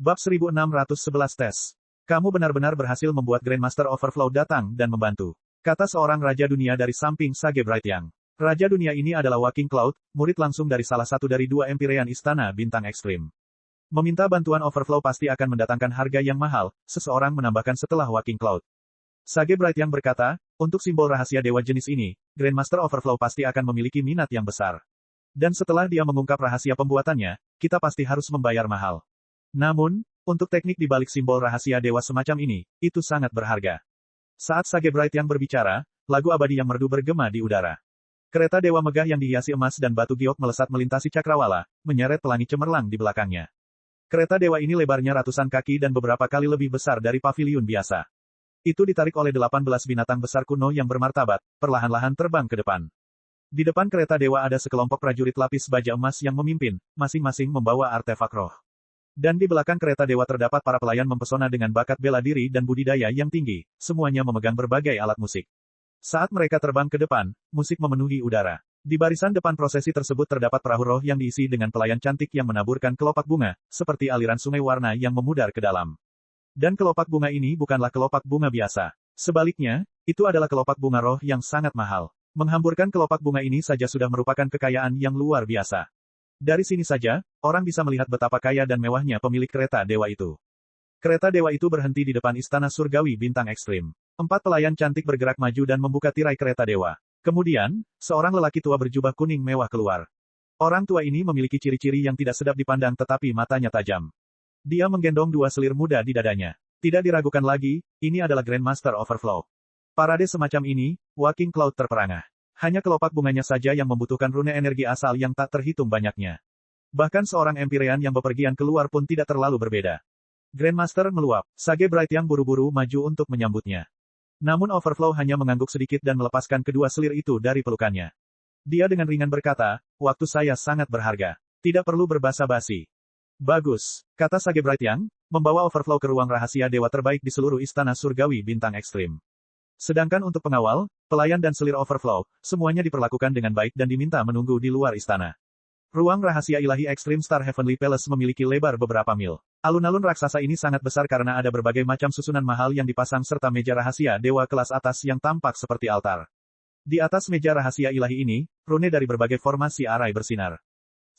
Bab 1611 tes. Kamu benar-benar berhasil membuat Grandmaster Overflow datang dan membantu, kata seorang Raja Dunia dari samping Sage Brightyang. Raja Dunia ini adalah Walking Cloud, murid langsung dari salah satu dari dua Empyrean Istana Bintang Ekstrim. Meminta bantuan Overflow pasti akan mendatangkan harga yang mahal, seseorang menambahkan setelah Walking Cloud. Sage Brightyang berkata, untuk simbol rahasia dewa jenis ini, Grandmaster Overflow pasti akan memiliki minat yang besar. Dan setelah dia mengungkap rahasia pembuatannya, kita pasti harus membayar mahal. Namun, untuk teknik di balik simbol rahasia dewa semacam ini, itu sangat berharga. Saat Sage Brightyang berbicara, lagu abadi yang merdu bergema di udara. Kereta dewa megah yang dihiasi emas dan batu giok melesat melintasi cakrawala, menyeret pelangi cemerlang di belakangnya. Kereta dewa ini lebarnya ratusan kaki dan beberapa kali lebih besar dari paviliun biasa. Itu ditarik oleh 18 binatang besar kuno yang bermartabat, perlahan-lahan terbang ke depan. Di depan kereta dewa ada sekelompok prajurit lapis baja emas yang memimpin, masing-masing membawa artefak roh. Dan di belakang kereta dewa terdapat para pelayan mempesona dengan bakat bela diri dan budidaya yang tinggi, semuanya memegang berbagai alat musik. Saat mereka terbang ke depan, musik memenuhi udara. Di barisan depan prosesi tersebut terdapat perahu roh yang diisi dengan pelayan cantik yang menaburkan kelopak bunga, seperti aliran sungai warna yang memudar ke dalam. Dan kelopak bunga ini bukanlah kelopak bunga biasa. Sebaliknya, itu adalah kelopak bunga roh yang sangat mahal. Menghamburkan kelopak bunga ini saja sudah merupakan kekayaan yang luar biasa. Dari sini saja, orang bisa melihat betapa kaya dan mewahnya pemilik kereta dewa itu. Kereta dewa itu berhenti di depan istana surgawi bintang ekstrim. 4 pelayan cantik bergerak maju dan membuka tirai kereta dewa. Kemudian, seorang lelaki tua berjubah kuning mewah keluar. Orang tua ini memiliki ciri-ciri yang tidak sedap dipandang tetapi matanya tajam. Dia menggendong 2 selir muda di dadanya. Tidak diragukan lagi, ini adalah Grandmaster Overflow. Parade semacam ini, Walking Cloud terperangah. Hanya kelopak bunganya saja yang membutuhkan rune energi asal yang tak terhitung banyaknya. Bahkan seorang Empyrean yang bepergian keluar pun tidak terlalu berbeda. Grandmaster meluap. Sage Brightyang buru-buru maju untuk menyambutnya. Namun Overflow hanya mengangguk sedikit dan melepaskan kedua selir itu dari pelukannya. Dia dengan ringan berkata, waktu saya sangat berharga. Tidak perlu berbasa-basi. Bagus, kata Sage Brightyang, membawa Overflow ke ruang rahasia dewa terbaik di seluruh istana surgawi bintang ekstrim. Sedangkan untuk pengawal, pelayan dan selir Overflow, semuanya diperlakukan dengan baik dan diminta menunggu di luar istana. Ruang rahasia ilahi ekstrim Star Heavenly Palace memiliki lebar beberapa mil. Alun-alun raksasa ini sangat besar karena ada berbagai macam susunan mahal yang dipasang serta meja rahasia dewa kelas atas yang tampak seperti altar. Di atas meja rahasia ilahi ini, rune dari berbagai formasi arai bersinar.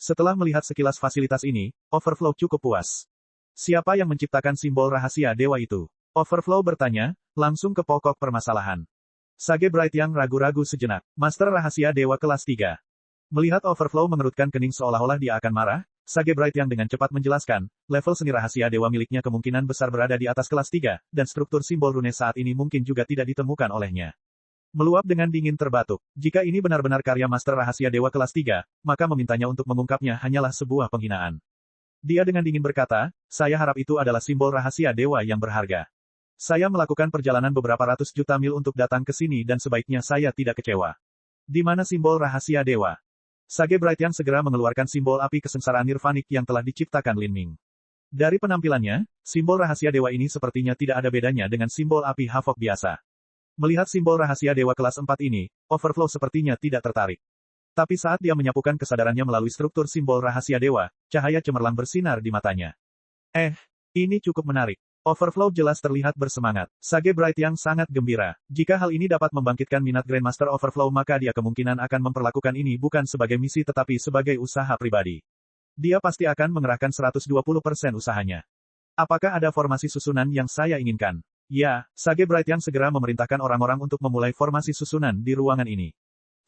Setelah melihat sekilas fasilitas ini, Overflow cukup puas. Siapa yang menciptakan simbol rahasia dewa itu? Overflow bertanya, langsung ke pokok permasalahan. Sage Brightyang ragu-ragu sejenak. Master rahasia dewa kelas 3. Melihat Overflow mengerutkan kening seolah-olah dia akan marah, Sage Brightyang dengan cepat menjelaskan, level seni rahasia dewa miliknya kemungkinan besar berada di atas kelas 3, dan struktur simbol rune saat ini mungkin juga tidak ditemukan olehnya. Meluap dengan dingin terbatuk. Jika ini benar-benar karya Master rahasia dewa kelas 3, maka memintanya untuk mengungkapnya hanyalah sebuah penghinaan. Dia dengan dingin berkata, saya harap itu adalah simbol rahasia dewa yang berharga. Saya melakukan perjalanan beberapa ratus juta mil untuk datang ke sini dan sebaiknya saya tidak kecewa. Di mana simbol rahasia dewa? Sage Brightyang segera mengeluarkan simbol api kesengsaraan nirvanik yang telah diciptakan Lin Ming. Dari penampilannya, simbol rahasia dewa ini sepertinya tidak ada bedanya dengan simbol api Havok biasa. Melihat simbol rahasia dewa kelas 4 ini, Overflow sepertinya tidak tertarik. Tapi saat dia menyapukan kesadarannya melalui struktur simbol rahasia dewa, cahaya cemerlang bersinar di matanya. Ini cukup menarik. Overflow jelas terlihat bersemangat. Sage Brightyang sangat gembira. Jika hal ini dapat membangkitkan minat Grandmaster Overflow maka dia kemungkinan akan memperlakukan ini bukan sebagai misi tetapi sebagai usaha pribadi. Dia pasti akan mengerahkan 120% usahanya. Apakah ada formasi susunan yang saya inginkan? Ya, Sage Brightyang segera memerintahkan orang-orang untuk memulai formasi susunan di ruangan ini.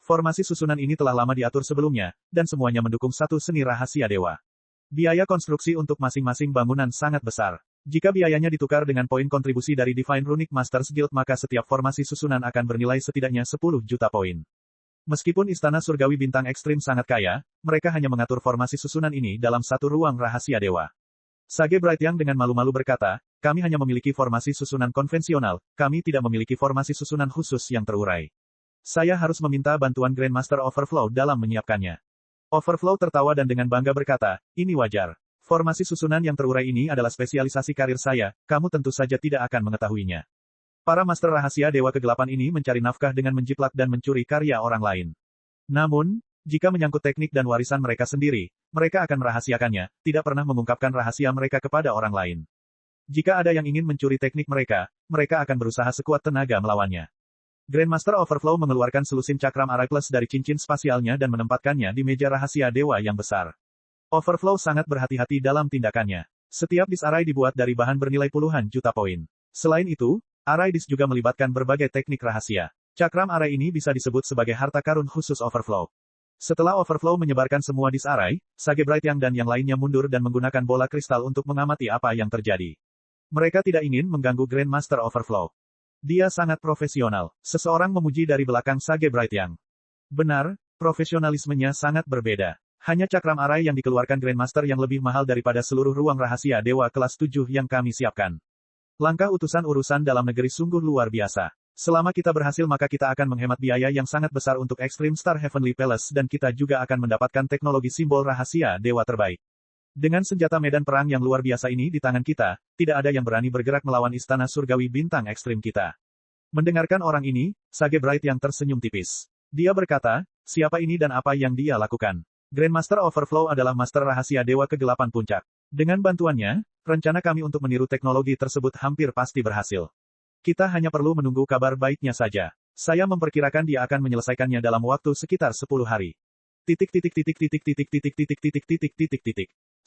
Formasi susunan ini telah lama diatur sebelumnya, dan semuanya mendukung satu seni rahasia dewa. Biaya konstruksi untuk masing-masing bangunan sangat besar. Jika biayanya ditukar dengan poin kontribusi dari Divine Runic Masters Guild maka setiap formasi susunan akan bernilai setidaknya 10 juta poin. Meskipun istana surgawi bintang ekstrim sangat kaya, mereka hanya mengatur formasi susunan ini dalam satu ruang rahasia dewa. Sage Brightyang dengan malu-malu berkata, kami hanya memiliki formasi susunan konvensional, kami tidak memiliki formasi susunan khusus yang terurai. Saya harus meminta bantuan Grandmaster Overflow dalam menyiapkannya. Overflow tertawa dan dengan bangga berkata, ini wajar. Formasi susunan yang terurai ini adalah spesialisasi karir saya, kamu tentu saja tidak akan mengetahuinya. Para master rahasia dewa kegelapan ini mencari nafkah dengan menjiplak dan mencuri karya orang lain. Namun, Jika menyangkut teknik dan warisan mereka sendiri, mereka akan merahasiakannya, tidak pernah mengungkapkan rahasia mereka kepada orang lain. Jika ada yang ingin mencuri teknik mereka, mereka akan berusaha sekuat tenaga melawannya. Grandmaster Overflow mengeluarkan selusin cakram Aracles dari cincin spasialnya dan menempatkannya di meja rahasia dewa yang besar. Overflow sangat berhati-hati dalam tindakannya. Setiap disk arai dibuat dari bahan bernilai puluhan juta poin. Selain itu, arai disk juga melibatkan berbagai teknik rahasia. Cakram arai ini bisa disebut sebagai harta karun khusus Overflow. Setelah Overflow menyebarkan semua disk arai, Sage Bright dan yang lainnya mundur dan menggunakan bola kristal untuk mengamati apa yang terjadi. Mereka tidak ingin mengganggu Grandmaster Overflow. Dia sangat profesional. Seseorang memuji dari belakang Sage Bright. Benar, profesionalismenya sangat berbeda. Hanya cakram arai yang dikeluarkan Grandmaster yang lebih mahal daripada seluruh ruang rahasia dewa kelas 7 yang kami siapkan. Langkah utusan urusan dalam negeri sungguh luar biasa. Selama kita berhasil maka kita akan menghemat biaya yang sangat besar untuk Extreme Star Heavenly Palace dan kita juga akan mendapatkan teknologi simbol rahasia dewa terbaik. Dengan senjata medan perang yang luar biasa ini di tangan kita, tidak ada yang berani bergerak melawan istana surgawi bintang ekstrim kita. Mendengarkan orang ini, Sage Bright yang tersenyum tipis. Dia berkata, siapa ini dan apa yang dia lakukan? Grandmaster Overflow adalah master rahasia dewa ke-8 puncak. Dengan bantuannya, rencana kami untuk meniru teknologi tersebut hampir pasti berhasil. Kita hanya perlu menunggu kabar baiknya saja. Saya memperkirakan dia akan menyelesaikannya dalam waktu sekitar 10 hari.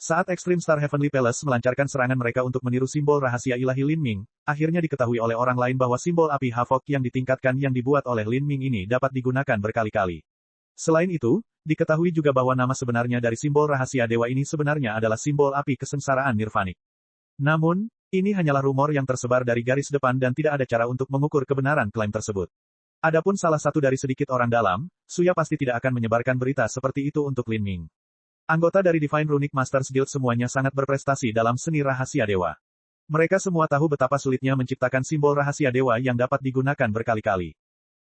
Saat Extreme Star Heavenly Palace melancarkan serangan mereka untuk meniru simbol rahasia ilahi Lin Ming, akhirnya diketahui oleh orang lain bahwa simbol api Havok yang ditingkatkan yang dibuat oleh Lin Ming ini dapat digunakan berkali-kali. Selain itu, diketahui juga bahwa nama sebenarnya dari simbol rahasia dewa ini sebenarnya adalah simbol api kesengsaraan nirvanik. Namun, ini hanyalah rumor yang tersebar dari garis depan dan tidak ada cara untuk mengukur kebenaran klaim tersebut. Adapun salah satu dari sedikit orang dalam, Suya pasti tidak akan menyebarkan berita seperti itu untuk Lin Ming. Anggota dari Divine Runic Masters Guild semuanya sangat berprestasi dalam seni rahasia dewa. Mereka semua tahu betapa sulitnya menciptakan simbol rahasia dewa yang dapat digunakan berkali-kali.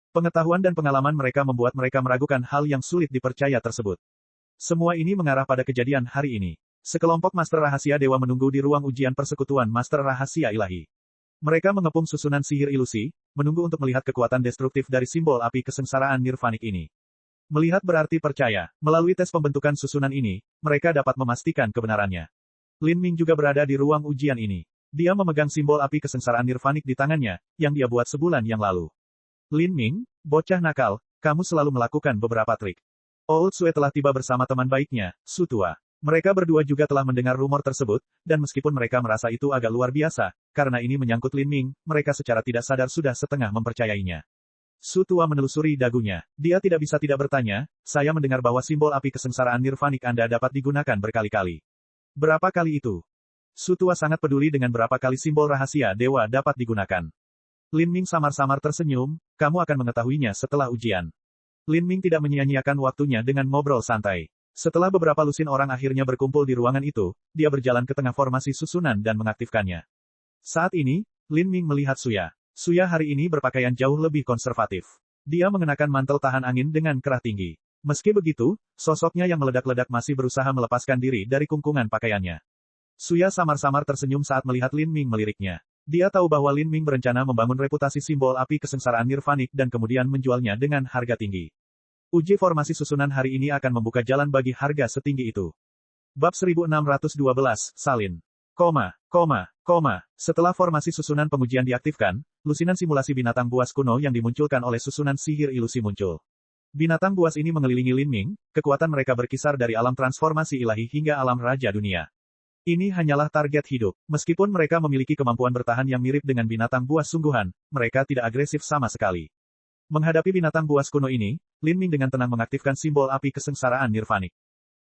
Pengetahuan dan pengalaman mereka membuat mereka meragukan hal yang sulit dipercaya tersebut. Semua ini mengarah pada kejadian hari ini. Sekelompok master rahasia dewa menunggu di ruang ujian persekutuan master rahasia ilahi. Mereka mengepung susunan sihir ilusi, menunggu untuk melihat kekuatan destruktif dari simbol api kesengsaraan nirvanik ini. Melihat berarti percaya. Melalui tes pembentukan susunan ini, mereka dapat memastikan kebenarannya. Lin Ming juga berada di ruang ujian ini. Dia memegang simbol api kesengsaraan nirvanik di tangannya, yang dia buat sebulan yang lalu. Lin Ming, bocah nakal, kamu selalu melakukan beberapa trik. Old Sue telah tiba bersama teman baiknya, Su Tua. Mereka berdua juga telah mendengar rumor tersebut, dan meskipun mereka merasa itu agak luar biasa, karena ini menyangkut Lin Ming, mereka secara tidak sadar sudah setengah mempercayainya. Su Tua menelusuri dagunya. Dia tidak bisa tidak bertanya, saya mendengar bahwa simbol api kesengsaraan nirvanik Anda dapat digunakan berkali-kali. Berapa kali itu? Su Tua sangat peduli dengan berapa kali simbol rahasia dewa dapat digunakan. Lin Ming samar-samar tersenyum, kamu akan mengetahuinya setelah ujian. Lin Ming tidak menyia-nyiakan waktunya dengan ngobrol santai. Setelah beberapa lusin orang akhirnya berkumpul di ruangan itu, dia berjalan ke tengah formasi susunan dan mengaktifkannya. Saat ini, Lin Ming melihat Suya. Suya hari ini berpakaian jauh lebih konservatif. Dia mengenakan mantel tahan angin dengan kerah tinggi. Meski begitu, sosoknya yang meledak-ledak masih berusaha melepaskan diri dari kungkungan pakaiannya. Suya samar-samar tersenyum saat melihat Lin Ming meliriknya. Dia tahu bahwa Lin Ming berencana membangun reputasi simbol api kesengsaraan nirvanik dan kemudian menjualnya dengan harga tinggi. Uji formasi susunan hari ini akan membuka jalan bagi harga setinggi itu. Bab 1612, Salin. Setelah formasi susunan pengujian diaktifkan, lusinan simulasi binatang buas kuno yang dimunculkan oleh susunan sihir ilusi muncul. Binatang buas ini mengelilingi Lin Ming, kekuatan mereka berkisar dari alam transformasi ilahi hingga alam raja dunia. Ini hanyalah target hidup. Meskipun mereka memiliki kemampuan bertahan yang mirip dengan binatang buas sungguhan, mereka tidak agresif sama sekali. Menghadapi binatang buas kuno ini, Lin Ming dengan tenang mengaktifkan simbol api kesengsaraan nirvanik.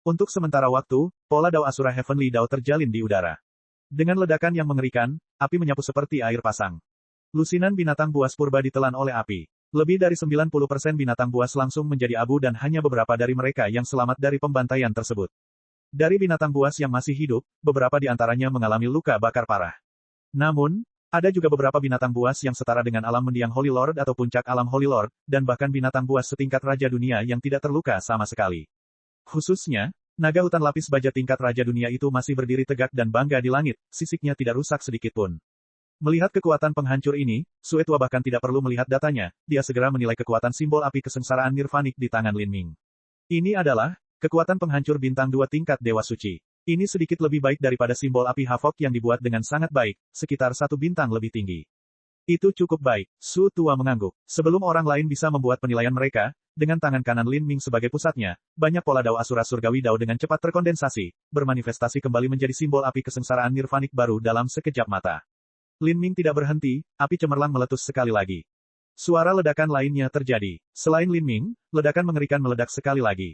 Untuk sementara waktu, pola Dao Asura Heavenly Dao terjalin di udara. Dengan ledakan yang mengerikan, api menyapu seperti air pasang. Lusinan binatang buas purba ditelan oleh api. Lebih dari 90% binatang buas langsung menjadi abu dan hanya beberapa dari mereka yang selamat dari pembantaian tersebut. Dari binatang buas yang masih hidup, beberapa di antaranya mengalami luka bakar parah. Namun, ada juga beberapa binatang buas yang setara dengan alam mendiang Holy Lord atau puncak alam Holy Lord, dan bahkan binatang buas setingkat Raja Dunia yang tidak terluka sama sekali. Khususnya, naga hutan lapis baja tingkat Raja Dunia itu masih berdiri tegak dan bangga di langit, sisiknya tidak rusak sedikitpun. Melihat kekuatan penghancur ini, Sue Tua bahkan tidak perlu melihat datanya, dia segera menilai kekuatan simbol api kesengsaraan nirvanik di tangan Lin Ming. Ini adalah kekuatan penghancur bintang 2 tingkat Dewa Suci. Ini sedikit lebih baik daripada simbol api Havok yang dibuat dengan sangat baik, sekitar 1 bintang lebih tinggi. Itu cukup baik, Su Tua mengangguk. Sebelum orang lain bisa membuat penilaian mereka, dengan tangan kanan Lin Ming sebagai pusatnya, banyak pola dao asura surgawi dao dengan cepat terkondensasi, bermanifestasi kembali menjadi simbol api kesengsaraan nirvanik baru dalam sekejap mata. Lin Ming tidak berhenti, api cemerlang meletus sekali lagi. Suara ledakan lainnya terjadi. Selain Lin Ming, ledakan mengerikan meledak sekali lagi.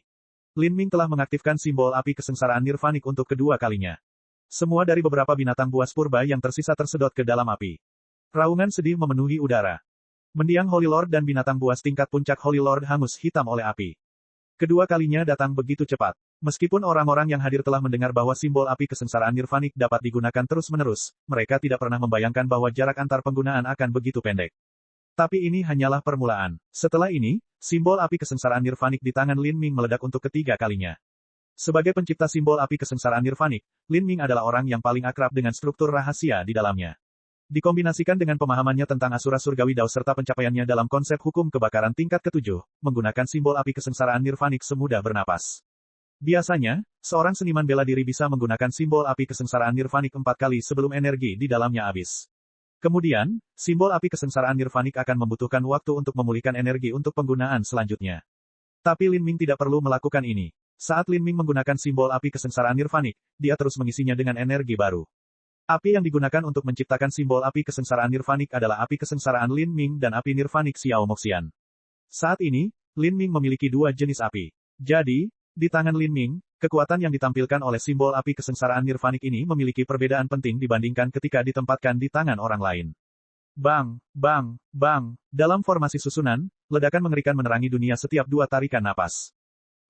Lin Ming telah mengaktifkan simbol api kesengsaraan nirvanik untuk kedua kalinya. Semua dari beberapa binatang buas purba yang tersisa tersedot ke dalam api. Raungan sedih memenuhi udara. Mendiang Holy Lord dan binatang buas tingkat puncak Holy Lord hangus hitam oleh api. Kedua kalinya datang begitu cepat. Meskipun orang-orang yang hadir telah mendengar bahwa simbol api kesengsaraan nirvanik dapat digunakan terus-menerus, mereka tidak pernah membayangkan bahwa jarak antar penggunaan akan begitu pendek. Tapi ini hanyalah permulaan. Setelah ini, simbol api kesengsaraan nirvanik di tangan Lin Ming meledak untuk ketiga kalinya. Sebagai pencipta simbol api kesengsaraan nirvanik, Lin Ming adalah orang yang paling akrab dengan struktur rahasia di dalamnya. Dikombinasikan dengan pemahamannya tentang asura surgawi dao serta pencapaiannya dalam konsep hukum kebakaran tingkat ke-7, menggunakan simbol api kesengsaraan nirvanik semudah bernapas. Biasanya, seorang seniman bela diri bisa menggunakan simbol api kesengsaraan nirvanik 4 kali sebelum energi di dalamnya habis. Kemudian, simbol api kesengsaraan nirvanik akan membutuhkan waktu untuk memulihkan energi untuk penggunaan selanjutnya. Tapi Lin Ming tidak perlu melakukan ini. Saat Lin Ming menggunakan simbol api kesengsaraan nirvanik, dia terus mengisinya dengan energi baru. Api yang digunakan untuk menciptakan simbol api kesengsaraan nirvanik adalah api kesengsaraan Lin Ming dan api nirvanik Xiao Moxian. Saat ini, Lin Ming memiliki 2 jenis api. Jadi, di tangan Lin Ming, kekuatan yang ditampilkan oleh simbol api kesengsaraan nirvanik ini memiliki perbedaan penting dibandingkan ketika ditempatkan di tangan orang lain. Bang, bang, bang, dalam formasi susunan, ledakan mengerikan menerangi dunia setiap 2 tarikan napas.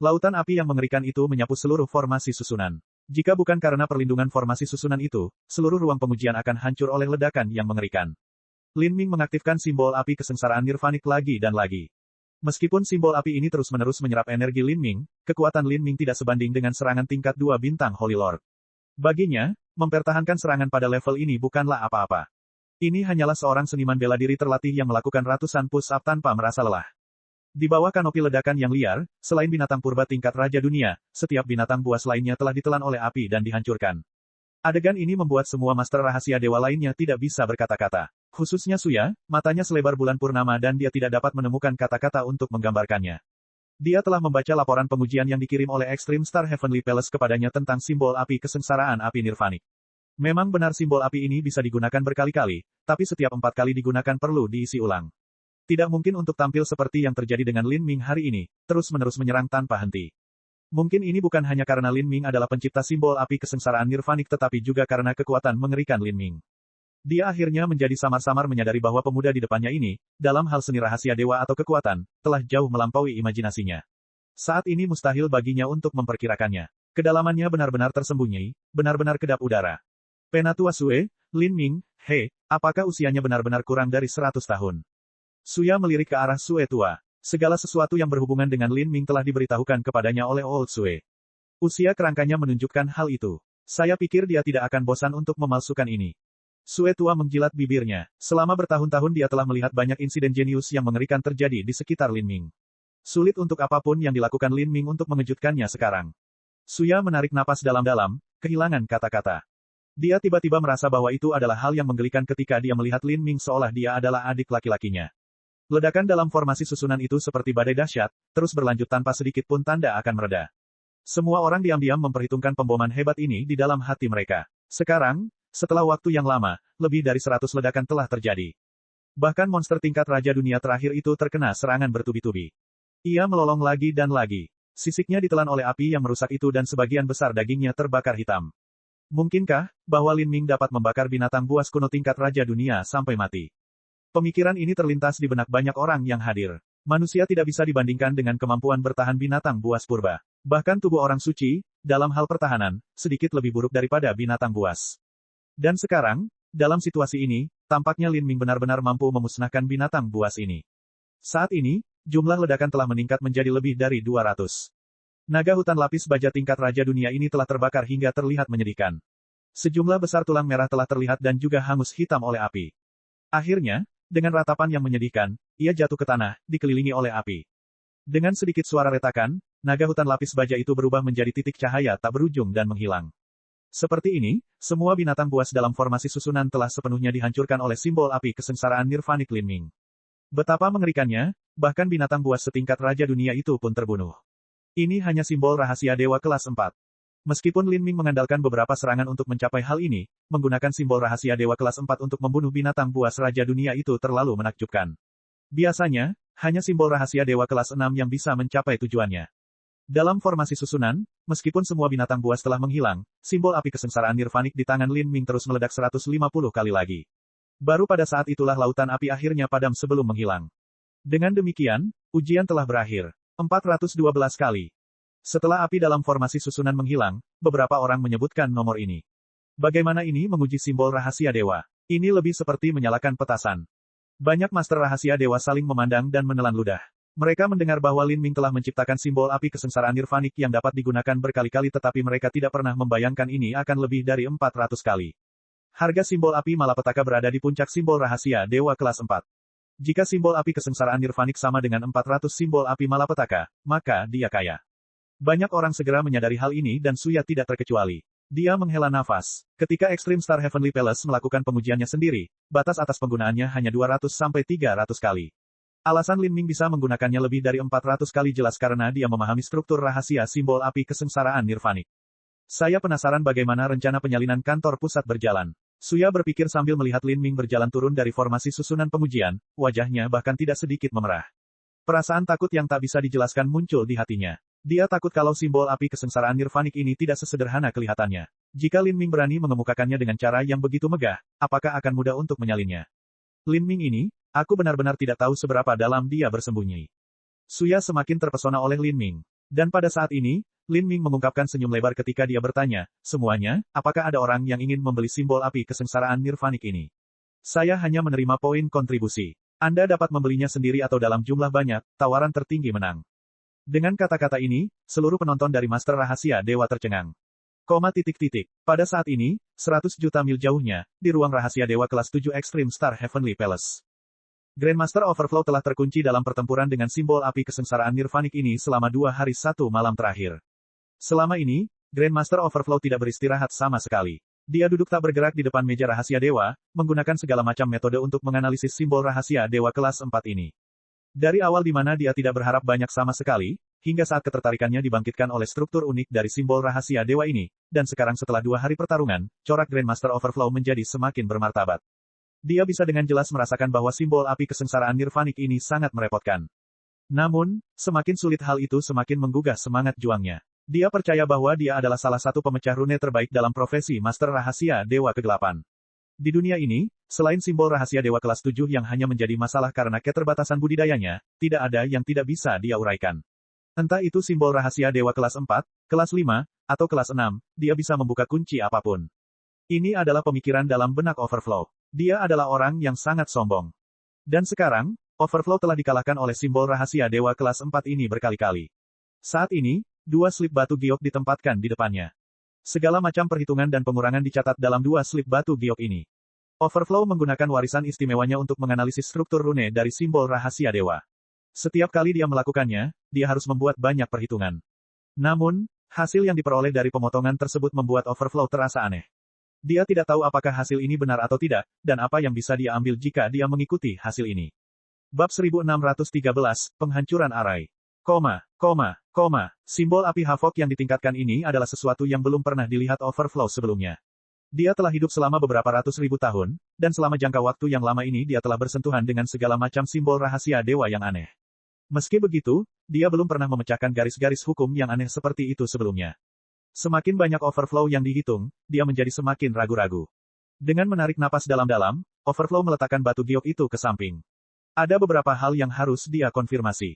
Lautan api yang mengerikan itu menyapu seluruh formasi susunan. Jika bukan karena perlindungan formasi susunan itu, seluruh ruang pengujian akan hancur oleh ledakan yang mengerikan. Lin Ming mengaktifkan simbol api kesengsaraan nirvanik lagi dan lagi. Meskipun simbol api ini terus-menerus menyerap energi Lin Ming, kekuatan Lin Ming tidak sebanding dengan serangan tingkat 2 bintang Holy Lord. Baginya, mempertahankan serangan pada level ini bukanlah apa-apa. Ini hanyalah seorang seniman bela diri terlatih yang melakukan ratusan push-up tanpa merasa lelah. Di bawah kanopi ledakan yang liar, selain binatang purba tingkat Raja Dunia, setiap binatang buas lainnya telah ditelan oleh api dan dihancurkan. Adegan ini membuat semua master rahasia dewa lainnya tidak bisa berkata-kata. Khususnya Suya, matanya selebar bulan purnama dan dia tidak dapat menemukan kata-kata untuk menggambarkannya. Dia telah membaca laporan pengujian yang dikirim oleh Extreme Star Heavenly Palace kepadanya tentang simbol api kesengsaraan api nirvanik. Memang benar simbol api ini bisa digunakan berkali-kali, tapi setiap 4 kali digunakan perlu diisi ulang. Tidak mungkin untuk tampil seperti yang terjadi dengan Lin Ming hari ini, terus-menerus menyerang tanpa henti. Mungkin ini bukan hanya karena Lin Ming adalah pencipta simbol api kesengsaraan nirvanik tetapi juga karena kekuatan mengerikan Lin Ming. Dia akhirnya menjadi samar-samar menyadari bahwa pemuda di depannya ini, dalam hal seni rahasia dewa atau kekuatan, telah jauh melampaui imajinasinya. Saat ini mustahil baginya untuk memperkirakannya. Kedalamannya benar-benar tersembunyi, benar-benar kedap udara. Penatua Sue, Lin Ming, hei, apakah usianya benar-benar kurang dari 100 tahun? Suya melirik ke arah Sue tua. Segala sesuatu yang berhubungan dengan Lin Ming telah diberitahukan kepadanya oleh Old Sue. Usia kerangkanya menunjukkan hal itu. Saya pikir dia tidak akan bosan untuk memalsukan ini. Sue tua menjilat bibirnya. Selama bertahun-tahun dia telah melihat banyak insiden jenius yang mengerikan terjadi di sekitar Lin Ming. Sulit untuk apapun yang dilakukan Lin Ming untuk mengejutkannya sekarang. Suya menarik napas dalam-dalam, kehilangan kata-kata. Dia tiba-tiba merasa bahwa itu adalah hal yang menggelikan ketika dia melihat Lin Ming seolah dia adalah adik laki-lakinya. Ledakan dalam formasi susunan itu seperti badai dahsyat, terus berlanjut tanpa sedikit pun tanda akan mereda. Semua orang diam-diam memperhitungkan pemboman hebat ini di dalam hati mereka. Sekarang, setelah waktu yang lama, lebih dari 100 ledakan telah terjadi. Bahkan monster tingkat Raja Dunia terakhir itu terkena serangan bertubi-tubi. Ia melolong lagi dan lagi. Sisiknya ditelan oleh api yang merusak itu dan sebagian besar dagingnya terbakar hitam. Mungkinkah, bahwa Lin Ming dapat membakar binatang buas kuno tingkat Raja Dunia sampai mati? Pemikiran ini terlintas di benak banyak orang yang hadir. Manusia tidak bisa dibandingkan dengan kemampuan bertahan binatang buas purba. Bahkan tubuh orang suci, dalam hal pertahanan, sedikit lebih buruk daripada binatang buas. Dan sekarang, dalam situasi ini, tampaknya Lin Ming benar-benar mampu memusnahkan binatang buas ini. Saat ini, jumlah ledakan telah meningkat menjadi lebih dari 200. Naga hutan lapis baja tingkat Raja Dunia ini telah terbakar hingga terlihat menyedihkan. Sejumlah besar tulang merah telah terlihat dan juga hangus hitam oleh api. Akhirnya, dengan ratapan yang menyedihkan, ia jatuh ke tanah, dikelilingi oleh api. Dengan sedikit suara retakan, naga hutan lapis baja itu berubah menjadi titik cahaya tak berujung dan menghilang. Seperti ini, semua binatang buas dalam formasi susunan telah sepenuhnya dihancurkan oleh simbol api kesengsaraan Nirvanic Linming. Betapa mengerikannya, bahkan binatang buas setingkat Raja Dunia itu pun terbunuh. Ini hanya simbol rahasia dewa kelas 4. Meskipun Linming mengandalkan beberapa serangan untuk mencapai hal ini, menggunakan simbol rahasia dewa kelas 4 untuk membunuh binatang buas Raja Dunia itu terlalu menakjubkan. Biasanya, hanya simbol rahasia dewa kelas 6 yang bisa mencapai tujuannya. Dalam formasi susunan, meskipun semua binatang buas telah menghilang, simbol api kesengsaraan Nirvanic di tangan Linming terus meledak 150 kali lagi. Baru pada saat itulah lautan api akhirnya padam sebelum menghilang. Dengan demikian, ujian telah berakhir. 412 kali. Setelah api dalam formasi susunan menghilang, beberapa orang menyebutkan nomor ini. Bagaimana ini menguji simbol rahasia dewa? Ini lebih seperti menyalakan petasan. Banyak master rahasia dewa saling memandang dan menelan ludah. Mereka mendengar bahwa Linming telah menciptakan simbol api kesengsaraan Nirvanic yang dapat digunakan berkali-kali tetapi mereka tidak pernah membayangkan ini akan lebih dari 400 kali. Harga simbol api malapetaka berada di puncak simbol rahasia dewa kelas 4. Jika simbol api kesengsaraan Nirvanic sama dengan 400 simbol api malapetaka, maka dia kaya. Banyak orang segera menyadari hal ini dan Suya tidak terkecuali. Dia menghela nafas. Ketika Extreme Star Heavenly Palace melakukan pengujiannya sendiri, batas atas penggunaannya hanya 200-300 kali. Alasan Linming bisa menggunakannya lebih dari 400 kali jelas karena dia memahami struktur rahasia simbol api kesengsaraan Nirvanic. Saya penasaran bagaimana rencana penyalinan kantor pusat berjalan. Suya berpikir sambil melihat Linming berjalan turun dari formasi susunan pengujian, wajahnya bahkan tidak sedikit memerah. Perasaan takut yang tak bisa dijelaskan muncul di hatinya. Dia takut kalau simbol api kesengsaraan Nirvanic ini tidak sesederhana kelihatannya. Jika Linming berani mengemukakannya dengan cara yang begitu megah, apakah akan mudah untuk menyalinnya? Linming ini, aku benar-benar tidak tahu seberapa dalam dia bersembunyi. Suya semakin terpesona oleh Linming. Dan pada saat ini, Linming mengungkapkan senyum lebar ketika dia bertanya, semuanya, apakah ada orang yang ingin membeli simbol api kesengsaraan Nirvanic ini? Saya hanya menerima poin kontribusi. Anda dapat membelinya sendiri atau dalam jumlah banyak, tawaran tertinggi menang. Dengan kata-kata ini, seluruh penonton dari Master Rahasia Dewa tercengang. Pada saat ini, 100 juta mil jauhnya, di ruang Rahasia Dewa kelas 7 Extreme Star Heavenly Palace. Grandmaster Overflow telah terkunci dalam pertempuran dengan simbol api kesengsaraan Nirvanic ini selama 2 hari 1 malam terakhir. Selama ini, Grandmaster Overflow tidak beristirahat sama sekali. Dia duduk tak bergerak di depan meja Rahasia Dewa, menggunakan segala macam metode untuk menganalisis simbol Rahasia Dewa kelas 4 ini. Dari awal di mana dia tidak berharap banyak sama sekali, hingga saat ketertarikannya dibangkitkan oleh struktur unik dari simbol rahasia dewa ini, dan sekarang setelah 2 hari pertarungan, corak Grandmaster Overflow menjadi semakin bermartabat. Dia bisa dengan jelas merasakan bahwa simbol api kesengsaraan Nirvanic ini sangat merepotkan. Namun, semakin sulit hal itu semakin menggugah semangat juangnya. Dia percaya bahwa dia adalah salah satu pemecah rune terbaik dalam profesi Master Rahasia Dewa ke-8. Di dunia ini, selain simbol rahasia dewa kelas 7 yang hanya menjadi masalah karena keterbatasan budidayanya, tidak ada yang tidak bisa dia uraikan. Entah itu simbol rahasia dewa kelas 4, kelas 5, atau kelas 6, dia bisa membuka kunci apapun. Ini adalah pemikiran dalam benak Overflow. Dia adalah orang yang sangat sombong. Dan sekarang, Overflow telah dikalahkan oleh simbol rahasia dewa kelas 4 ini berkali-kali. Saat ini, 2 slip batu giok ditempatkan di depannya. Segala macam perhitungan dan pengurangan dicatat dalam 2 slip batu giok ini. Overflow menggunakan warisan istimewanya untuk menganalisis struktur rune dari simbol rahasia dewa. Setiap kali dia melakukannya, dia harus membuat banyak perhitungan. Namun, hasil yang diperoleh dari pemotongan tersebut membuat Overflow terasa aneh. Dia tidak tahu apakah hasil ini benar atau tidak, dan apa yang bisa dia ambil jika dia mengikuti hasil ini. Bab 1613, Penghancuran Arai. Simbol api Havok yang ditingkatkan ini adalah sesuatu yang belum pernah dilihat Overflow sebelumnya. Dia telah hidup selama beberapa ratus ribu tahun, dan selama jangka waktu yang lama ini dia telah bersentuhan dengan segala macam simbol rahasia dewa yang aneh. Meski begitu, dia belum pernah memecahkan garis-garis hukum yang aneh seperti itu sebelumnya. Semakin banyak Overflow yang dihitung, dia menjadi semakin ragu-ragu. Dengan menarik napas dalam-dalam, Overflow meletakkan batu giok itu ke samping. Ada beberapa hal yang harus dia konfirmasi.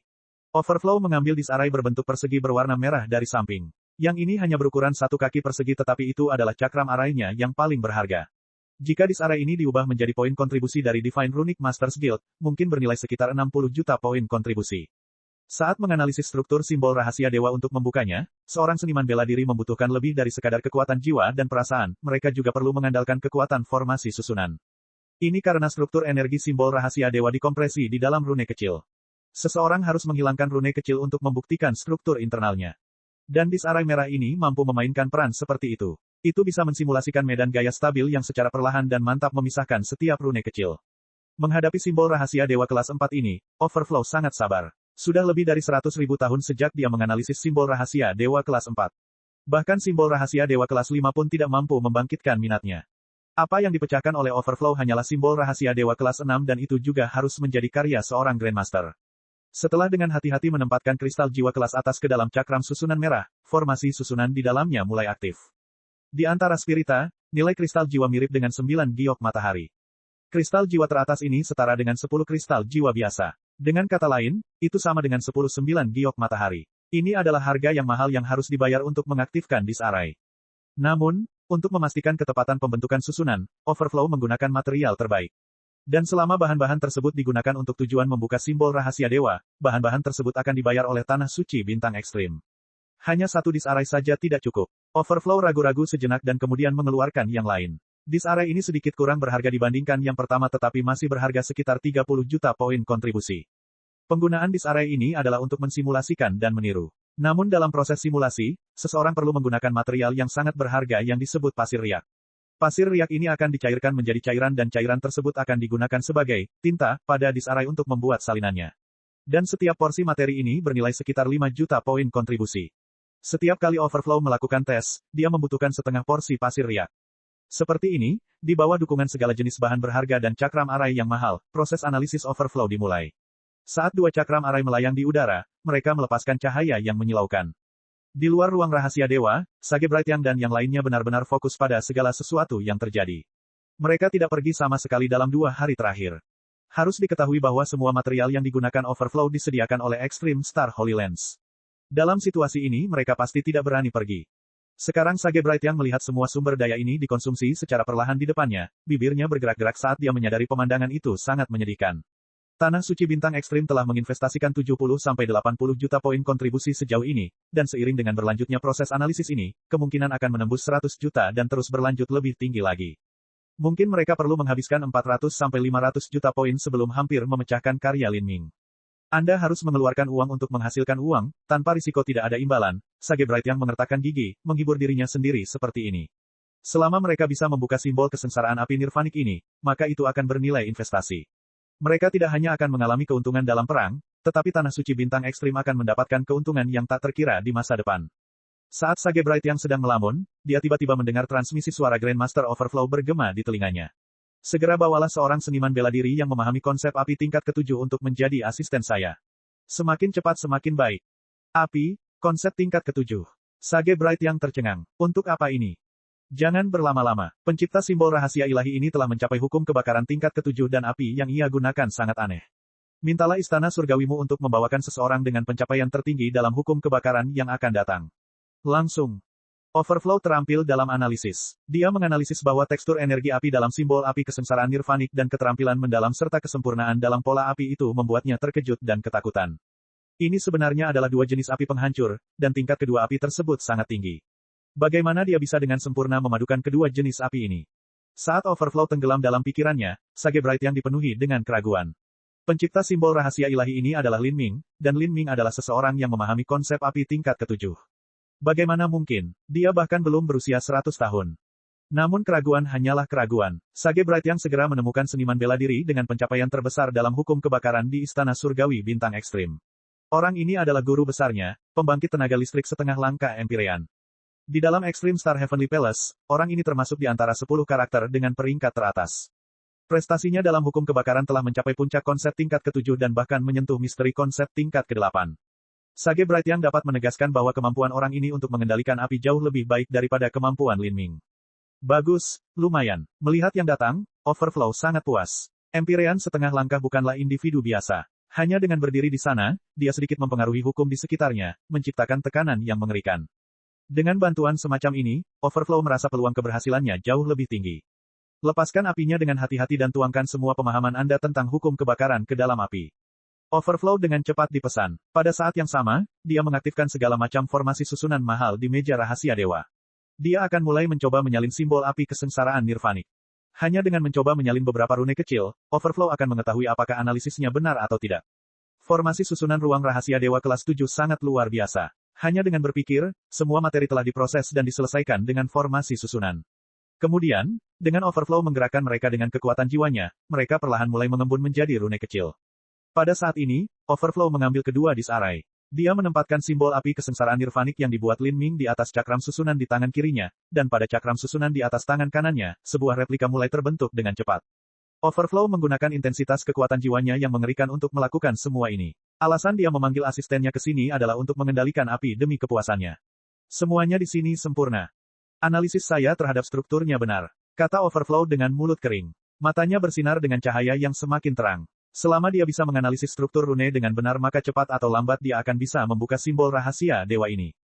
Overflow mengambil disk arai berbentuk persegi berwarna merah dari samping. Yang ini hanya berukuran 1 kaki persegi tetapi itu adalah cakram arainya yang paling berharga. Jika disk arai ini diubah menjadi poin kontribusi dari Divine Runic Masters Guild, mungkin bernilai sekitar 60 juta poin kontribusi. Saat menganalisis struktur simbol rahasia dewa untuk membukanya, seorang seniman bela diri membutuhkan lebih dari sekadar kekuatan jiwa dan perasaan, mereka juga perlu mengandalkan kekuatan formasi susunan. Ini karena struktur energi simbol rahasia dewa dikompresi di dalam rune kecil. Seseorang harus menghilangkan rune kecil untuk membuktikan struktur internalnya. Dan disk array merah ini mampu memainkan peran seperti itu. Itu bisa mensimulasikan medan gaya stabil yang secara perlahan dan mantap memisahkan setiap rune kecil. Menghadapi simbol rahasia dewa kelas 4 ini, Overflow sangat sabar. Sudah lebih dari 100.000 tahun sejak dia menganalisis simbol rahasia dewa kelas 4. Bahkan simbol rahasia dewa kelas 5 pun tidak mampu membangkitkan minatnya. Apa yang dipecahkan oleh Overflow hanyalah simbol rahasia dewa kelas 6 dan itu juga harus menjadi karya seorang Grandmaster. Setelah dengan hati-hati menempatkan kristal jiwa kelas atas ke dalam cakram susunan merah, formasi susunan di dalamnya mulai aktif. Di antara spirita, nilai kristal jiwa mirip dengan 9 giok matahari. Kristal jiwa teratas ini setara dengan 10 kristal jiwa biasa. Dengan kata lain, itu sama dengan 10-9 giok matahari. Ini adalah harga yang mahal yang harus dibayar untuk mengaktifkan disk array. Namun, untuk memastikan ketepatan pembentukan susunan, Overflow menggunakan material terbaik. Dan selama bahan-bahan tersebut digunakan untuk tujuan membuka simbol rahasia dewa, bahan-bahan tersebut akan dibayar oleh tanah suci bintang ekstrim. Hanya satu disk array saja tidak cukup. Overflow ragu-ragu sejenak dan kemudian mengeluarkan yang lain. Disk array ini sedikit kurang berharga dibandingkan yang pertama tetapi masih berharga sekitar 30 juta poin kontribusi. Penggunaan disk array ini adalah untuk mensimulasikan dan meniru. Namun dalam proses simulasi, seseorang perlu menggunakan material yang sangat berharga yang disebut pasir riak. Pasir riak ini akan dicairkan menjadi cairan dan cairan tersebut akan digunakan sebagai tinta pada disk array untuk membuat salinannya. Dan setiap porsi materi ini bernilai sekitar 5 juta poin kontribusi. Setiap kali Overflow melakukan tes, dia membutuhkan setengah porsi pasir riak. Seperti ini, di bawah dukungan segala jenis bahan berharga dan cakram array yang mahal, proses analisis Overflow dimulai. Saat dua cakram array melayang di udara, mereka melepaskan cahaya yang menyilaukan. Di luar ruang rahasia dewa, Sage Brighteon dan yang lainnya benar-benar fokus pada segala sesuatu yang terjadi. Mereka tidak pergi sama sekali dalam 2 hari terakhir. Harus diketahui bahwa semua material yang digunakan Overflow disediakan oleh Extreme Star Holy Lens. Dalam situasi ini mereka pasti tidak berani pergi. Sekarang Sage Brighteon melihat semua sumber daya ini dikonsumsi secara perlahan di depannya, bibirnya bergerak-gerak saat dia menyadari pemandangan itu sangat menyedihkan. Tanah suci bintang ekstrim telah menginvestasikan 70-80 juta poin kontribusi sejauh ini, dan seiring dengan berlanjutnya proses analisis ini, kemungkinan akan menembus 100 juta dan terus berlanjut lebih tinggi lagi. Mungkin mereka perlu menghabiskan 400-500 juta poin sebelum hampir memecahkan karya Lin Ming. Anda harus mengeluarkan uang untuk menghasilkan uang, tanpa risiko tidak ada imbalan. Sage Brighteon mengertakkan gigi, menghibur dirinya sendiri seperti ini. Selama mereka bisa membuka simbol kesengsaraan api nirvanik ini, maka itu akan bernilai investasi. Mereka tidak hanya akan mengalami keuntungan dalam perang, tetapi tanah suci bintang ekstrim akan mendapatkan keuntungan yang tak terkira di masa depan. Saat Sage Brighteon sedang melamun, dia tiba-tiba mendengar transmisi suara Grandmaster Overflow bergema di telinganya. Segera bawalah seorang seniman bela diri yang memahami konsep api tingkat ke-7 untuk menjadi asisten saya. Semakin cepat semakin baik. Api, konsep tingkat ke-7. Sage Brighteon tercengang. Untuk apa ini? Jangan berlama-lama. Pencipta simbol rahasia ilahi ini telah mencapai hukum kebakaran tingkat ke-7 dan api yang ia gunakan sangat aneh. Mintalah istana surgawimu untuk membawakan seseorang dengan pencapaian tertinggi dalam hukum kebakaran yang akan datang. Langsung. Overflow terampil dalam analisis. Dia menganalisis bahwa tekstur energi api dalam simbol api kesengsaraan nirvanik dan keterampilan mendalam serta kesempurnaan dalam pola api itu membuatnya terkejut dan ketakutan. Ini sebenarnya adalah 2 jenis api penghancur, dan tingkat kedua api tersebut sangat tinggi. Bagaimana dia bisa dengan sempurna memadukan kedua jenis api ini? Saat Overflow tenggelam dalam pikirannya, Sage Brighteon dipenuhi dengan keraguan. Pencipta simbol rahasia ilahi ini adalah Lin Ming, dan Lin Ming adalah seseorang yang memahami konsep api tingkat ke-7. Bagaimana mungkin? Dia bahkan belum berusia 100 tahun. Namun keraguan hanyalah keraguan. Sage Brighteon segera menemukan seniman bela diri dengan pencapaian terbesar dalam hukum kebakaran di Istana Surgawi Bintang Ekstrim. Orang ini adalah guru besarnya, pembangkit tenaga listrik setengah langka Empyrean. Di dalam Extreme Star Heavenly Palace, orang ini termasuk di antara 10 karakter dengan peringkat teratas. Prestasinya dalam hukum kebakaran telah mencapai puncak konsep tingkat ke-7 dan bahkan menyentuh misteri konsep tingkat ke-8. Sage Brighteon dapat menegaskan bahwa kemampuan orang ini untuk mengendalikan api jauh lebih baik daripada kemampuan Lin Ming. Bagus, lumayan. Melihat yang datang, Overflow sangat puas. Empyrean setengah langkah bukanlah individu biasa. Hanya dengan berdiri di sana, dia sedikit mempengaruhi hukum di sekitarnya, menciptakan tekanan yang mengerikan. Dengan bantuan semacam ini, Overflow merasa peluang keberhasilannya jauh lebih tinggi. Lepaskan apinya dengan hati-hati dan tuangkan semua pemahaman Anda tentang hukum kebakaran ke dalam api. Overflow dengan cepat dipesan. Pada saat yang sama, dia mengaktifkan segala macam formasi susunan mahal di meja rahasia dewa. Dia akan mulai mencoba menyalin simbol api kesengsaraan nirvanik. Hanya dengan mencoba menyalin beberapa rune kecil, Overflow akan mengetahui apakah analisisnya benar atau tidak. Formasi susunan ruang rahasia dewa kelas 7 sangat luar biasa. Hanya dengan berpikir, semua materi telah diproses dan diselesaikan dengan formasi susunan. Kemudian, dengan Overflow menggerakkan mereka dengan kekuatan jiwanya, mereka perlahan mulai mengembun menjadi rune kecil. Pada saat ini, Overflow mengambil kedua disarai. Dia menempatkan simbol api kesengsaraan nirvanik yang dibuat Lin Ming di atas cakram susunan di tangan kirinya, dan pada cakram susunan di atas tangan kanannya, sebuah replika mulai terbentuk dengan cepat. Overflow menggunakan intensitas kekuatan jiwanya yang mengerikan untuk melakukan semua ini. Alasan dia memanggil asistennya ke sini adalah untuk mengendalikan api demi kepuasannya. Semuanya di sini sempurna. Analisis saya terhadap strukturnya benar, kata Overflow dengan mulut kering. Matanya bersinar dengan cahaya yang semakin terang. Selama dia bisa menganalisis struktur rune dengan benar maka cepat atau lambat dia akan bisa membuka simbol rahasia dewa ini.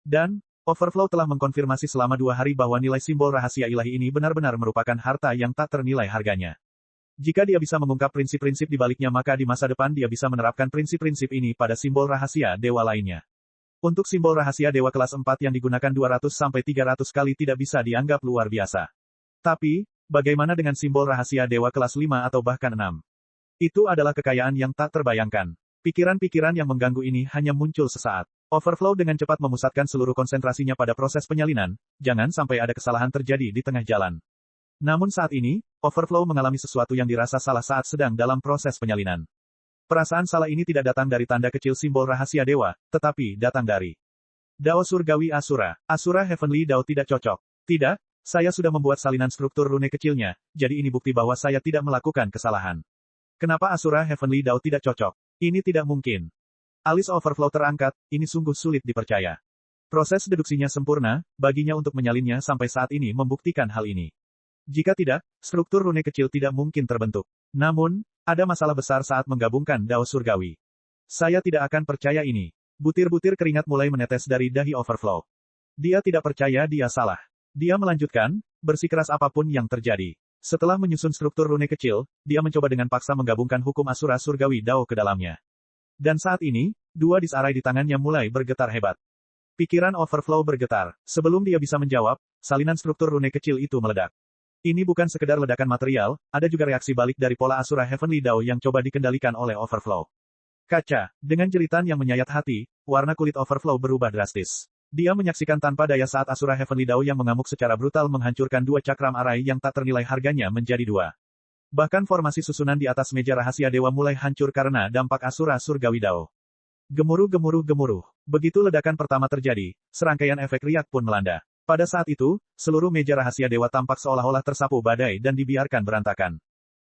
Dan, Overflow telah mengkonfirmasi selama 2 hari bahwa nilai simbol rahasia ilahi ini benar-benar merupakan harta yang tak ternilai harganya. Jika dia bisa mengungkap prinsip-prinsip di baliknya maka di masa depan dia bisa menerapkan prinsip-prinsip ini pada simbol rahasia dewa lainnya. Untuk simbol rahasia dewa kelas 4 yang digunakan 200-300 kali tidak bisa dianggap luar biasa. Tapi, bagaimana dengan simbol rahasia dewa kelas 5 atau bahkan 6? Itu adalah kekayaan yang tak terbayangkan. Pikiran-pikiran yang mengganggu ini hanya muncul sesaat. Overflow dengan cepat memusatkan seluruh konsentrasinya pada proses penyalinan, jangan sampai ada kesalahan terjadi di tengah jalan. Namun saat ini, Overflow mengalami sesuatu yang dirasa salah saat sedang dalam proses penyalinan. Perasaan salah ini tidak datang dari tanda kecil simbol rahasia dewa, tetapi datang dari Dao Surgawi Asura. Asura Heavenly Dao tidak cocok. Tidak, saya sudah membuat salinan struktur rune kecilnya, jadi ini bukti bahwa saya tidak melakukan kesalahan. Kenapa Asura Heavenly Dao tidak cocok? Ini tidak mungkin. Alis Overflow terangkat, ini sungguh sulit dipercaya. Proses deduksinya sempurna, baginya untuk menyalinnya sampai saat ini membuktikan hal ini. Jika tidak, struktur rune kecil tidak mungkin terbentuk. Namun, ada masalah besar saat menggabungkan Dao Surgawi. Saya tidak akan percaya ini. Butir-butir keringat mulai menetes dari dahi Overflow. Dia tidak percaya dia salah. Dia melanjutkan, bersikeras apapun yang terjadi. Setelah menyusun struktur rune kecil, dia mencoba dengan paksa menggabungkan hukum Asura Surgawi Dao ke dalamnya. Dan saat ini, 2 disarai di tangannya mulai bergetar hebat. Pikiran Overflow bergetar. Sebelum dia bisa menjawab, salinan struktur rune kecil itu meledak. Ini bukan sekedar ledakan material, ada juga reaksi balik dari pola Asura Heavenly Dao yang coba dikendalikan oleh Overflow. Kaca, dengan jeritan yang menyayat hati, warna kulit Overflow berubah drastis. Dia menyaksikan tanpa daya saat Asura Heavenly Dao yang mengamuk secara brutal menghancurkan 2 cakram arai yang tak ternilai harganya menjadi 2. Bahkan formasi susunan di atas meja rahasia dewa mulai hancur karena dampak Asura Surgawi Dao. Gemuruh. Begitu ledakan pertama terjadi, serangkaian efek riak pun melanda. Pada saat itu, seluruh meja rahasia dewa tampak seolah-olah tersapu badai dan dibiarkan berantakan.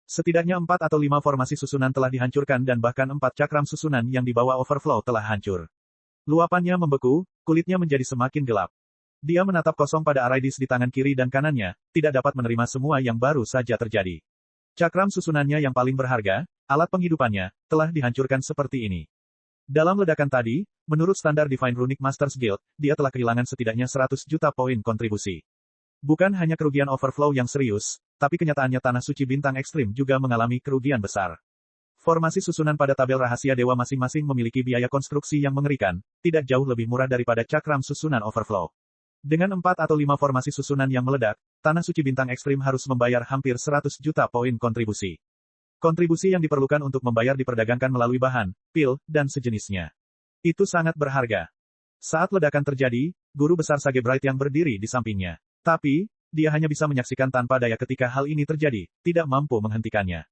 Setidaknya 4 atau 5 formasi susunan telah dihancurkan dan bahkan 4 cakram susunan yang dibawa Overflow telah hancur. Luapannya membeku, kulitnya menjadi semakin gelap. Dia menatap kosong pada Araidis di tangan kiri dan kanannya, tidak dapat menerima semua yang baru saja terjadi. Cakram susunannya yang paling berharga, alat penghidupannya, telah dihancurkan seperti ini. Dalam ledakan tadi, menurut standar Divine Runic Masters Guild, dia telah kehilangan setidaknya 100 juta poin kontribusi. Bukan hanya kerugian Overflow yang serius, tapi kenyataannya Tanah Suci Bintang Ekstrim juga mengalami kerugian besar. Formasi susunan pada tabel rahasia dewa masing-masing memiliki biaya konstruksi yang mengerikan, tidak jauh lebih murah daripada cakram susunan Overflow. Dengan 4 atau 5 formasi susunan yang meledak, Tanah Suci Bintang Ekstrim harus membayar hampir 100 juta poin kontribusi. Kontribusi yang diperlukan untuk membayar diperdagangkan melalui bahan, pil, dan sejenisnya. Itu sangat berharga. Saat ledakan terjadi, guru besar Sage Bright yang berdiri di sampingnya. Tapi, dia hanya bisa menyaksikan tanpa daya ketika hal ini terjadi, tidak mampu menghentikannya.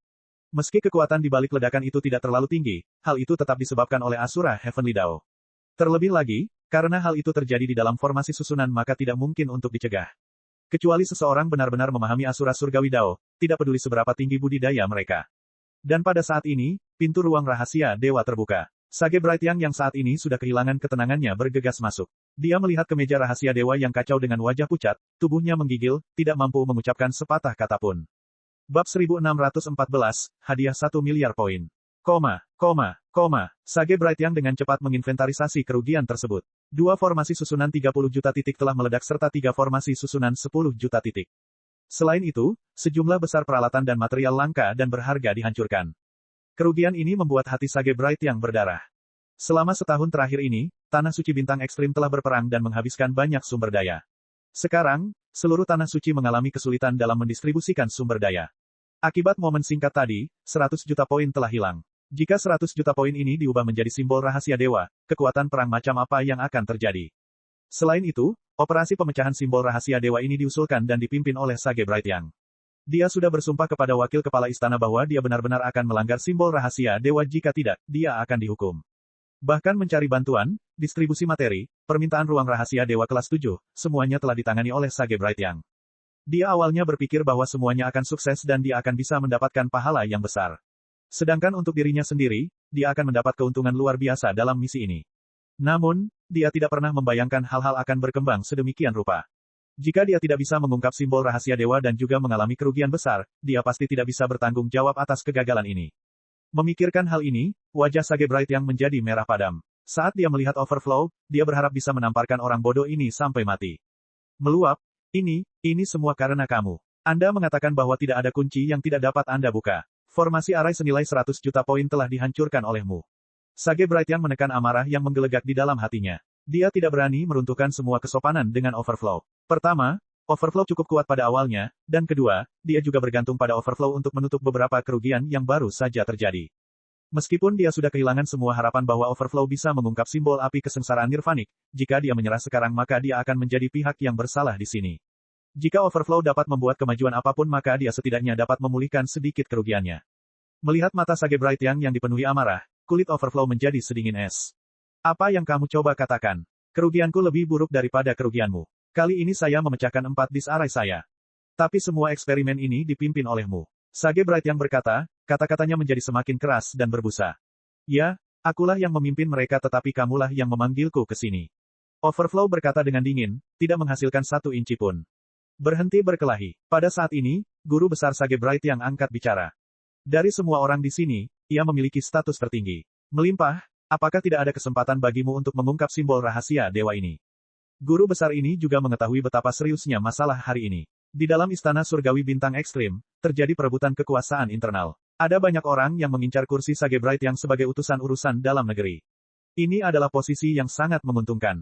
Meski kekuatan di balik ledakan itu tidak terlalu tinggi, hal itu tetap disebabkan oleh Asura Heavenly Dao. Terlebih lagi, karena hal itu terjadi di dalam formasi susunan maka tidak mungkin untuk dicegah. Kecuali seseorang benar-benar memahami Asura Surgawi Dao, tidak peduli seberapa tinggi budidaya mereka. Dan pada saat ini, pintu ruang rahasia dewa terbuka. Sage Bright yang saat ini sudah kehilangan ketenangannya bergegas masuk. Dia melihat ke meja rahasia dewa yang kacau dengan wajah pucat, tubuhnya menggigil, tidak mampu mengucapkan sepatah kata pun. Bab 1614, hadiah 1 miliar poin. Sage Bright dengan cepat menginventarisasi kerugian tersebut. 2 formasi susunan 30 juta titik telah meledak serta 3 formasi susunan 10 juta titik. Selain itu, sejumlah besar peralatan dan material langka dan berharga dihancurkan. Kerugian ini membuat hati Sage Bright berdarah. Selama setahun terakhir ini, Tanah Suci Bintang Ekstrim telah berperang dan menghabiskan banyak sumber daya. Sekarang, seluruh Tanah Suci mengalami kesulitan dalam mendistribusikan sumber daya. Akibat momen singkat tadi, 100 juta poin telah hilang. Jika 100 juta poin ini diubah menjadi simbol rahasia dewa, kekuatan perang macam apa yang akan terjadi? Selain itu, operasi pemecahan simbol rahasia dewa ini diusulkan dan dipimpin oleh Sage Bright-Yang. Dia sudah bersumpah kepada wakil kepala istana bahwa dia benar-benar akan melanggar simbol rahasia dewa, jika tidak, dia akan dihukum. Bahkan mencari bantuan, distribusi materi, permintaan ruang rahasia dewa kelas 7, semuanya telah ditangani oleh Sage Bright-Yang. Dia awalnya berpikir bahwa semuanya akan sukses dan dia akan bisa mendapatkan pahala yang besar. Sedangkan untuk dirinya sendiri, dia akan mendapat keuntungan luar biasa dalam misi ini. Namun, dia tidak pernah membayangkan hal-hal akan berkembang sedemikian rupa. Jika dia tidak bisa mengungkap simbol rahasia dewa dan juga mengalami kerugian besar, dia pasti tidak bisa bertanggung jawab atas kegagalan ini. Memikirkan hal ini, wajah Sage Bright-Yang menjadi merah padam. Saat dia melihat Overflow, dia berharap bisa menamparkan orang bodoh ini sampai mati. Meluap, ini semua karena kamu. Anda mengatakan bahwa tidak ada kunci yang tidak dapat Anda buka. Formasi arai senilai 100 juta poin telah dihancurkan olehmu. Sage Bright-Yang menekan amarah yang menggelegak di dalam hatinya. Dia tidak berani meruntuhkan semua kesopanan dengan Overflow. Pertama, Overflow cukup kuat pada awalnya, dan kedua, dia juga bergantung pada Overflow untuk menutup beberapa kerugian yang baru saja terjadi. Meskipun dia sudah kehilangan semua harapan bahwa Overflow bisa mengungkap simbol api kesengsaraan nirvanik, jika dia menyerah sekarang maka dia akan menjadi pihak yang bersalah di sini. Jika Overflow dapat membuat kemajuan apapun maka dia setidaknya dapat memulihkan sedikit kerugiannya. Melihat mata Sage Bright-Yang yang dipenuhi amarah, kulit Overflow menjadi sedingin es. Apa yang kamu coba katakan? Kerugianku lebih buruk daripada kerugianmu. Kali ini saya memecahkan 4 disk arai saya. Tapi semua eksperimen ini dipimpin olehmu. Sage Bright-Yang berkata, kata-katanya menjadi semakin keras dan berbusa. Ya, akulah yang memimpin mereka tetapi kamulah yang memanggilku ke sini. Overflow berkata dengan dingin, tidak menghasilkan 1 inci pun. Berhenti berkelahi. Pada saat ini, guru besar Sage Bright-Yang angkat bicara. Dari semua orang di sini, ia memiliki status tertinggi. Melimpah, apakah tidak ada kesempatan bagimu untuk mengungkap simbol rahasia dewa ini? Guru besar ini juga mengetahui betapa seriusnya masalah hari ini. Di dalam istana surgawi bintang ekstrim, terjadi perebutan kekuasaan internal. Ada banyak orang yang mengincar kursi Sage Bright-Yang sebagai utusan urusan dalam negeri. Ini adalah posisi yang sangat menguntungkan.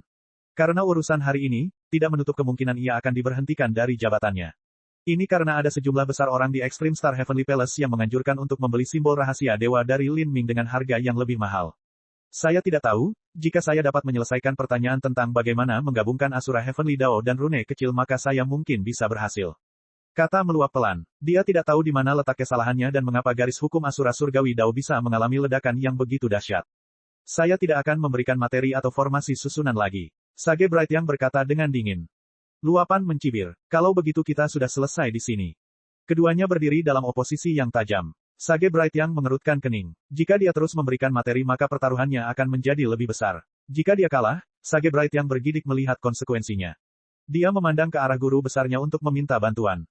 Karena urusan hari ini, tidak menutup kemungkinan ia akan diberhentikan dari jabatannya. Ini karena ada sejumlah besar orang di Extreme Star Heavenly Palace yang menganjurkan untuk membeli simbol rahasia dewa dari Lin Ming dengan harga yang lebih mahal. Saya tidak tahu, jika saya dapat menyelesaikan pertanyaan tentang bagaimana menggabungkan Asura Heavenly Dao dan rune kecil maka saya mungkin bisa berhasil. Kata meluap pelan. Dia tidak tahu di mana letak kesalahannya dan mengapa garis hukum Asura Surgawi Dao bisa mengalami ledakan yang begitu dahsyat. Saya tidak akan memberikan materi atau formasi susunan lagi. Sage Bright-Yang berkata dengan dingin. Luapan mencibir. Kalau begitu kita sudah selesai di sini. Keduanya berdiri dalam oposisi yang tajam. Sage Bright-Yang mengerutkan kening. Jika dia terus memberikan materi maka pertaruhannya akan menjadi lebih besar. Jika dia kalah, Sage Bright-Yang bergidik melihat konsekuensinya. Dia memandang ke arah guru besarnya untuk meminta bantuan.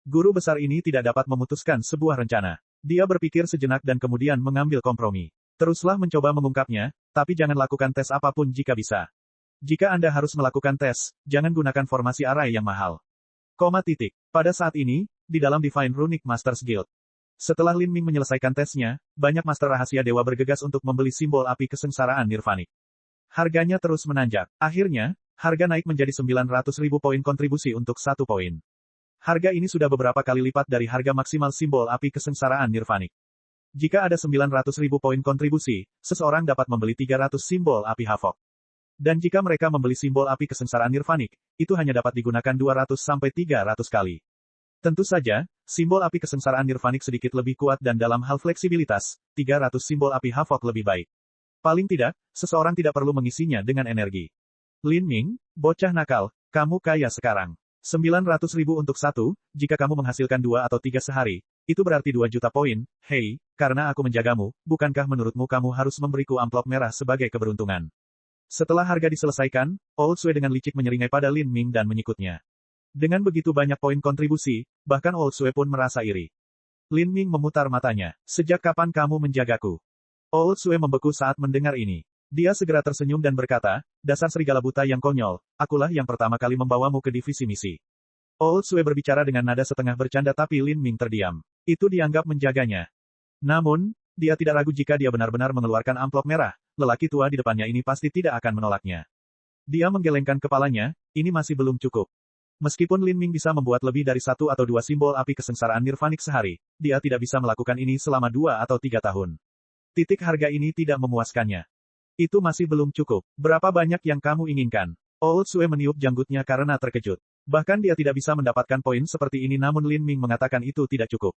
Guru besar ini tidak dapat memutuskan sebuah rencana. Dia berpikir sejenak dan kemudian mengambil kompromi. Teruslah mencoba mengungkapnya, tapi jangan lakukan tes apapun jika bisa. Jika Anda harus melakukan tes, jangan gunakan formasi arai yang mahal. Pada saat ini, di dalam Divine Runic Masters Guild. Setelah Lin Ming menyelesaikan tesnya, banyak master rahasia dewa bergegas untuk membeli simbol api kesengsaraan nirvanik. Harganya terus menanjak. Akhirnya, harga naik menjadi 900.000 poin kontribusi untuk 1 poin. Harga ini sudah beberapa kali lipat dari harga maksimal simbol api kesengsaraan nirvanik. Jika ada 900.000 poin kontribusi, seseorang dapat membeli 300 simbol api Havok. Dan jika mereka membeli simbol api kesengsaraan nirvanik, itu hanya dapat digunakan 200-300 kali. Tentu saja, simbol api kesengsaraan nirvanik sedikit lebih kuat dan dalam hal fleksibilitas, 300 simbol api Havok lebih baik. Paling tidak, seseorang tidak perlu mengisinya dengan energi. Lin Ming, bocah nakal, kamu kaya sekarang. 900.000 untuk 1, jika kamu menghasilkan 2 atau 3 sehari, itu berarti 2 juta poin. Hei, karena aku menjagamu, bukankah menurutmu kamu harus memberiku amplop merah sebagai keberuntungan? Setelah harga diselesaikan, Old Sue dengan licik menyeringai pada Lin Ming dan menyikutnya. Dengan begitu banyak poin kontribusi, bahkan Old Sue pun merasa iri. Lin Ming memutar matanya. Sejak kapan kamu menjagaku? Old Sue membeku saat mendengar ini. Dia segera tersenyum dan berkata, dasar serigala buta yang konyol, akulah yang pertama kali membawamu ke divisi misi. Old Sue berbicara dengan nada setengah bercanda tapi Lin Ming terdiam. Itu dianggap menjaganya. Namun, dia tidak ragu jika dia benar-benar mengeluarkan amplop merah, lelaki tua di depannya ini pasti tidak akan menolaknya. Dia menggelengkan kepalanya, ini masih belum cukup. Meskipun Lin Ming bisa membuat lebih dari 1 atau 2 simbol api kesengsaraan nirvanik sehari, dia tidak bisa melakukan ini selama 2 atau 3 tahun. Titik harga ini tidak memuaskannya. Itu masih belum cukup. Berapa banyak yang kamu inginkan? Old Sue meniup janggutnya karena terkejut. Bahkan dia tidak bisa mendapatkan poin seperti ini namun Lin Ming mengatakan itu tidak cukup.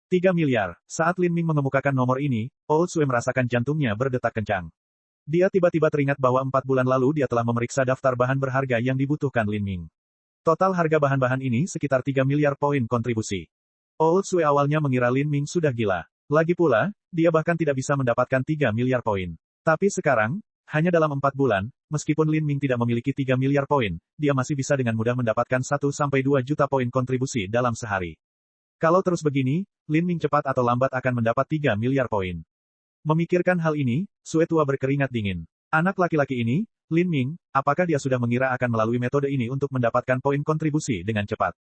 3 miliar. Saat Lin Ming mengemukakan nomor ini, Old Sue merasakan jantungnya berdetak kencang. Dia tiba-tiba teringat bahwa 4 bulan lalu dia telah memeriksa daftar bahan berharga yang dibutuhkan Lin Ming. Total harga bahan-bahan ini sekitar 3 miliar poin kontribusi. Old Sue awalnya mengira Lin Ming sudah gila. Lagi pula, dia bahkan tidak bisa mendapatkan 3 miliar poin. Tapi sekarang, hanya dalam 4 bulan, meskipun Lin Ming tidak memiliki 3 miliar poin, dia masih bisa dengan mudah mendapatkan 1-2 juta poin kontribusi dalam sehari. Kalau terus begini, Lin Ming cepat atau lambat akan mendapat 3 miliar poin. Memikirkan hal ini, Sue tua berkeringat dingin. Anak laki-laki ini, Lin Ming, apakah dia sudah mengira akan melalui metode ini untuk mendapatkan poin kontribusi dengan cepat?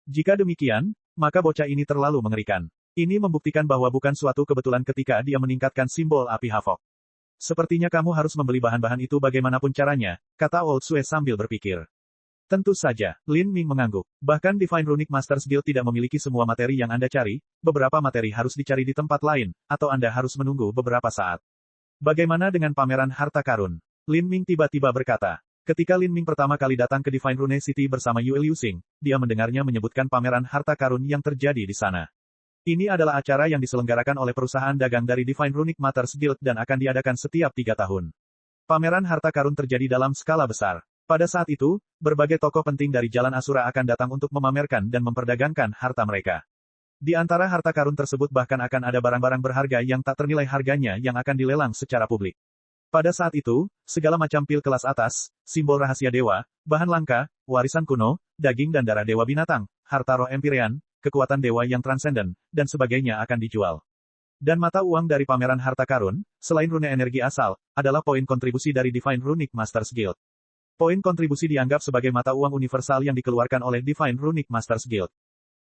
Jika demikian, maka bocah ini terlalu mengerikan. Ini membuktikan bahwa bukan suatu kebetulan ketika dia meningkatkan simbol api Havok. Sepertinya kamu harus membeli bahan-bahan itu bagaimanapun caranya, kata Old Sue sambil berpikir. Tentu saja, Lin Ming mengangguk. Bahkan Divine Runic Masters Guild tidak memiliki semua materi yang Anda cari, beberapa materi harus dicari di tempat lain, atau Anda harus menunggu beberapa saat. Bagaimana dengan pameran harta karun? Lin Ming tiba-tiba berkata. Ketika Lin Ming pertama kali datang ke Divine Rune City bersama Yue Liuxing, dia mendengarnya menyebutkan pameran harta karun yang terjadi di sana. Ini adalah acara yang diselenggarakan oleh perusahaan dagang dari Divine Runic Masters Guild dan akan diadakan setiap 3 tahun. Pameran harta karun terjadi dalam skala besar. Pada saat itu, berbagai tokoh penting dari Jalan Asura akan datang untuk memamerkan dan memperdagangkan harta mereka. Di antara harta karun tersebut bahkan akan ada barang-barang berharga yang tak ternilai harganya yang akan dilelang secara publik. Pada saat itu, segala macam pil kelas atas, simbol rahasia dewa, bahan langka, warisan kuno, daging dan darah dewa binatang, harta roh Empyrean, kekuatan dewa yang transenden, dan sebagainya akan dijual. Dan mata uang dari pameran harta karun, selain rune energi asal, adalah poin kontribusi dari Divine Runic Masters Guild. Poin kontribusi dianggap sebagai mata uang universal yang dikeluarkan oleh Divine Runic Masters Guild.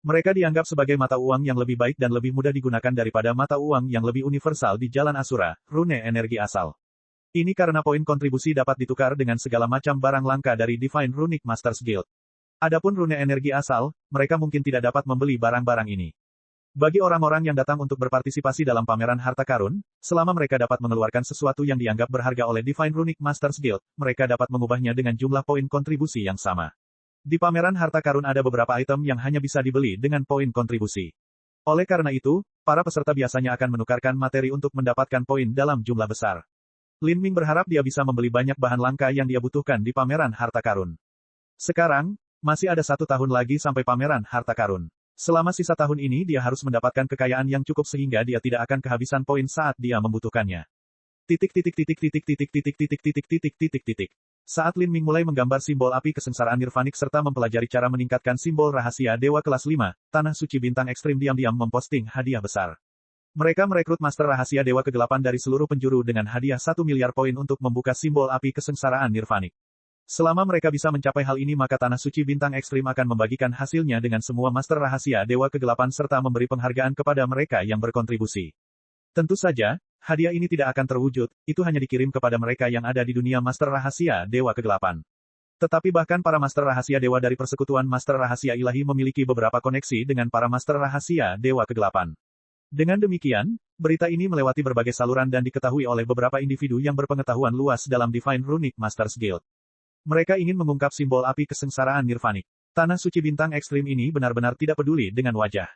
Mereka dianggap sebagai mata uang yang lebih baik dan lebih mudah digunakan daripada mata uang yang lebih universal di Jalan Asura, rune energi asal. Ini karena poin kontribusi dapat ditukar dengan segala macam barang langka dari Divine Runic Masters Guild. Adapun rune energi asal, mereka mungkin tidak dapat membeli barang-barang ini. Bagi orang-orang yang datang untuk berpartisipasi dalam pameran harta karun, selama mereka dapat mengeluarkan sesuatu yang dianggap berharga oleh Divine Runic Masters Guild, mereka dapat mengubahnya dengan jumlah poin kontribusi yang sama. Di pameran harta karun ada beberapa item yang hanya bisa dibeli dengan poin kontribusi. Oleh karena itu, para peserta biasanya akan menukarkan materi untuk mendapatkan poin dalam jumlah besar. Lin Ming berharap dia bisa membeli banyak bahan langka yang dia butuhkan di pameran harta karun. Sekarang, masih ada 1 tahun lagi sampai pameran harta karun. Selama sisa tahun ini dia harus mendapatkan kekayaan yang cukup sehingga dia tidak akan kehabisan poin saat dia membutuhkannya. Saat Lin Ming mulai menggambar simbol api kesengsaraan nirvanik serta mempelajari cara meningkatkan simbol rahasia dewa kelas 5, Tanah Suci Bintang Ekstrim diam-diam memposting hadiah besar. Mereka merekrut Master Rahasia Dewa Kegelapan dari seluruh penjuru dengan hadiah 1 miliar poin untuk membuka simbol api kesengsaraan nirvanik. Selama mereka bisa mencapai hal ini maka Tanah Suci Bintang Ekstrim akan membagikan hasilnya dengan semua Master Rahasia Dewa Kegelapan serta memberi penghargaan kepada mereka yang berkontribusi. Tentu saja, hadiah ini tidak akan terwujud, itu hanya dikirim kepada mereka yang ada di dunia Master Rahasia Dewa Kegelapan. Tetapi bahkan para Master Rahasia Dewa dari Persekutuan Master Rahasia Ilahi memiliki beberapa koneksi dengan para Master Rahasia Dewa Kegelapan. Dengan demikian, berita ini melewati berbagai saluran dan diketahui oleh beberapa individu yang berpengetahuan luas dalam Divine Runic Masters Guild. Mereka ingin mengungkap simbol api kesengsaraan nirvanik. Tanah Suci Bintang Ekstrim ini benar-benar tidak peduli dengan wajah.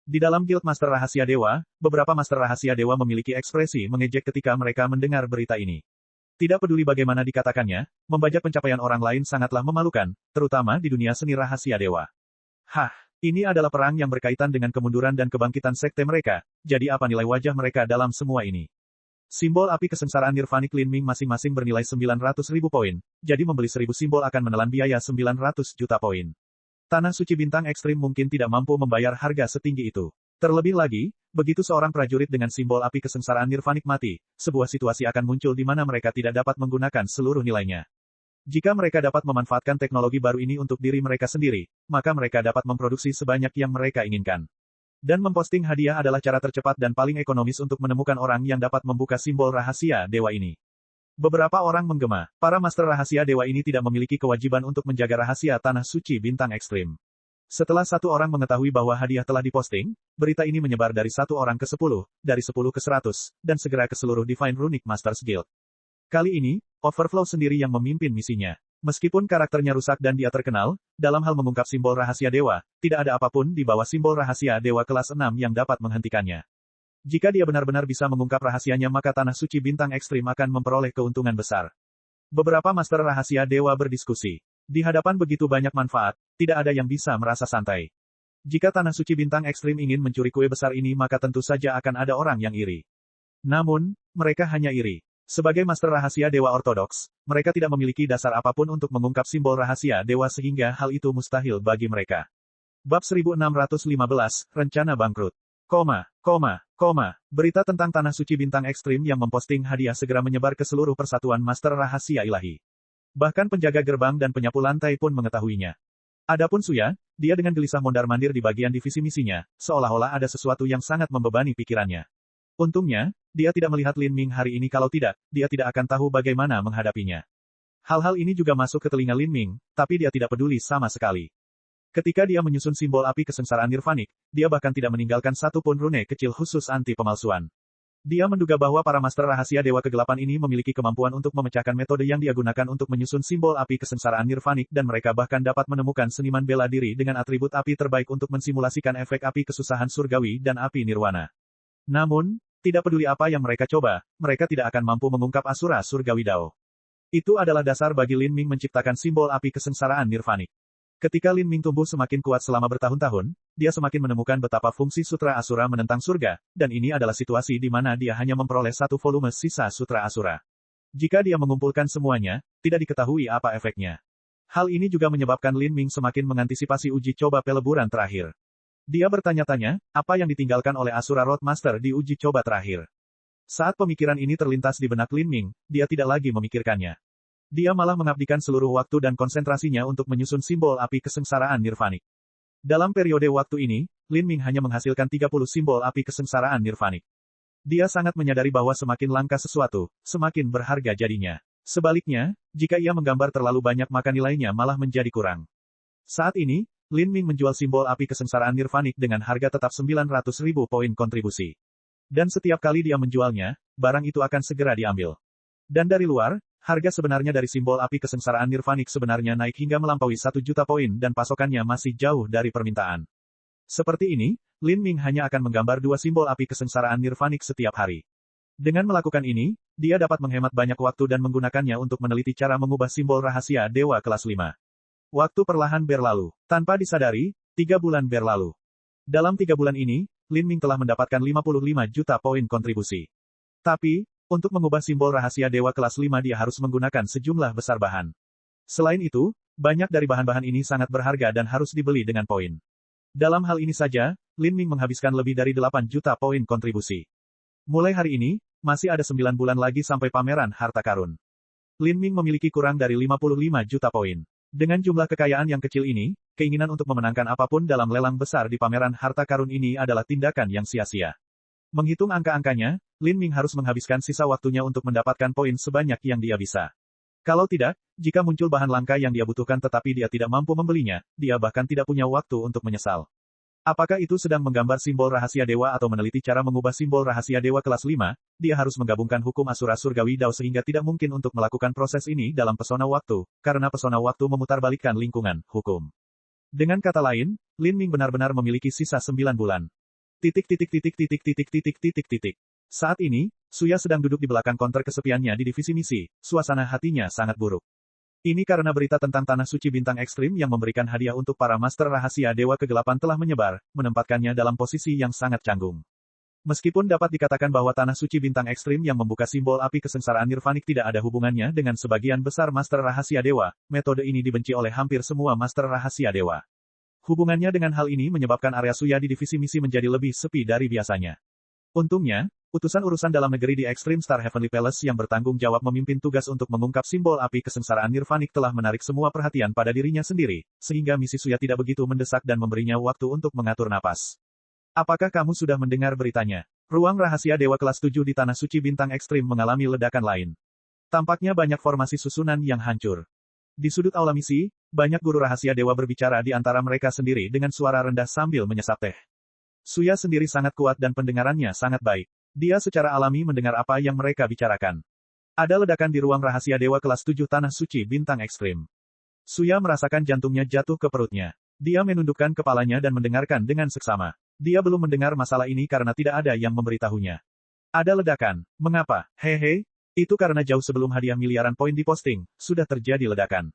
Di dalam Guild Master Rahasia Dewa, beberapa Master Rahasia Dewa memiliki ekspresi mengejek ketika mereka mendengar berita ini. Tidak peduli bagaimana dikatakannya, membajak pencapaian orang lain sangatlah memalukan, terutama di dunia seni rahasia dewa. Hah! Ini adalah perang yang berkaitan dengan kemunduran dan kebangkitan sekte mereka, jadi apa nilai wajah mereka dalam semua ini? Simbol api kesengsaraan nirvanik Lin Ming masing-masing bernilai 900.000 poin, jadi membeli 1000 simbol akan menelan biaya 900 juta poin. Tanah Suci Bintang Ekstrim mungkin tidak mampu membayar harga setinggi itu. Terlebih lagi, begitu seorang prajurit dengan simbol api kesengsaraan nirvanik mati, sebuah situasi akan muncul di mana mereka tidak dapat menggunakan seluruh nilainya. Jika mereka dapat memanfaatkan teknologi baru ini untuk diri mereka sendiri, maka mereka dapat memproduksi sebanyak yang mereka inginkan. Dan memposting hadiah adalah cara tercepat dan paling ekonomis untuk menemukan orang yang dapat membuka simbol rahasia dewa ini. Beberapa orang menggema, para Master Rahasia Dewa ini tidak memiliki kewajiban untuk menjaga rahasia Tanah Suci Bintang Ekstrim. Setelah satu orang mengetahui bahwa hadiah telah diposting, berita ini menyebar dari satu orang ke 10, dari 10 ke 100, dan segera ke seluruh Divine Runic Masters Guild. Kali ini, Overflow sendiri yang memimpin misinya. Meskipun karakternya rusak dan dia terkenal, dalam hal mengungkap simbol rahasia dewa, tidak ada apapun di bawah simbol rahasia dewa kelas 6 yang dapat menghentikannya. Jika dia benar-benar bisa mengungkap rahasianya maka Tanah Suci Bintang Ekstrim akan memperoleh keuntungan besar. Beberapa master rahasia dewa berdiskusi. Di hadapan begitu banyak manfaat, tidak ada yang bisa merasa santai. Jika Tanah Suci Bintang Ekstrim ingin mencuri kue besar ini maka tentu saja akan ada orang yang iri. Namun, mereka hanya iri. Sebagai master rahasia dewa ortodoks, mereka tidak memiliki dasar apapun untuk mengungkap simbol rahasia dewa sehingga hal itu mustahil bagi mereka. Bab 1615, Rencana Bangkrut. Berita tentang Tanah Suci Bintang Ekstrim yang memposting hadiah segera menyebar ke seluruh persatuan master rahasia ilahi. Bahkan penjaga gerbang dan penyapu lantai pun mengetahuinya. Adapun Suya, dia dengan gelisah mondar-mandir di bagian divisi misinya, seolah-olah ada sesuatu yang sangat membebani pikirannya. Untungnya, dia tidak melihat Lin Ming hari ini kalau tidak, dia tidak akan tahu bagaimana menghadapinya. Hal-hal ini juga masuk ke telinga Lin Ming, tapi dia tidak peduli sama sekali. Ketika dia menyusun simbol api kesengsaraan nirvanik, dia bahkan tidak meninggalkan satu pun rune kecil khusus anti pemalsuan. Dia menduga bahwa para master rahasia dewa kegelapan ini memiliki kemampuan untuk memecahkan metode yang dia gunakan untuk menyusun simbol api kesengsaraan nirvanik dan mereka bahkan dapat menemukan seniman bela diri dengan atribut api terbaik untuk mensimulasikan efek api kesusahan surgawi dan api nirwana. Namun, tidak peduli apa yang mereka coba, mereka tidak akan mampu mengungkap Asura Surgawi Dao. Itu adalah dasar bagi Lin Ming menciptakan simbol api kesengsaraan nirvanik. Ketika Lin Ming tumbuh semakin kuat selama bertahun-tahun, dia semakin menemukan betapa fungsi Sutra Asura menentang surga, dan ini adalah situasi di mana dia hanya memperoleh satu volume sisa Sutra Asura. Jika dia mengumpulkan semuanya, tidak diketahui apa efeknya. Hal ini juga menyebabkan Lin Ming semakin mengantisipasi uji coba peleburan terakhir. Dia bertanya-tanya, apa yang ditinggalkan oleh Asura Roadmaster di uji coba terakhir. Saat pemikiran ini terlintas di benak Lin Ming, dia tidak lagi memikirkannya. Dia malah mengabdikan seluruh waktu dan konsentrasinya untuk menyusun simbol api kesengsaraan nirvanik. Dalam periode waktu ini, Lin Ming hanya menghasilkan 30 simbol api kesengsaraan nirvanik. Dia sangat menyadari bahwa semakin langka sesuatu, semakin berharga jadinya. Sebaliknya, jika ia menggambar terlalu banyak maka nilainya malah menjadi kurang. Saat ini, Lin Ming menjual simbol api kesengsaraan nirvanik dengan harga tetap 900.000 poin kontribusi. Dan setiap kali dia menjualnya, barang itu akan segera diambil. Dan dari luar, harga sebenarnya dari simbol api kesengsaraan nirvanik sebenarnya naik hingga melampaui 1 juta poin dan pasokannya masih jauh dari permintaan. Seperti ini, Lin Ming hanya akan menggambar 2 simbol api kesengsaraan nirvanik setiap hari. Dengan melakukan ini, dia dapat menghemat banyak waktu dan menggunakannya untuk meneliti cara mengubah simbol rahasia dewa kelas 5. Waktu perlahan berlalu. Tanpa disadari, 3 bulan berlalu. Dalam 3 bulan ini, Lin Ming telah mendapatkan 55 juta poin kontribusi. Tapi, untuk mengubah simbol rahasia dewa kelas 5 dia harus menggunakan sejumlah besar bahan. Selain itu, banyak dari bahan-bahan ini sangat berharga dan harus dibeli dengan poin. Dalam hal ini saja, Lin Ming menghabiskan lebih dari 8 juta poin kontribusi. Mulai hari ini, masih ada 9 bulan lagi sampai pameran harta karun. Lin Ming memiliki kurang dari 55 juta poin. Dengan jumlah kekayaan yang kecil ini, keinginan untuk memenangkan apapun dalam lelang besar di pameran harta karun ini adalah tindakan yang sia-sia. Menghitung angka-angkanya, Lin Ming harus menghabiskan sisa waktunya untuk mendapatkan poin sebanyak yang dia bisa. Kalau tidak, jika muncul bahan langka yang dia butuhkan tetapi dia tidak mampu membelinya, dia bahkan tidak punya waktu untuk menyesal. Apakah itu sedang menggambar simbol rahasia dewa atau meneliti cara mengubah simbol rahasia dewa kelas 5, dia harus menggabungkan hukum Asura Surgawi Dao sehingga tidak mungkin untuk melakukan proses ini dalam pesona waktu, karena pesona waktu memutarbalikkan lingkungan, hukum. Dengan kata lain, Lin Ming benar-benar memiliki sisa 9 bulan. Saat ini, Suya sedang duduk di belakang konter kesepiannya di divisi misi, suasana hatinya sangat buruk. Ini karena berita tentang Tanah Suci Bintang Ekstrim yang memberikan hadiah untuk para master rahasia dewa kegelapan telah menyebar, menempatkannya dalam posisi yang sangat canggung. Meskipun dapat dikatakan bahwa Tanah Suci Bintang Ekstrim yang membuka simbol api kesengsaraan nirvanik tidak ada hubungannya dengan sebagian besar master rahasia dewa, metode ini dibenci oleh hampir semua master rahasia dewa. Hubungannya dengan hal ini menyebabkan area Suya di divisi misi menjadi lebih sepi dari biasanya. Untungnya, utusan urusan dalam negeri di Extreme Star Heavenly Palace yang bertanggung jawab memimpin tugas untuk mengungkap simbol api kesengsaraan nirvanik telah menarik semua perhatian pada dirinya sendiri, sehingga misi Suya tidak begitu mendesak dan memberinya waktu untuk mengatur napas. Apakah kamu sudah mendengar beritanya? Ruang rahasia Dewa kelas 7 di Tanah Suci Bintang Ekstrim mengalami ledakan lain. Tampaknya banyak formasi susunan yang hancur. Di sudut aula misi, banyak guru rahasia dewa berbicara di antara mereka sendiri dengan suara rendah sambil menyesap teh. Suya sendiri sangat kuat dan pendengarannya sangat baik. Dia secara alami mendengar apa yang mereka bicarakan. Ada ledakan di ruang rahasia dewa kelas 7 Tanah Suci Bintang Ekstrim. Suya merasakan jantungnya jatuh ke perutnya. Dia menundukkan kepalanya dan mendengarkan dengan seksama. Dia belum mendengar masalah ini karena tidak ada yang memberitahunya. Ada ledakan. Mengapa? Hehe. Itu karena jauh sebelum hadiah miliaran poin diposting, sudah terjadi ledakan.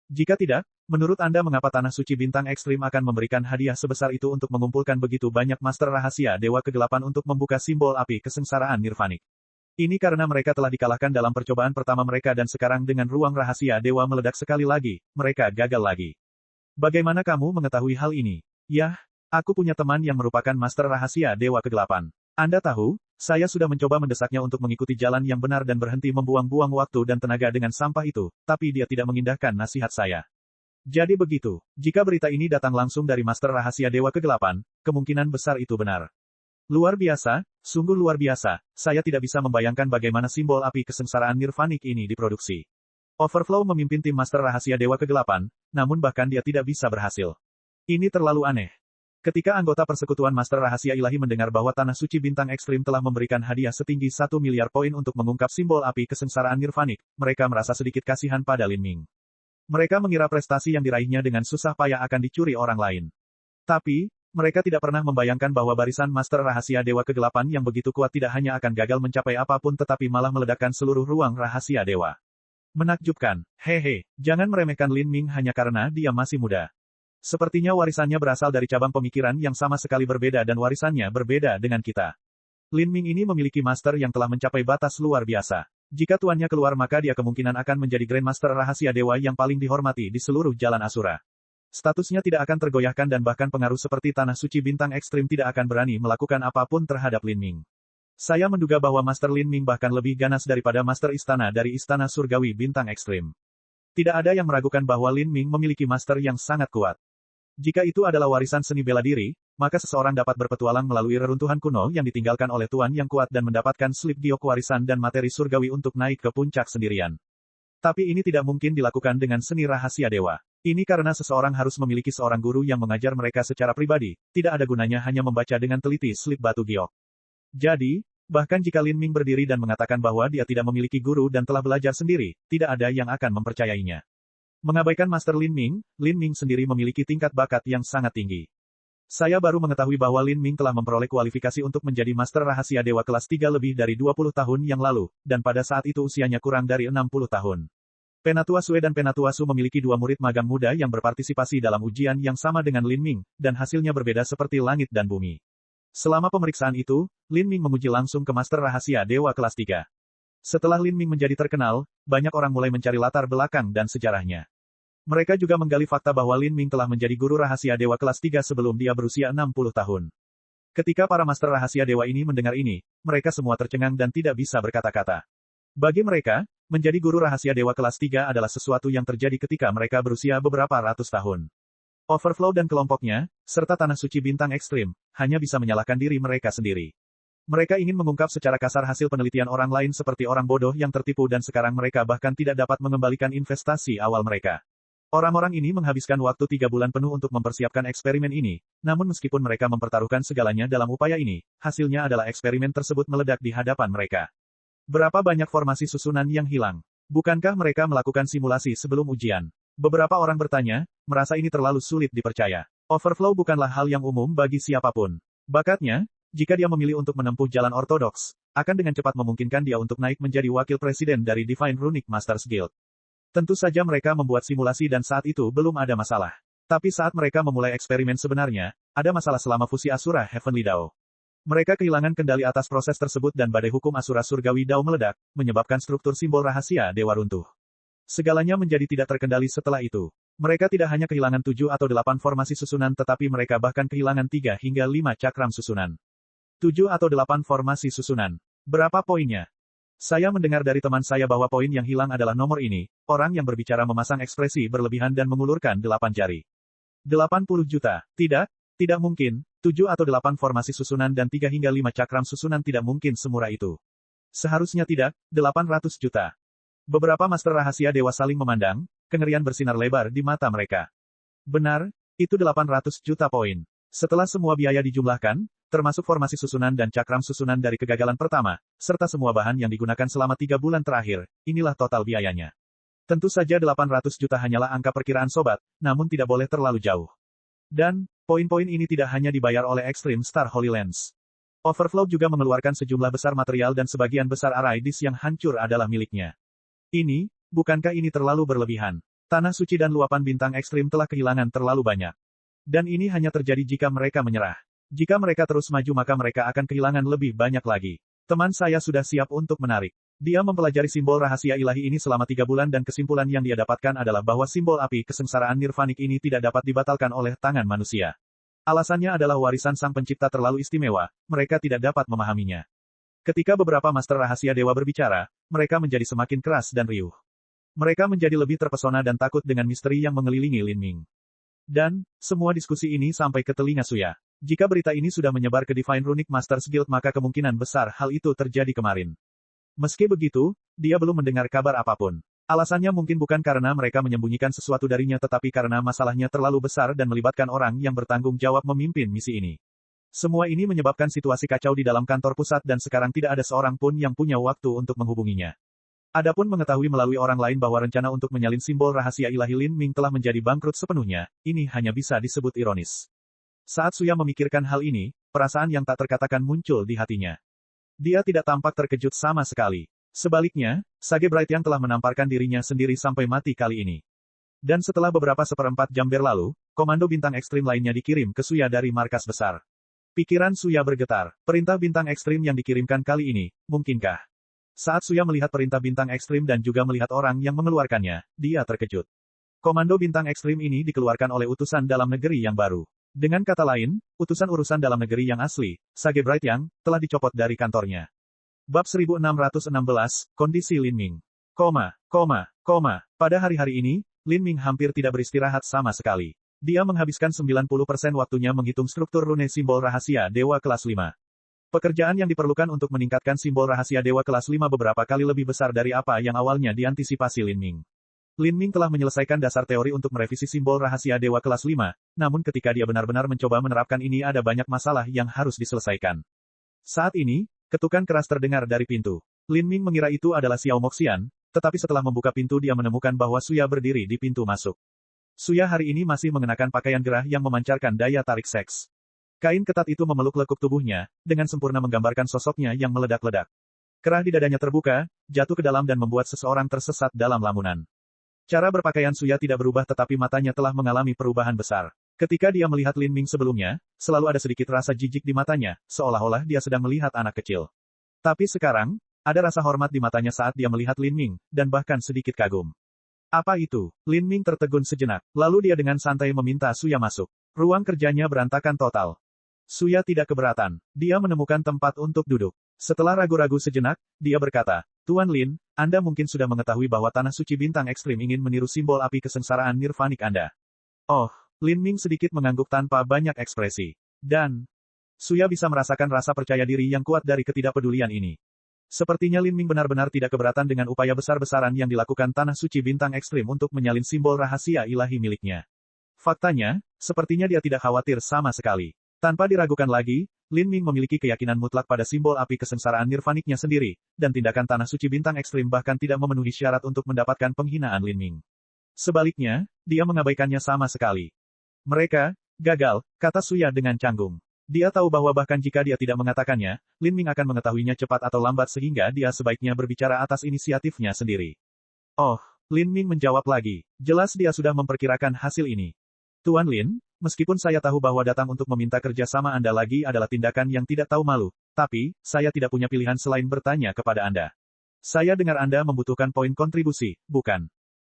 Jika tidak, menurut Anda mengapa Tanah Suci Bintang Ekstrim akan memberikan hadiah sebesar itu untuk mengumpulkan begitu banyak master rahasia Dewa Kegelapan untuk membuka simbol api kesengsaraan nirvanik? Ini karena mereka telah dikalahkan dalam percobaan pertama mereka dan sekarang dengan ruang rahasia dewa meledak sekali lagi, mereka gagal lagi. Bagaimana kamu mengetahui hal ini? Yah, aku punya teman yang merupakan master rahasia Dewa Kegelapan. Anda tahu, saya sudah mencoba mendesaknya untuk mengikuti jalan yang benar dan berhenti membuang-buang waktu dan tenaga dengan sampah itu, tapi dia tidak mengindahkan nasihat saya. Jadi begitu, jika berita ini datang langsung dari master rahasia Dewa Kegelapan, kemungkinan besar itu benar. Luar biasa, sungguh luar biasa, saya tidak bisa membayangkan bagaimana simbol api kesengsaraan nirvanik ini diproduksi. Overflow memimpin tim master rahasia Dewa Kegelapan, namun bahkan dia tidak bisa berhasil. Ini terlalu aneh. Ketika anggota persekutuan master rahasia ilahi mendengar bahwa Tanah Suci Bintang Ekstrim telah memberikan hadiah setinggi 1 miliar poin untuk mengungkap simbol api kesengsaraan nirvanik, mereka merasa sedikit kasihan pada Lin Ming. Mereka mengira prestasi yang diraihnya dengan susah payah akan dicuri orang lain. Tapi, mereka tidak pernah membayangkan bahwa barisan master rahasia Dewa Kegelapan yang begitu kuat tidak hanya akan gagal mencapai apapun tetapi malah meledakkan seluruh ruang rahasia dewa. Menakjubkan, hehe, jangan meremehkan Lin Ming hanya karena dia masih muda. Sepertinya warisannya berasal dari cabang pemikiran yang sama sekali berbeda dan warisannya berbeda dengan kita. Lin Ming ini memiliki master yang telah mencapai batas luar biasa. Jika tuannya keluar maka dia kemungkinan akan menjadi Grandmaster rahasia dewa yang paling dihormati di seluruh jalan Asura. Statusnya tidak akan tergoyahkan dan bahkan pengaruh seperti Tanah Suci Bintang Ekstrim tidak akan berani melakukan apapun terhadap Lin Ming. Saya menduga bahwa Master Lin Ming bahkan lebih ganas daripada Master Istana dari Istana Surgawi Bintang Ekstrim. Tidak ada yang meragukan bahwa Lin Ming memiliki master yang sangat kuat. Jika itu adalah warisan seni bela diri, maka seseorang dapat berpetualang melalui reruntuhan kuno yang ditinggalkan oleh tuan yang kuat dan mendapatkan slip giok warisan dan materi surgawi untuk naik ke puncak sendirian. Tapi ini tidak mungkin dilakukan dengan seni rahasia dewa. Ini karena seseorang harus memiliki seorang guru yang mengajar mereka secara pribadi, tidak ada gunanya hanya membaca dengan teliti slip batu giok. Jadi, bahkan jika Lin Ming berdiri dan mengatakan bahwa dia tidak memiliki guru dan telah belajar sendiri, tidak ada yang akan mempercayainya. Mengabaikan Master Lin Ming sendiri memiliki tingkat bakat yang sangat tinggi. Saya baru mengetahui bahwa Lin Ming telah memperoleh kualifikasi untuk menjadi Master Rahasia Dewa kelas 3 lebih dari 20 tahun yang lalu, dan pada saat itu usianya kurang dari 60 tahun. Penatua Sue dan Penatua Su memiliki dua murid magang muda yang berpartisipasi dalam ujian yang sama dengan Lin Ming, dan hasilnya berbeda seperti langit dan bumi. Selama pemeriksaan itu, Lin Ming menguji langsung ke Master Rahasia Dewa kelas 3. Setelah Lin Ming menjadi terkenal, banyak orang mulai mencari latar belakang dan sejarahnya. Mereka juga menggali fakta bahwa Lin Ming telah menjadi guru rahasia Dewa kelas 3 sebelum dia berusia 60 tahun. Ketika para Master Rahasia Dewa ini mendengar ini, mereka semua tercengang dan tidak bisa berkata-kata. Bagi mereka, menjadi guru rahasia Dewa kelas 3 adalah sesuatu yang terjadi ketika mereka berusia beberapa ratus tahun. Overflow dan kelompoknya, serta Tanah Suci Bintang Ekstrim, hanya bisa menyalahkan diri mereka sendiri. Mereka ingin mengungkap secara kasar hasil penelitian orang lain seperti orang bodoh yang tertipu dan sekarang mereka bahkan tidak dapat mengembalikan investasi awal mereka. Orang-orang ini menghabiskan waktu 3 bulan penuh untuk mempersiapkan eksperimen ini, namun meskipun mereka mempertaruhkan segalanya dalam upaya ini, hasilnya adalah eksperimen tersebut meledak di hadapan mereka. Berapa banyak formasi susunan yang hilang? Bukankah mereka melakukan simulasi sebelum ujian? Beberapa orang bertanya, merasa ini terlalu sulit dipercaya. Overflow bukanlah hal yang umum bagi siapapun. Bakatnya, jika dia memilih untuk menempuh jalan ortodoks, akan dengan cepat memungkinkan dia untuk naik menjadi wakil presiden dari Divine Runic Masters Guild. Tentu saja mereka membuat simulasi dan saat itu belum ada masalah. Tapi saat mereka memulai eksperimen sebenarnya, ada masalah selama fusi Asura Heavenly Dao. Mereka kehilangan kendali atas proses tersebut dan badai hukum Asura Surgawi Dao meledak, menyebabkan struktur simbol rahasia dewa runtuh. Segalanya menjadi tidak terkendali setelah itu. Mereka tidak hanya kehilangan 7 atau 8 formasi susunan tetapi mereka bahkan kehilangan 3 hingga 5 cakram susunan. 7 atau 8 formasi susunan. Berapa poinnya? Saya mendengar dari teman saya bahwa poin yang hilang adalah nomor ini, orang yang berbicara memasang ekspresi berlebihan dan mengulurkan 8 jari. 80 juta. Tidak mungkin, 7 atau 8 formasi susunan dan 3 hingga 5 cakram susunan tidak mungkin semurah itu. Seharusnya tidak, 800 juta. Beberapa master rahasia dewa saling memandang, kengerian bersinar lebar di mata mereka. Benar, itu 800 juta poin. Setelah semua biaya dijumlahkan, termasuk formasi susunan dan cakram susunan dari kegagalan pertama, serta semua bahan yang digunakan selama 3 bulan terakhir, inilah total biayanya. Tentu saja 800 juta hanyalah angka perkiraan sobat, namun tidak boleh terlalu jauh. Dan, poin-poin ini tidak hanya dibayar oleh Extreme Star Holy Lands. Overflow juga mengeluarkan sejumlah besar material dan sebagian besar array disk yang hancur adalah miliknya. Ini, bukankah ini terlalu berlebihan? Tanah suci dan luapan bintang ekstrim telah kehilangan terlalu banyak. Dan ini hanya terjadi jika mereka menyerah. Jika mereka terus maju maka mereka akan kehilangan lebih banyak lagi. Teman saya sudah siap untuk menarik. Dia mempelajari simbol rahasia ilahi ini selama 3 bulan dan kesimpulan yang dia dapatkan adalah bahwa simbol api kesengsaraan nirvanik ini tidak dapat dibatalkan oleh tangan manusia. Alasannya adalah warisan sang pencipta terlalu istimewa, mereka tidak dapat memahaminya. Ketika beberapa master rahasia dewa berbicara, mereka menjadi semakin keras dan riuh. Mereka menjadi lebih terpesona dan takut dengan misteri yang mengelilingi Lin Ming. Dan, semua diskusi ini sampai ke telinga Suya. Jika berita ini sudah menyebar ke Divine Runic Masters Guild maka kemungkinan besar hal itu terjadi kemarin. Meski begitu, dia belum mendengar kabar apapun. Alasannya mungkin bukan karena mereka menyembunyikan sesuatu darinya tetapi karena masalahnya terlalu besar dan melibatkan orang yang bertanggung jawab memimpin misi ini. Semua ini menyebabkan situasi kacau di dalam kantor pusat dan sekarang tidak ada seorang pun yang punya waktu untuk menghubunginya. Adapun mengetahui melalui orang lain bahwa rencana untuk menyalin simbol rahasia ilahi Lin Ming telah menjadi bangkrut sepenuhnya, ini hanya bisa disebut ironis. Saat Suya memikirkan hal ini, perasaan yang tak terkatakan muncul di hatinya. Dia tidak tampak terkejut sama sekali. Sebaliknya, Sage Bright yang telah menamparkan dirinya sendiri sampai mati kali ini. Dan setelah beberapa seperempat jam berlalu, komando bintang ekstrim lainnya dikirim ke Suya dari markas besar. Pikiran Suya bergetar. Perintah bintang ekstrim yang dikirimkan kali ini, mungkinkah? Saat Suya melihat perintah bintang ekstrim dan juga melihat orang yang mengeluarkannya, dia terkejut. Komando bintang ekstrim ini dikeluarkan oleh utusan dalam negeri yang baru. Dengan kata lain, utusan urusan dalam negeri yang asli, Sage Bright yang telah dicopot dari kantornya. Bab 1616, Kondisi Lin Ming. Pada hari-hari ini, Lin Ming hampir tidak beristirahat sama sekali. Dia menghabiskan 90% waktunya menghitung struktur rune simbol rahasia Dewa kelas 5. Pekerjaan yang diperlukan untuk meningkatkan simbol rahasia Dewa kelas 5 beberapa kali lebih besar dari apa yang awalnya diantisipasi Lin Ming. Lin Ming telah menyelesaikan dasar teori untuk merevisi simbol rahasia Dewa kelas 5, namun ketika dia benar-benar mencoba menerapkan ini ada banyak masalah yang harus diselesaikan. Saat ini, ketukan keras terdengar dari pintu. Lin Ming mengira itu adalah Xiao Moxian, tetapi setelah membuka pintu dia menemukan bahwa Suya berdiri di pintu masuk. Suya hari ini masih mengenakan pakaian gerah yang memancarkan daya tarik seks. Kain ketat itu memeluk lekuk tubuhnya, dengan sempurna menggambarkan sosoknya yang meledak-ledak. Kerah di dadanya terbuka, jatuh ke dalam dan membuat seseorang tersesat dalam lamunan. Cara berpakaian Suya tidak berubah tetapi matanya telah mengalami perubahan besar. Ketika dia melihat Lin Ming sebelumnya, selalu ada sedikit rasa jijik di matanya, seolah-olah dia sedang melihat anak kecil. Tapi sekarang, ada rasa hormat di matanya saat dia melihat Lin Ming, dan bahkan sedikit kagum. Apa itu? Lin Ming tertegun sejenak, lalu dia dengan santai meminta Suya masuk. Ruang kerjanya berantakan total. Suya tidak keberatan. Dia menemukan tempat untuk duduk. Setelah ragu-ragu sejenak, dia berkata, Tuan Lin, Anda mungkin sudah mengetahui bahwa Tanah Suci Bintang Ekstrim ingin meniru simbol api kesengsaraan nirvanik Anda. Oh, Lin Ming sedikit mengangguk tanpa banyak ekspresi. Dan, Suya bisa merasakan rasa percaya diri yang kuat dari ketidakpedulian ini. Sepertinya Lin Ming benar-benar tidak keberatan dengan upaya besar-besaran yang dilakukan Tanah Suci Bintang Ekstrim untuk menyalin simbol rahasia ilahi miliknya. Faktanya, sepertinya dia tidak khawatir sama sekali. Tanpa diragukan lagi, Lin Ming memiliki keyakinan mutlak pada simbol api kesengsaraan nirvaniknya sendiri, dan tindakan Tanah Suci Bintang Ekstrim bahkan tidak memenuhi syarat untuk mendapatkan penghinaan Lin Ming. Sebaliknya, dia mengabaikannya sama sekali. Mereka, gagal, kata Suya dengan canggung. Dia tahu bahwa bahkan jika dia tidak mengatakannya, Lin Ming akan mengetahuinya cepat atau lambat sehingga dia sebaiknya berbicara atas inisiatifnya sendiri. Oh, Lin Ming menjawab lagi. Jelas dia sudah memperkirakan hasil ini. Tuan Lin, meskipun saya tahu bahwa datang untuk meminta kerja sama Anda lagi adalah tindakan yang tidak tahu malu, tapi, saya tidak punya pilihan selain bertanya kepada Anda. Saya dengar Anda membutuhkan poin kontribusi, bukan?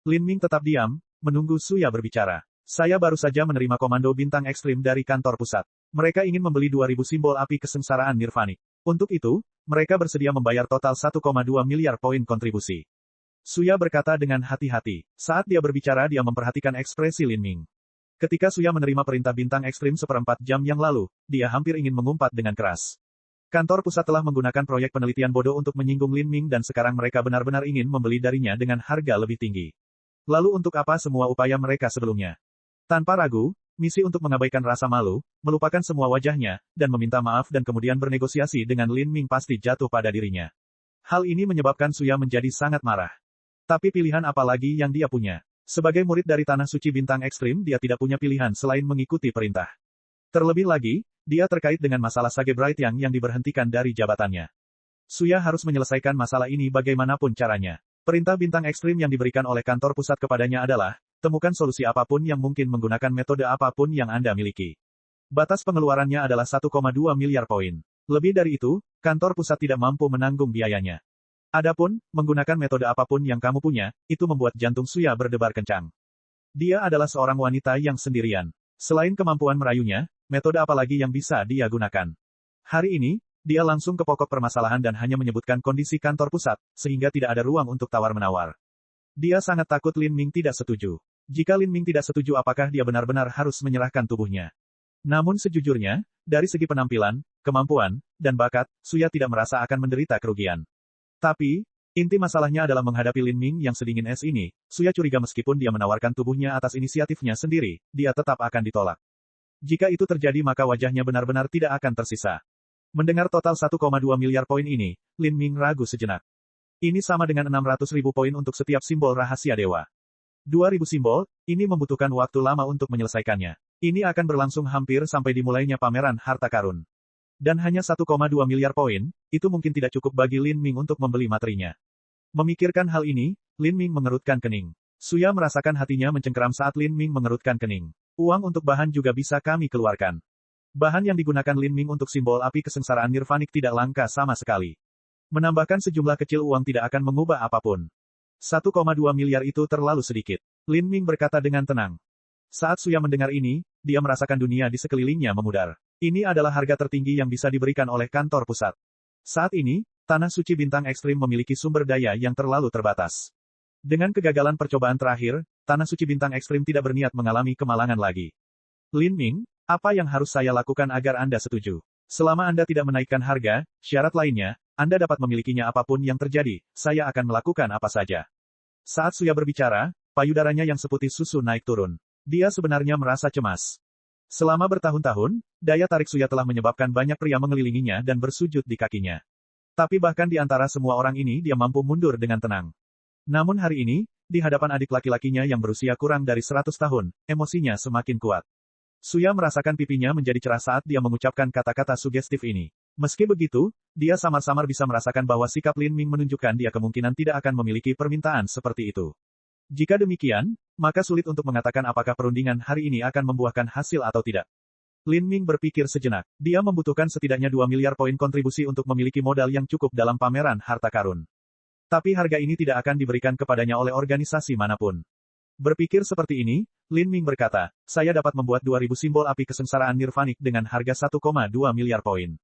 Lin Ming tetap diam, menunggu Suya berbicara. Saya baru saja menerima komando bintang ekstrim dari kantor pusat. Mereka ingin membeli 2.000 simbol api kesengsaraan nirvanik. Untuk itu, mereka bersedia membayar total 1,2 miliar poin kontribusi. Suya berkata dengan hati-hati. Saat dia berbicara dia memperhatikan ekspresi Lin Ming. Ketika Suya menerima perintah bintang ekstrim seperempat jam yang lalu, dia hampir ingin mengumpat dengan keras. Kantor pusat telah menggunakan proyek penelitian bodoh untuk menyinggung Lin Ming dan sekarang mereka benar-benar ingin membeli darinya dengan harga lebih tinggi. Lalu untuk apa semua upaya mereka sebelumnya? Tanpa ragu, misi untuk mengabaikan rasa malu, melupakan semua wajahnya, dan meminta maaf dan kemudian bernegosiasi dengan Lin Ming pasti jatuh pada dirinya. Hal ini menyebabkan Suya menjadi sangat marah. Tapi pilihan apa lagi yang dia punya? Sebagai murid dari Tanah Suci Bintang Ekstrim dia tidak punya pilihan selain mengikuti perintah. Terlebih lagi, dia terkait dengan masalah Sage Bright yang diberhentikan dari jabatannya. Suya harus menyelesaikan masalah ini bagaimanapun caranya. Perintah bintang ekstrim yang diberikan oleh kantor pusat kepadanya adalah, temukan solusi apapun yang mungkin menggunakan metode apapun yang Anda miliki. Batas pengeluarannya adalah 1,2 miliar poin. Lebih dari itu, kantor pusat tidak mampu menanggung biayanya. Adapun, menggunakan metode apapun yang kamu punya, itu membuat jantung Suya berdebar kencang. Dia adalah seorang wanita yang sendirian. Selain kemampuan merayunya, metode apa lagi yang bisa dia gunakan? Hari ini, dia langsung ke pokok permasalahan dan hanya menyebutkan kondisi kantor pusat, sehingga tidak ada ruang untuk tawar-menawar. Dia sangat takut Lin Ming tidak setuju. Jika Lin Ming tidak setuju apakah dia benar-benar harus menyerahkan tubuhnya? Namun sejujurnya, dari segi penampilan, kemampuan, dan bakat, Suya tidak merasa akan menderita kerugian. Tapi, inti masalahnya adalah menghadapi Lin Ming yang sedingin es ini, Suya curiga meskipun dia menawarkan tubuhnya atas inisiatifnya sendiri, dia tetap akan ditolak. Jika itu terjadi maka wajahnya benar-benar tidak akan tersisa. Mendengar total 1,2 miliar poin ini, Lin Ming ragu sejenak. Ini sama dengan 600.000 poin untuk setiap simbol rahasia dewa. 2.000 simbol, ini membutuhkan waktu lama untuk menyelesaikannya. Ini akan berlangsung hampir sampai dimulainya pameran harta karun. Dan hanya 1,2 miliar poin, itu mungkin tidak cukup bagi Lin Ming untuk membeli materinya. Memikirkan hal ini, Lin Ming mengerutkan kening. Suya merasakan hatinya mencengkeram saat Lin Ming mengerutkan kening. Uang untuk bahan juga bisa kami keluarkan. Bahan yang digunakan Lin Ming untuk simbol api kesengsaraan nirvanik tidak langka sama sekali. Menambahkan sejumlah kecil uang tidak akan mengubah apapun. 1,2 miliar itu terlalu sedikit. Lin Ming berkata dengan tenang. Saat Suya mendengar ini, dia merasakan dunia di sekelilingnya memudar. Ini adalah harga tertinggi yang bisa diberikan oleh kantor pusat. Saat ini, Tanah Suci Bintang Ekstrim memiliki sumber daya yang terlalu terbatas. Dengan kegagalan percobaan terakhir, Tanah Suci Bintang Ekstrim tidak berniat mengalami kemalangan lagi. Lin Ming, apa yang harus saya lakukan agar Anda setuju? Selama Anda tidak menaikkan harga, syarat lainnya, Anda dapat memilikinya apapun yang terjadi, saya akan melakukan apa saja. Saat Suya berbicara, payudaranya yang seputih susu naik turun. Dia sebenarnya merasa cemas. Selama bertahun-tahun, daya tarik Suya telah menyebabkan banyak pria mengelilinginya dan bersujud di kakinya. Tapi bahkan di antara semua orang ini dia mampu mundur dengan tenang. Namun hari ini, di hadapan adik laki-lakinya yang berusia kurang dari 100 tahun, emosinya semakin kuat. Suya merasakan pipinya menjadi cerah saat dia mengucapkan kata-kata sugestif ini. Meski begitu, dia samar-samar bisa merasakan bahwa sikap Lin Ming menunjukkan dia kemungkinan tidak akan memiliki permintaan seperti itu. Jika demikian, maka sulit untuk mengatakan apakah perundingan hari ini akan membuahkan hasil atau tidak. Lin Ming berpikir sejenak. Dia membutuhkan setidaknya 2 miliar poin kontribusi untuk memiliki modal yang cukup dalam pameran harta karun. Tapi harga ini tidak akan diberikan kepadanya oleh organisasi manapun. Berpikir seperti ini, Lin Ming berkata, saya dapat membuat 2.000 simbol api kesengsaraan nirvanik dengan harga 1,2 miliar poin.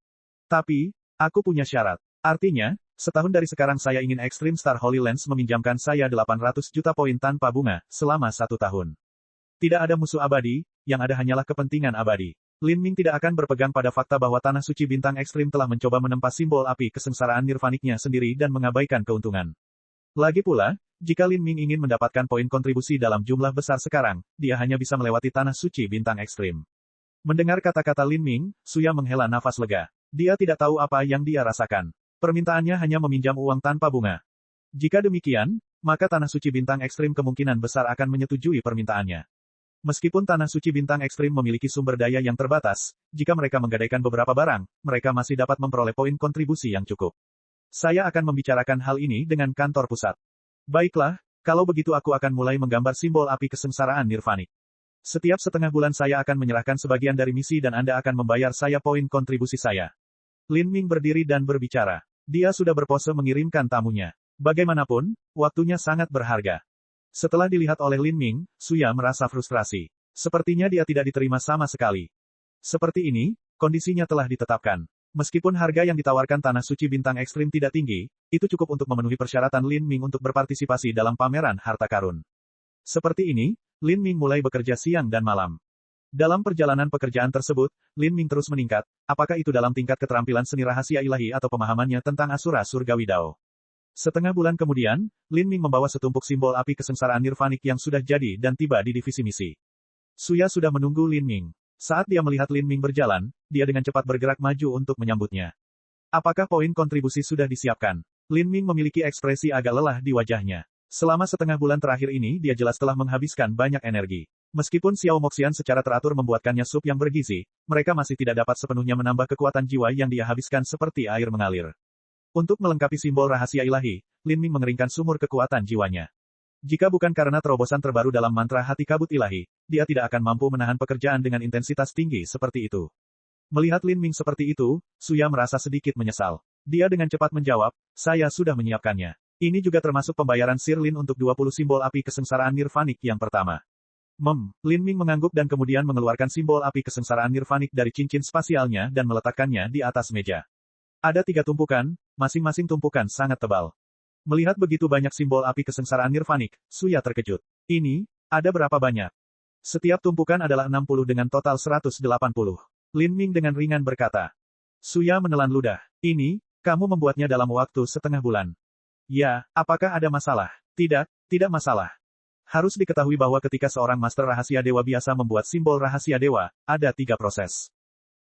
Tapi, aku punya syarat. Artinya, setahun dari sekarang saya ingin Extreme Star Holy Lens meminjamkan saya 800 juta poin tanpa bunga, selama 1 tahun. Tidak ada musuh abadi, yang ada hanyalah kepentingan abadi. Lin Ming tidak akan berpegang pada fakta bahwa Tanah Suci Bintang Ekstrim telah mencoba menempas simbol api kesengsaraan nirvaniknya sendiri dan mengabaikan keuntungan. Lagi pula, jika Lin Ming ingin mendapatkan poin kontribusi dalam jumlah besar sekarang, dia hanya bisa melewati Tanah Suci Bintang Ekstrim. Mendengar kata-kata Lin Ming, Suya menghela nafas lega. Dia tidak tahu apa yang dia rasakan. Permintaannya hanya meminjam uang tanpa bunga. Jika demikian, maka Tanah Suci Bintang Ekstrim kemungkinan besar akan menyetujui permintaannya. Meskipun Tanah Suci Bintang Ekstrim memiliki sumber daya yang terbatas, jika mereka menggadaikan beberapa barang, mereka masih dapat memperoleh poin kontribusi yang cukup. Saya akan membicarakan hal ini dengan kantor pusat. Baiklah, kalau begitu aku akan mulai menggambar simbol api kesengsaraan nirvanik. Setiap setengah bulan saya akan menyerahkan sebagian dari misi dan Anda akan membayar saya poin kontribusi saya. Lin Ming berdiri dan berbicara. Dia sudah berpose mengirimkan tamunya. Bagaimanapun, waktunya sangat berharga. Setelah dilihat oleh Lin Ming, Suya merasa frustrasi. Sepertinya dia tidak diterima sama sekali. Seperti ini, kondisinya telah ditetapkan. Meskipun harga yang ditawarkan Tanah Suci Bintang Ekstrim tidak tinggi, itu cukup untuk memenuhi persyaratan Lin Ming untuk berpartisipasi dalam pameran harta karun. Seperti ini, Lin Ming mulai bekerja siang dan malam. Dalam perjalanan pekerjaan tersebut, Lin Ming terus meningkat, apakah itu dalam tingkat keterampilan seni rahasia ilahi atau pemahamannya tentang Asura Surgawi Dao. Setengah bulan kemudian, Lin Ming membawa setumpuk simbol api kesengsaraan nirvanik yang sudah jadi dan tiba di divisi misi. Suya sudah menunggu Lin Ming. Saat dia melihat Lin Ming berjalan, dia dengan cepat bergerak maju untuk menyambutnya. Apakah poin kontribusi sudah disiapkan? Lin Ming memiliki ekspresi agak lelah di wajahnya. Selama setengah bulan terakhir ini dia jelas telah menghabiskan banyak energi. Meskipun Xiao Moxian secara teratur membuatkannya sup yang bergizi, mereka masih tidak dapat sepenuhnya menambah kekuatan jiwa yang dia habiskan seperti air mengalir. Untuk melengkapi simbol rahasia ilahi, Lin Ming mengeringkan sumur kekuatan jiwanya. Jika bukan karena terobosan terbaru dalam mantra hati kabut ilahi, dia tidak akan mampu menahan pekerjaan dengan intensitas tinggi seperti itu. Melihat Lin Ming seperti itu, Suya merasa sedikit menyesal. Dia dengan cepat menjawab, saya sudah menyiapkannya. Ini juga termasuk pembayaran Sir Lin untuk 20 simbol api kesengsaraan nirvanik yang pertama. Lin Ming mengangguk dan kemudian mengeluarkan simbol api kesengsaraan nirvanik dari cincin spasialnya dan meletakkannya di atas meja. Ada 3 tumpukan, masing-masing tumpukan sangat tebal. Melihat begitu banyak simbol api kesengsaraan nirvanik, Suya terkejut. Ini, ada berapa banyak? Setiap tumpukan adalah 60 dengan total 180. Lin Ming dengan ringan berkata. Suya menelan ludah. Ini, kamu membuatnya dalam waktu setengah bulan. Ya, apakah ada masalah? Tidak, tidak masalah. Harus diketahui bahwa ketika seorang master rahasia dewa biasa membuat simbol rahasia dewa, ada 3 proses.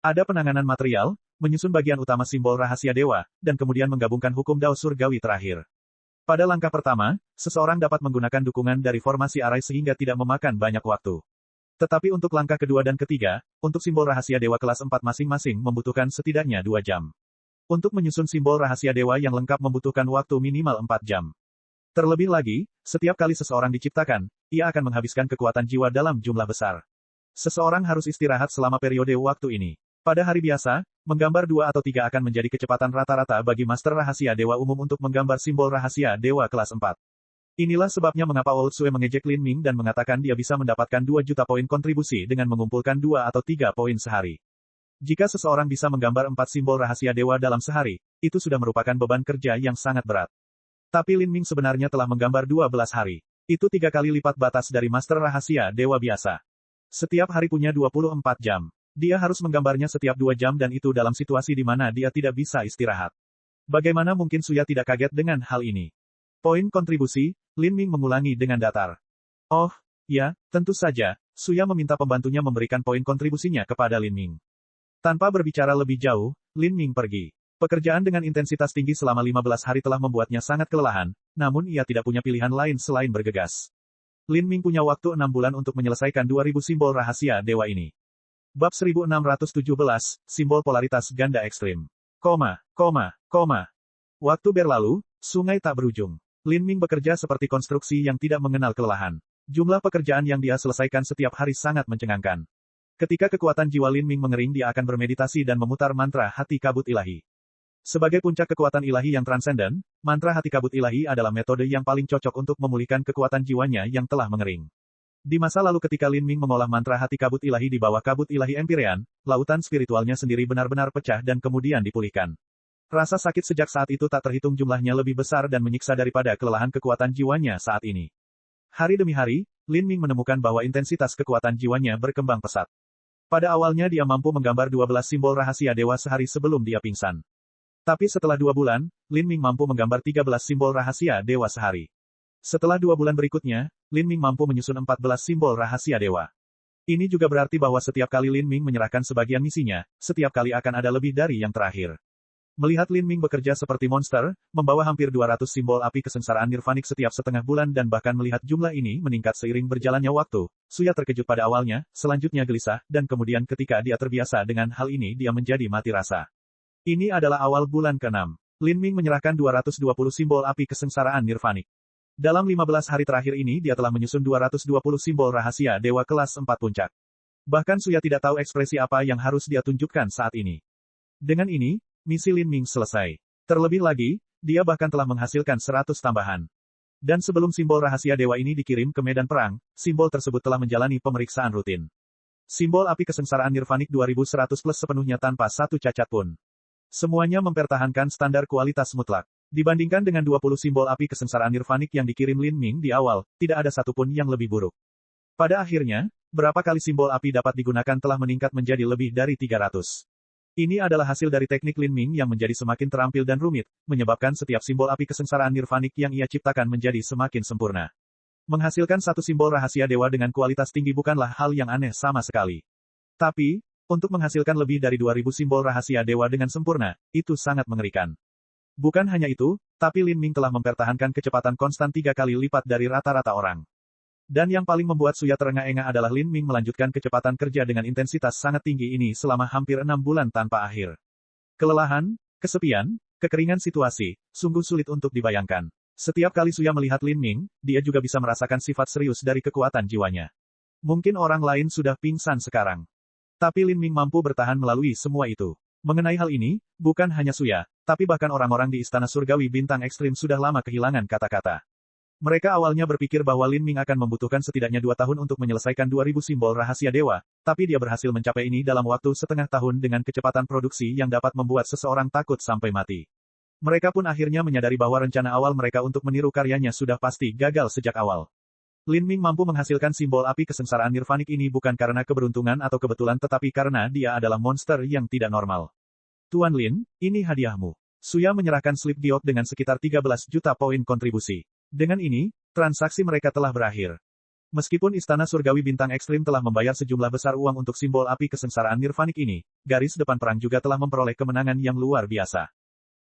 Ada penanganan material, menyusun bagian utama simbol rahasia dewa, dan kemudian menggabungkan hukum Dao surgawi terakhir. Pada langkah pertama, seseorang dapat menggunakan dukungan dari formasi arai sehingga tidak memakan banyak waktu. Tetapi untuk langkah kedua dan ketiga, untuk simbol rahasia dewa kelas 4 masing-masing membutuhkan setidaknya 2 jam. Untuk menyusun simbol rahasia dewa yang lengkap membutuhkan waktu minimal 4 jam. Terlebih lagi, setiap kali seseorang diciptakan, ia akan menghabiskan kekuatan jiwa dalam jumlah besar. Seseorang harus istirahat selama periode waktu ini. Pada hari biasa, menggambar 2 atau 3 akan menjadi kecepatan rata-rata bagi Master Rahasia Dewa umum untuk menggambar simbol rahasia Dewa kelas 4. Inilah sebabnya mengapa Old Sue mengejek Lin Ming dan mengatakan dia bisa mendapatkan 2 juta poin kontribusi dengan mengumpulkan 2 atau 3 poin sehari. Jika seseorang bisa menggambar 4 simbol rahasia dewa dalam sehari, itu sudah merupakan beban kerja yang sangat berat. Tapi Lin Ming sebenarnya telah menggambar 12 hari. Itu 3 kali lipat batas dari Master Rahasia Dewa biasa. Setiap hari punya 24 jam. Dia harus menggambarnya setiap 2 jam dan itu dalam situasi di mana dia tidak bisa istirahat. Bagaimana mungkin Suya tidak kaget dengan hal ini? Poin kontribusi, Lin Ming mengulangi dengan datar. Oh, ya, tentu saja, Suya meminta pembantunya memberikan poin kontribusinya kepada Lin Ming. Tanpa berbicara lebih jauh, Lin Ming pergi. Pekerjaan dengan intensitas tinggi selama 15 hari telah membuatnya sangat kelelahan, namun ia tidak punya pilihan lain selain bergegas. Lin Ming punya waktu 6 bulan untuk menyelesaikan 2000 simbol rahasia dewa ini. Bab 1617, simbol polaritas ganda ekstrim. Waktu berlalu, sungai tak berujung. Lin Ming bekerja seperti konstruksi yang tidak mengenal kelelahan. Jumlah pekerjaan yang dia selesaikan setiap hari sangat mencengangkan. Ketika kekuatan jiwa Lin Ming mengering dia akan bermeditasi dan memutar mantra hati kabut ilahi. Sebagai puncak kekuatan ilahi yang transenden, mantra hati kabut ilahi adalah metode yang paling cocok untuk memulihkan kekuatan jiwanya yang telah mengering. Di masa lalu ketika Lin Ming mengolah mantra hati kabut ilahi di bawah kabut ilahi Empyrean, lautan spiritualnya sendiri benar-benar pecah dan kemudian dipulihkan. Rasa sakit sejak saat itu tak terhitung jumlahnya lebih besar dan menyiksa daripada kelelahan kekuatan jiwanya saat ini. Hari demi hari, Lin Ming menemukan bahwa intensitas kekuatan jiwanya berkembang pesat. Pada awalnya dia mampu menggambar 12 simbol rahasia dewa sehari sebelum dia pingsan. Tapi setelah 2 bulan, Lin Ming mampu menggambar 13 simbol rahasia dewa sehari. Setelah 2 bulan berikutnya, Lin Ming mampu menyusun 14 simbol rahasia dewa. Ini juga berarti bahwa setiap kali Lin Ming menyerahkan sebagian misinya, setiap kali akan ada lebih dari yang terakhir. Melihat Lin Ming bekerja seperti monster, membawa hampir 200 simbol api kesengsaraan nirvanik setiap setengah bulan dan bahkan melihat jumlah ini meningkat seiring berjalannya waktu, Suya terkejut pada awalnya, selanjutnya gelisah, dan kemudian ketika dia terbiasa dengan hal ini dia menjadi mati rasa. Ini adalah awal bulan ke-6. Lin Ming menyerahkan 220 simbol api kesengsaraan nirvanik. Dalam 15 hari terakhir ini dia telah menyusun 220 simbol rahasia dewa kelas 4 puncak. Bahkan Suya tidak tahu ekspresi apa yang harus dia tunjukkan saat ini. Dengan ini, misi Lin Ming selesai. Terlebih lagi, dia bahkan telah menghasilkan 100 tambahan. Dan sebelum simbol rahasia dewa ini dikirim ke medan perang, simbol tersebut telah menjalani pemeriksaan rutin. Simbol api kesengsaraan nirvanik 2100 plus sepenuhnya tanpa satu cacat pun. Semuanya mempertahankan standar kualitas mutlak. Dibandingkan dengan 20 simbol api kesengsaraan nirvanik yang dikirim Lin Ming di awal, tidak ada satupun yang lebih buruk. Pada akhirnya, berapa kali simbol api dapat digunakan telah meningkat menjadi lebih dari 300. Ini adalah hasil dari teknik Lin Ming yang menjadi semakin terampil dan rumit, menyebabkan setiap simbol api kesengsaraan nirvanik yang ia ciptakan menjadi semakin sempurna. Menghasilkan satu simbol rahasia dewa dengan kualitas tinggi bukanlah hal yang aneh sama sekali. Tapi, untuk menghasilkan lebih dari 2000 simbol rahasia dewa dengan sempurna, itu sangat mengerikan. Bukan hanya itu, tapi Lin Ming telah mempertahankan kecepatan konstan 3 kali lipat dari rata-rata orang. Dan yang paling membuat Suya terengah-engah adalah Lin Ming melanjutkan kecepatan kerja dengan intensitas sangat tinggi ini selama hampir 6 bulan tanpa akhir. Kelelahan, kesepian, kekeringan situasi, sungguh sulit untuk dibayangkan. Setiap kali Suya melihat Lin Ming, dia juga bisa merasakan sifat serius dari kekuatan jiwanya. Mungkin orang lain sudah pingsan sekarang. Tapi Lin Ming mampu bertahan melalui semua itu. Mengenai hal ini, bukan hanya Suya, tapi bahkan orang-orang di Istana Surgawi Bintang Ekstrim sudah lama kehilangan kata-kata. Mereka awalnya berpikir bahwa Lin Ming akan membutuhkan setidaknya 2 tahun untuk menyelesaikan 2000 simbol rahasia dewa, tapi dia berhasil mencapai ini dalam waktu setengah tahun dengan kecepatan produksi yang dapat membuat seseorang takut sampai mati. Mereka pun akhirnya menyadari bahwa rencana awal mereka untuk meniru karyanya sudah pasti gagal sejak awal. Lin Ming mampu menghasilkan simbol api kesengsaraan nirvanik ini bukan karena keberuntungan atau kebetulan tetapi karena dia adalah monster yang tidak normal. Tuan Lin, ini hadiahmu. Suya menyerahkan slip giok dengan sekitar 13 juta poin kontribusi. Dengan ini, transaksi mereka telah berakhir. Meskipun Istana Surgawi Bintang Ekstrim telah membayar sejumlah besar uang untuk simbol api kesengsaraan nirvanik ini, garis depan perang juga telah memperoleh kemenangan yang luar biasa.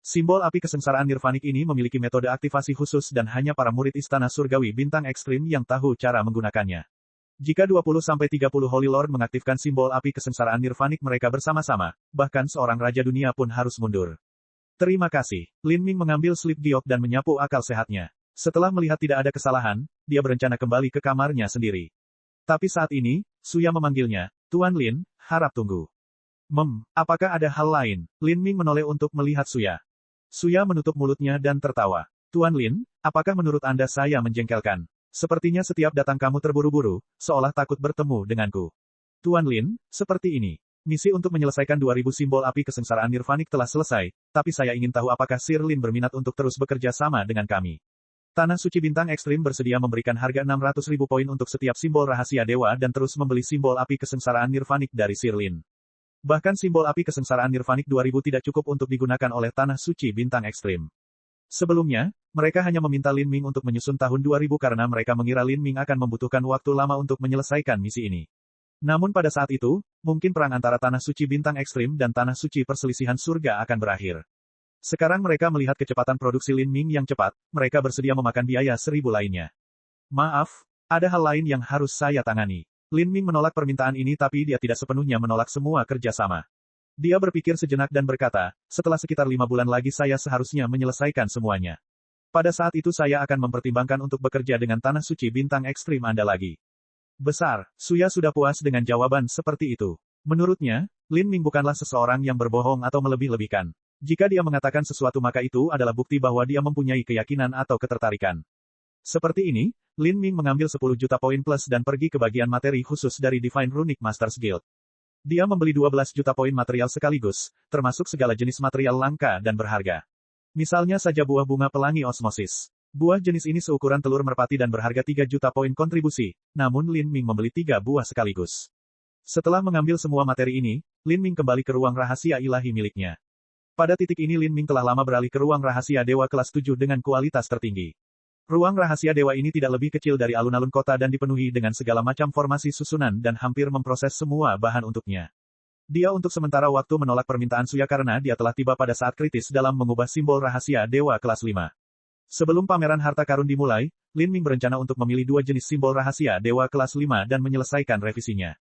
Simbol api kesengsaraan nirvanik ini memiliki metode aktivasi khusus dan hanya para murid Istana Surgawi Bintang Ekstrim yang tahu cara menggunakannya. Jika 20-30 Holy Lord mengaktifkan simbol api kesengsaraan nirvanik mereka bersama-sama, bahkan seorang Raja Dunia pun harus mundur. Terima kasih. Lin Ming mengambil slip giok dan menyapu akal sehatnya. Setelah melihat tidak ada kesalahan, dia berencana kembali ke kamarnya sendiri. Tapi saat ini, Suya memanggilnya, Tuan Lin, harap tunggu. Apakah ada hal lain? Lin Ming menoleh untuk melihat Suya. Suya menutup mulutnya dan tertawa. Tuan Lin, apakah menurut Anda saya menjengkelkan? Sepertinya setiap datang kamu terburu-buru, seolah takut bertemu denganku. Tuan Lin, seperti ini. Misi untuk menyelesaikan 2000 simbol api kesengsaraan nirvanik telah selesai, tapi saya ingin tahu apakah Sir Lin berminat untuk terus bekerja sama dengan kami. Tanah Suci Bintang Ekstrim bersedia memberikan harga 600.000 poin untuk setiap simbol rahasia dewa dan terus membeli simbol api kesengsaraan nirvanik dari Sir Lin. Bahkan simbol api kesengsaraan nirvanik 2000 tidak cukup untuk digunakan oleh Tanah Suci Bintang Ekstrim. Sebelumnya, mereka hanya meminta Lin Ming untuk menyusun tahun 2000 karena mereka mengira Lin Ming akan membutuhkan waktu lama untuk menyelesaikan misi ini. Namun pada saat itu, mungkin perang antara Tanah Suci Bintang Ekstrim dan Tanah Suci Perselisihan Surga akan berakhir. Sekarang mereka melihat kecepatan produksi Lin Ming yang cepat, mereka bersedia memakan biaya 1000 lainnya. Maaf, ada hal lain yang harus saya tangani. Lin Ming menolak permintaan ini tapi dia tidak sepenuhnya menolak semua kerjasama. Dia berpikir sejenak dan berkata, setelah sekitar 5 bulan lagi saya seharusnya menyelesaikan semuanya. Pada saat itu saya akan mempertimbangkan untuk bekerja dengan Tanah Suci Bintang Ekstrim Anda lagi. Besar, Suya sudah puas dengan jawaban seperti itu. Menurutnya, Lin Ming bukanlah seseorang yang berbohong atau melebih-lebihkan. Jika dia mengatakan sesuatu maka itu adalah bukti bahwa dia mempunyai keyakinan atau ketertarikan. Seperti ini, Lin Ming mengambil 10 juta poin plus dan pergi ke bagian materi khusus dari Divine Runic Masters Guild. Dia membeli 12 juta poin material sekaligus, termasuk segala jenis material langka dan berharga. Misalnya saja buah bunga pelangi osmosis. Buah jenis ini seukuran telur merpati dan berharga 3 juta poin kontribusi, namun Lin Ming membeli 3 buah sekaligus. Setelah mengambil semua materi ini, Lin Ming kembali ke ruang rahasia ilahi miliknya. Pada titik ini Lin Ming telah lama beralih ke ruang rahasia dewa kelas 7 dengan kualitas tertinggi. Ruang rahasia dewa ini tidak lebih kecil dari alun-alun kota dan dipenuhi dengan segala macam formasi susunan dan hampir memproses semua bahan untuknya. Dia untuk sementara waktu menolak permintaan Suya karena dia telah tiba pada saat kritis dalam mengubah simbol rahasia dewa kelas 5. Sebelum pameran harta karun dimulai, Lin Ming berencana untuk memilih 2 jenis simbol rahasia dewa kelas 5 dan menyelesaikan revisinya.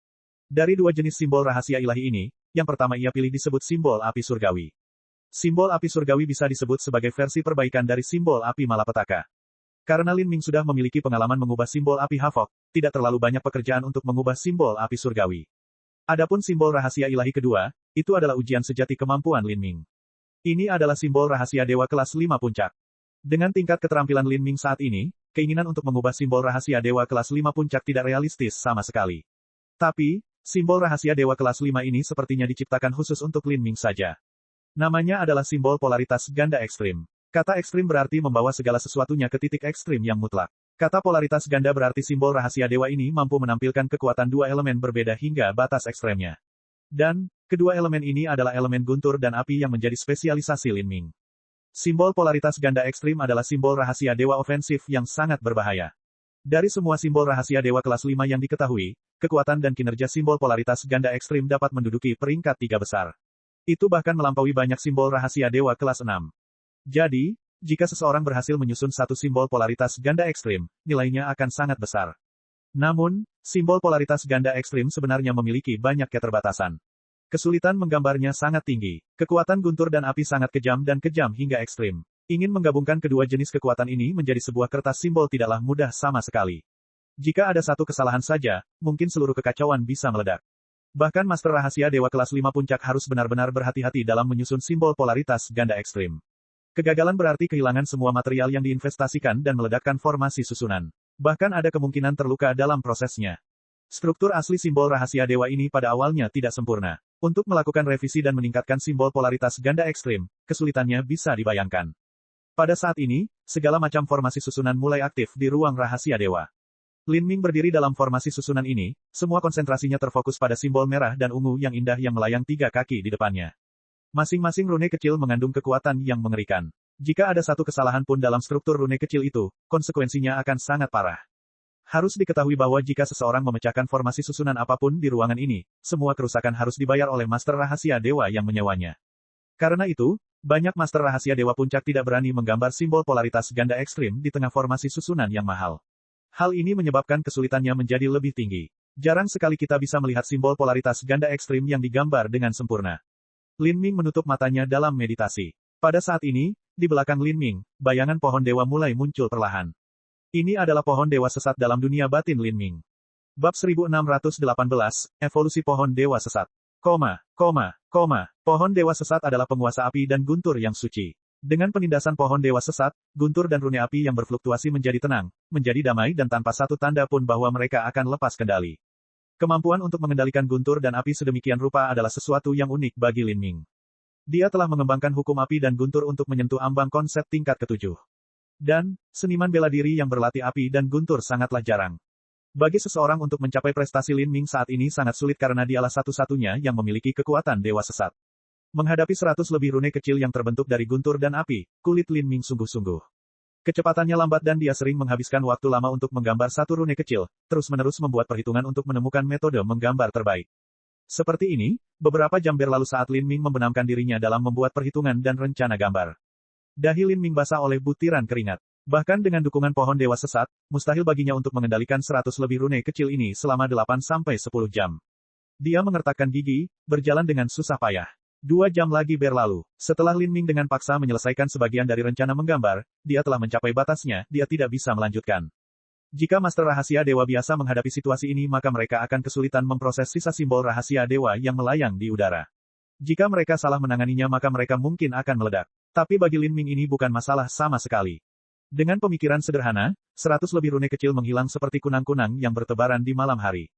Dari 2 jenis simbol rahasia ilahi ini, yang pertama ia pilih disebut simbol api surgawi. Simbol api surgawi bisa disebut sebagai versi perbaikan dari simbol api malapetaka. Karena Lin Ming sudah memiliki pengalaman mengubah simbol api Havok, tidak terlalu banyak pekerjaan untuk mengubah simbol api surgawi. Adapun simbol rahasia ilahi kedua, itu adalah ujian sejati kemampuan Lin Ming. Ini adalah simbol rahasia dewa kelas 5 puncak. Dengan tingkat keterampilan Lin Ming saat ini, keinginan untuk mengubah simbol rahasia dewa kelas 5 puncak tidak realistis sama sekali. Tapi, simbol rahasia dewa kelas 5 ini sepertinya diciptakan khusus untuk Lin Ming saja. Namanya adalah simbol polaritas ganda ekstrim. Kata ekstrim berarti membawa segala sesuatunya ke titik ekstrim yang mutlak. Kata polaritas ganda berarti simbol rahasia dewa ini mampu menampilkan kekuatan 2 elemen berbeda hingga batas ekstremnya. Dan, Kedua elemen ini adalah elemen guntur dan api yang menjadi spesialisasi Lin Ming. Simbol polaritas ganda ekstrim adalah simbol rahasia dewa ofensif yang sangat berbahaya. Dari semua simbol rahasia dewa kelas 5 yang diketahui, kekuatan dan kinerja simbol polaritas ganda ekstrim dapat menduduki peringkat 3 besar. Itu bahkan melampaui banyak simbol rahasia dewa kelas 6. Jadi, jika seseorang berhasil menyusun satu simbol polaritas ganda ekstrim, nilainya akan sangat besar. Namun, simbol polaritas ganda ekstrim sebenarnya memiliki banyak keterbatasan. Kesulitan menggambarnya sangat tinggi. Kekuatan guntur dan api sangat kejam hingga ekstrim. Ingin menggabungkan kedua jenis kekuatan ini menjadi sebuah kertas simbol tidaklah mudah sama sekali. Jika ada satu kesalahan saja, mungkin seluruh kekacauan bisa meledak. Bahkan Master Rahasia Dewa kelas 5 puncak harus benar-benar berhati-hati dalam menyusun simbol polaritas ganda ekstrim. Kegagalan berarti kehilangan semua material yang diinvestasikan dan meledakkan formasi susunan. Bahkan ada kemungkinan terluka dalam prosesnya. Struktur asli simbol rahasia dewa ini pada awalnya tidak sempurna. Untuk melakukan revisi dan meningkatkan simbol polaritas ganda ekstrim, kesulitannya bisa dibayangkan. Pada saat ini, segala macam formasi susunan mulai aktif di ruang rahasia dewa. Lin Ming berdiri dalam formasi susunan ini, semua konsentrasinya terfokus pada simbol merah dan ungu yang indah yang melayang 3 kaki di depannya. Masing-masing rune kecil mengandung kekuatan yang mengerikan. Jika ada satu kesalahan pun dalam struktur rune kecil itu, konsekuensinya akan sangat parah. Harus diketahui bahwa jika seseorang memecahkan formasi susunan apapun di ruangan ini, semua kerusakan harus dibayar oleh Master Rahasia Dewa yang menyewanya. Karena itu, banyak Master Rahasia Dewa Puncak tidak berani menggambar simbol polaritas ganda ekstrim di tengah formasi susunan yang mahal. Hal ini menyebabkan kesulitannya menjadi lebih tinggi. Jarang sekali kita bisa melihat simbol polaritas ganda ekstrim yang digambar dengan sempurna. Lin Ming menutup matanya dalam meditasi. Pada saat ini, di belakang Lin Ming, bayangan pohon dewa mulai muncul perlahan. Ini adalah pohon dewa sesat dalam dunia batin Lin Ming. Bab 1618, Evolusi Pohon Dewa Sesat. Pohon dewa sesat adalah penguasa api dan guntur yang suci. Dengan penindasan pohon dewa sesat, guntur dan rune api yang berfluktuasi menjadi tenang, menjadi damai dan tanpa satu tanda pun bahwa mereka akan lepas kendali. Kemampuan untuk mengendalikan guntur dan api sedemikian rupa adalah sesuatu yang unik bagi Lin Ming. Dia telah mengembangkan hukum api dan guntur untuk menyentuh ambang konsep tingkat ke-7. Dan, seniman bela diri yang berlatih api dan guntur sangatlah jarang. Bagi seseorang untuk mencapai prestasi Lin Ming saat ini sangat sulit karena dialah satu-satunya yang memiliki kekuatan dewa sesat. Menghadapi 100 lebih rune kecil yang terbentuk dari guntur dan api, kulit Lin Ming sungguh-sungguh. Kecepatannya lambat dan dia sering menghabiskan waktu lama untuk menggambar satu rune kecil, terus-menerus membuat perhitungan untuk menemukan metode menggambar terbaik. Seperti ini, beberapa jam berlalu saat Lin Ming membenamkan dirinya dalam membuat perhitungan dan rencana gambar. Dahi Lin Ming basah oleh butiran keringat. Bahkan dengan dukungan pohon dewa sesat, mustahil baginya untuk mengendalikan 100 lebih rune kecil ini selama 8-10 jam. Dia mengertakkan gigi, berjalan dengan susah payah. 2 jam lagi berlalu. Setelah Lin Ming dengan paksa menyelesaikan sebagian dari rencana menggambar, dia telah mencapai batasnya, dia tidak bisa melanjutkan. Jika Master Rahasia Dewa biasa menghadapi situasi ini maka mereka akan kesulitan memproses sisa simbol rahasia dewa yang melayang di udara. Jika mereka salah menanganinya maka mereka mungkin akan meledak. Tapi bagi Lin Ming ini bukan masalah sama sekali. Dengan pemikiran sederhana, 100 lebih rune kecil menghilang seperti kunang-kunang yang bertebaran di malam hari.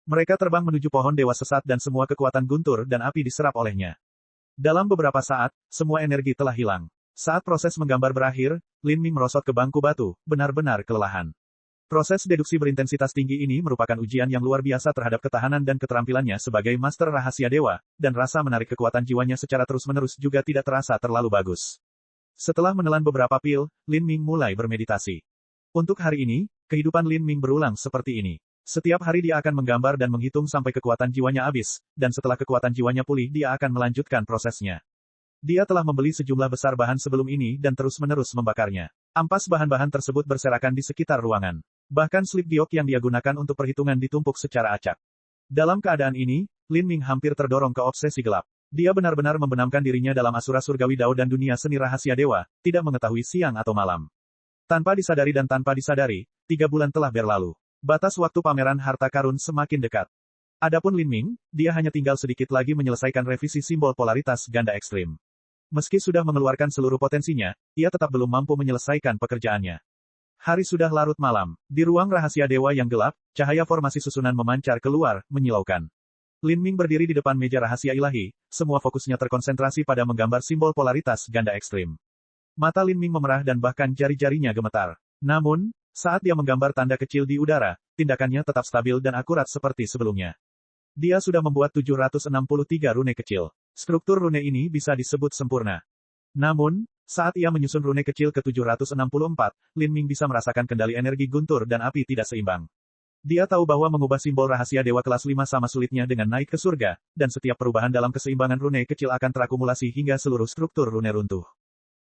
Mereka terbang menuju pohon dewa sesat dan semua kekuatan guntur dan api diserap olehnya. Dalam beberapa saat, semua energi telah hilang. Saat proses menggambar berakhir, Lin Ming merosot ke bangku batu, benar-benar kelelahan. Proses deduksi berintensitas tinggi ini merupakan ujian yang luar biasa terhadap ketahanan dan keterampilannya sebagai Master Rahasia Dewa, dan rasa menarik kekuatan jiwanya secara terus-menerus juga tidak terasa terlalu bagus. Setelah menelan beberapa pil, Lin Ming mulai bermeditasi. Untuk hari ini, kehidupan Lin Ming berulang seperti ini. Setiap hari dia akan menggambar dan menghitung sampai kekuatan jiwanya habis, dan setelah kekuatan jiwanya pulih dia akan melanjutkan prosesnya. Dia telah membeli sejumlah besar bahan sebelum ini dan terus-menerus membakarnya. Ampas bahan-bahan tersebut berserakan di sekitar ruangan. Bahkan slip giok yang dia gunakan untuk perhitungan ditumpuk secara acak. Dalam keadaan ini, Lin Ming hampir terdorong ke obsesi gelap. Dia benar-benar membenamkan dirinya dalam asura surgawi Dao dan dunia seni rahasia dewa, tidak mengetahui siang atau malam. Tanpa disadari dan tanpa disadari, 3 bulan telah berlalu. Batas waktu pameran harta karun semakin dekat. Adapun Lin Ming, dia hanya tinggal sedikit lagi menyelesaikan revisi simbol polaritas ganda ekstrim. Meski sudah mengeluarkan seluruh potensinya, ia tetap belum mampu menyelesaikan pekerjaannya. Hari sudah larut malam. Di ruang rahasia dewa yang gelap, cahaya formasi susunan memancar keluar, menyilaukan. Lin Ming berdiri di depan meja rahasia ilahi, semua fokusnya terkonsentrasi pada menggambar simbol polaritas ganda ekstrim. Mata Lin Ming memerah dan bahkan jari-jarinya gemetar. Namun, saat dia menggambar tanda kecil di udara, tindakannya tetap stabil dan akurat seperti sebelumnya. Dia sudah membuat 763 rune kecil. Struktur rune ini bisa disebut sempurna. Namun, saat ia menyusun rune kecil ke 764, Lin Ming bisa merasakan kendali energi guntur dan api tidak seimbang. Dia tahu bahwa mengubah simbol rahasia dewa kelas 5 sama sulitnya dengan naik ke surga, dan setiap perubahan dalam keseimbangan rune kecil akan terakumulasi hingga seluruh struktur rune runtuh.